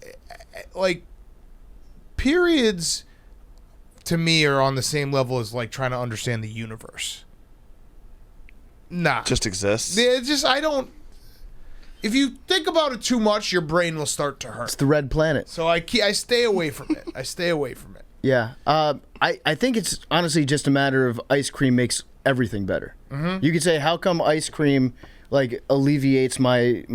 Like, periods to me, are on the same level as like trying to understand the universe. Nah. Just exists. It's just, I don't. If you think about it too much, your brain will start to hurt. It's the red planet. So I stay away from it. I stay away from it. Yeah. I think it's honestly just a matter of ice cream makes everything better. Mm-hmm. You could say, how come ice cream like alleviates my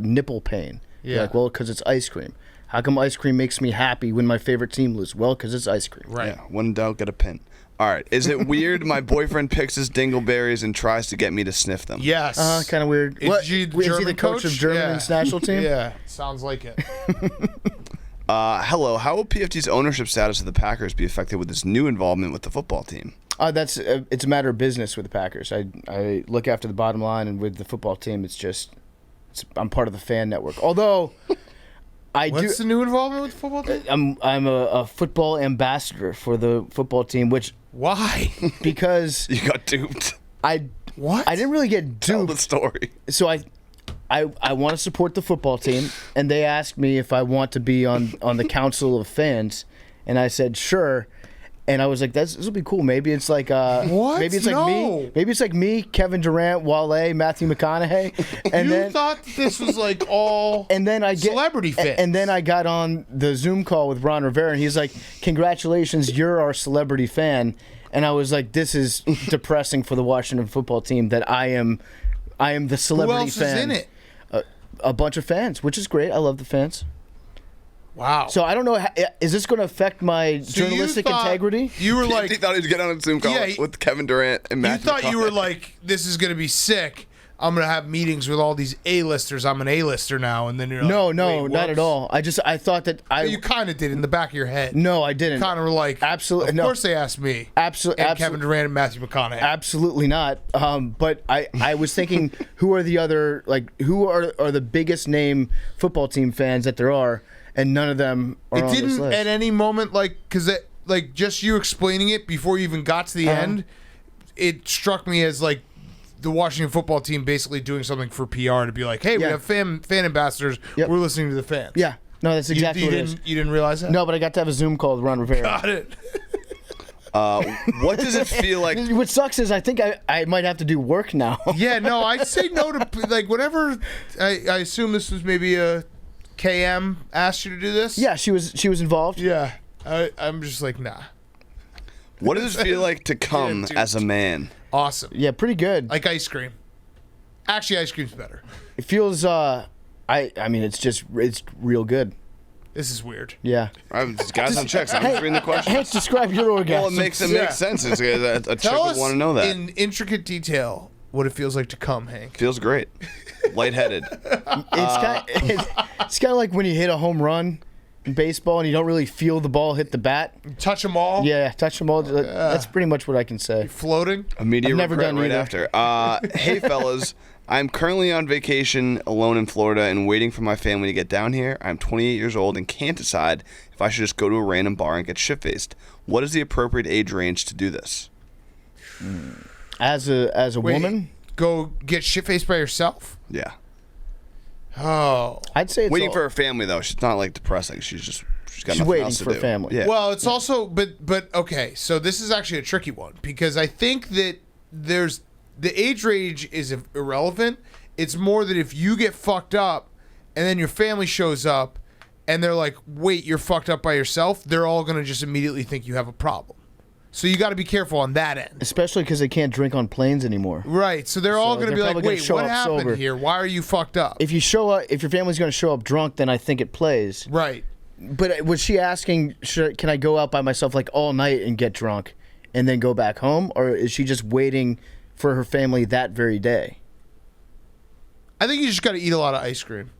nipple pain? Yeah. Like, well, because it's ice cream. How come ice cream makes me happy when my favorite team loses? Well, because it's ice cream. Right. Yeah. When in doubt, get a pin. All right. Is it weird my boyfriend picks his dingleberries and tries to get me to sniff them? Yes. Kind of weird. Is he the is he the German coach of coach? Germany's national team? Yeah. Sounds like it. Hello. How will PFT's ownership status of the Packers be affected with this new involvement with the football team? It's a matter of business with the Packers. I look after the bottom line, and with the football team, I'm part of the fan network. Although What's the new involvement with the football team? I'm a football ambassador for the football team, which why? Because you got duped. What? I didn't really get duped. Tell the story. So I want to support the football team, and they asked me if I want to be on the council of fans, and I said sure. And I was like, this will be cool. Maybe it's like what? Maybe it's like me. Maybe it's like me, Kevin Durant, Wale, Matthew McConaughey. And you thought this was like all celebrity fans. And then I got on the Zoom call with Ron Rivera, and he's like, "Congratulations, you're our celebrity fan." And I was like, "This is depressing for the Washington football team that I am the celebrity Who else fan." is in it? A bunch of fans, which is great. I love the fans. Wow. So I don't know. Is this going to affect my journalistic integrity? You were like, he thought he was getting on a Zoom call with Kevin Durant and Matthew. You thought you were like, this is going to be sick. I'm going to have meetings with all these A-listers. I'm an A-lister now. And then you're like, no, wait, not at all. I thought that You kind of did in the back of your head. No, I didn't. Kind of were like, absolutely. Of course they asked me. Absolutely. And Kevin Durant and Matthew McConaughey. Absolutely not. But I was thinking, who are the other, who are the biggest name football team fans that there are? And none of them are on this list. It didn't at any moment, because just you explaining it before you even got to the end, it struck me as like the Washington football team basically doing something for PR to be like, hey, we have fan ambassadors. Yep. We're listening to the fans. Yeah. No, that's exactly what it is. You didn't realize that? No, but I got to have a Zoom call with Ron Rivera. Got it. What does it feel like? What sucks is I think I might have to do work now. Yeah, no, I'd say no to, whenever, I assume this was maybe a KM asked you to do this? Yeah, she was involved. Yeah. I'm just like, nah. What does it feel like to come as a man? Awesome. Yeah, pretty good. Like ice cream. Actually, ice cream's better. It feels, I mean, it's real good. This is weird. Yeah. Guys on checks. I'm just reading the question. Hank, describe your orgasm. Well, it makes sense. It's a chick would want to know that. In intricate detail what it feels like to come, Hank. Feels great. Lightheaded. It's kind of like when you hit a home run in baseball and you don't really feel the ball hit the bat. Touch them all? Yeah, touch them all. That's pretty much what I can say. You're floating? Immediate I've never regret done right either. after. Hey, fellas. I'm currently on vacation alone in Florida and waiting for my family to get down here. I'm 28 years old and can't decide if I should just go to a random bar and get shit-faced. What is the appropriate age range to do this? As a woman? Go get shit-faced by yourself? Yeah. Oh. I'd say it's waiting for her family, though. She's not, depressing. She's got nothing waiting else to for do. family. Yeah. Well, it's also, but okay, so this is actually a tricky one because I think that the age range is irrelevant. It's more that if you get fucked up and then your family shows up and they're like, wait, you're fucked up by yourself, they're all going to just immediately think you have a problem. So you got to be careful on that end. Especially because they can't drink on planes anymore. Right. So they're all going to be like, wait, what happened sober. here? Why are you fucked up? If your family's going to show up drunk, then I think it plays. Right. But was she asking, can I go out by myself all night and get drunk and then go back home? Or is she just waiting for her family that very day? I think you just got to eat a lot of ice cream.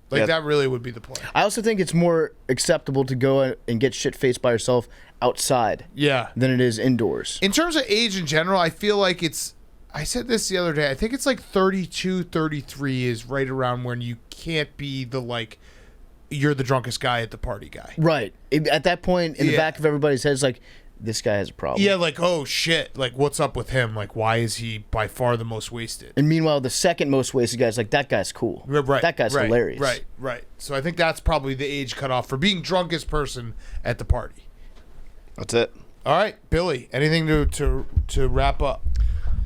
That really would be the point. I also think it's more acceptable to go and get shit-faced by yourself outside than it is indoors. In terms of age in general, I feel like I said this the other day, I think it's 32, 33 is right around when you can't be you're the drunkest guy at the party guy. Right. At that point, in the back of everybody's head, it's like, this guy has a problem. Yeah, oh shit, what's up with him? Why is he by far the most wasted? And meanwhile, the second most wasted guy's like, that guy's cool. Right. That guy's hilarious. Right. So I think that's probably the age cutoff for being drunkest person at the party. That's it. All right, Billy. Anything to wrap up?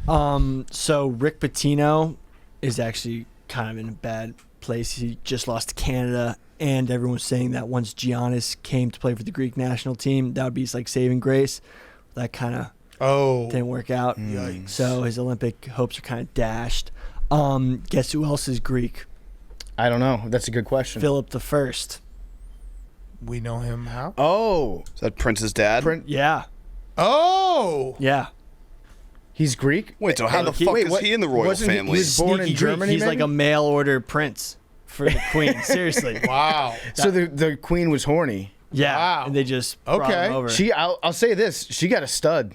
So Rick Pitino is actually kind of in a bad place. He just lost to Canada, and everyone's saying that once Giannis came to play for the Greek national team, that would be his like saving grace. That kind of didn't work out. Yikes. So his Olympic hopes are kind of dashed. Guess who else is Greek? I don't know. That's a good question. Philip the First. We know him how? Oh. Is that Prince's dad? Yeah. Oh. Yeah. He's Greek? Wait, so how the fuck is he in the royal family? He was born in Sneaky Germany, Greek. He's maybe? like a mail order prince for the queen. Seriously. Wow. So the queen was horny. Yeah. Wow. And they just brought him over. I'll say this. She got a stud.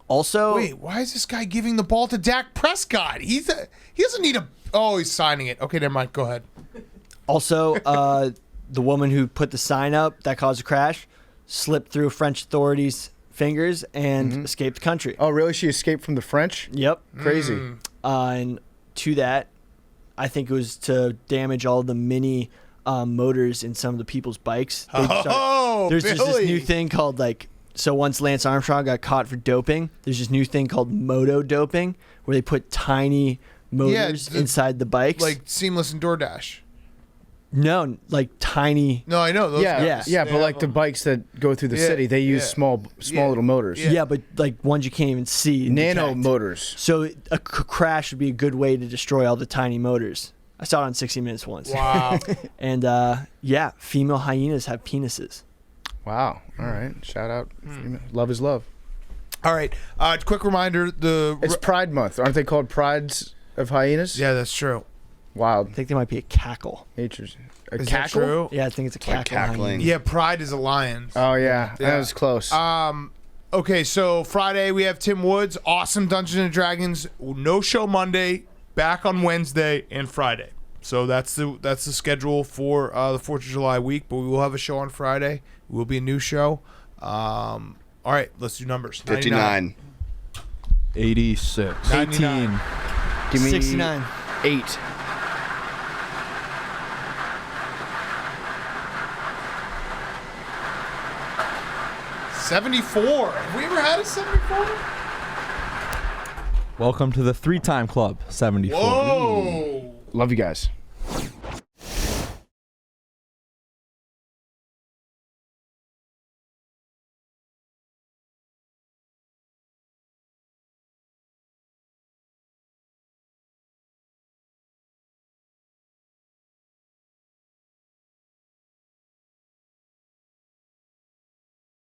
Also, Wait, why is this guy giving the ball to Dak Prescott? He doesn't need a. Oh, he's signing it. Okay, never mind. Go ahead. Also, the woman who put the sign up that caused a crash slipped through French authorities' fingers and escaped the country. Oh, really? She escaped from the French? Yep. Crazy. And to that, I think it was to damage all the mini motors in some of the people's bikes. There's just this new thing called so once Lance Armstrong got caught for doping, there's this new thing called moto doping where they put tiny motors inside the bikes. Like Seamless and DoorDash. No, like tiny. No, I know those guys. Yeah, but like the bikes that go through the city, they use small little motors. Yeah, but like ones you can't even see. And Nano detect. motors. So a crash would be a good way to destroy all the tiny motors. I saw it on 60 Minutes once. Wow. And yeah, female hyenas have penises. Wow. All right. Shout out. Love is love. All right. Quick reminder: It's Pride Month. Aren't they called prides of hyenas? Yeah, that's true. Wild. I think there might be a cackle. Nature's a Is that cackle. true? Yeah, I think it's a cackle. cackling. Yeah, Pride is a lion. Oh yeah, that was close. Okay, so Friday we have Tim Woods, awesome Dungeons and Dragons. No show Monday, back on Wednesday and Friday. So that's the schedule for the 4th of July week. But we will have a show on Friday. It will be a new show. All right, let's do numbers. 59. 86. 99. Give me 69. 8. $74. Have we ever had a 74? Welcome to the 3-time club, 74. Whoa. Love you guys.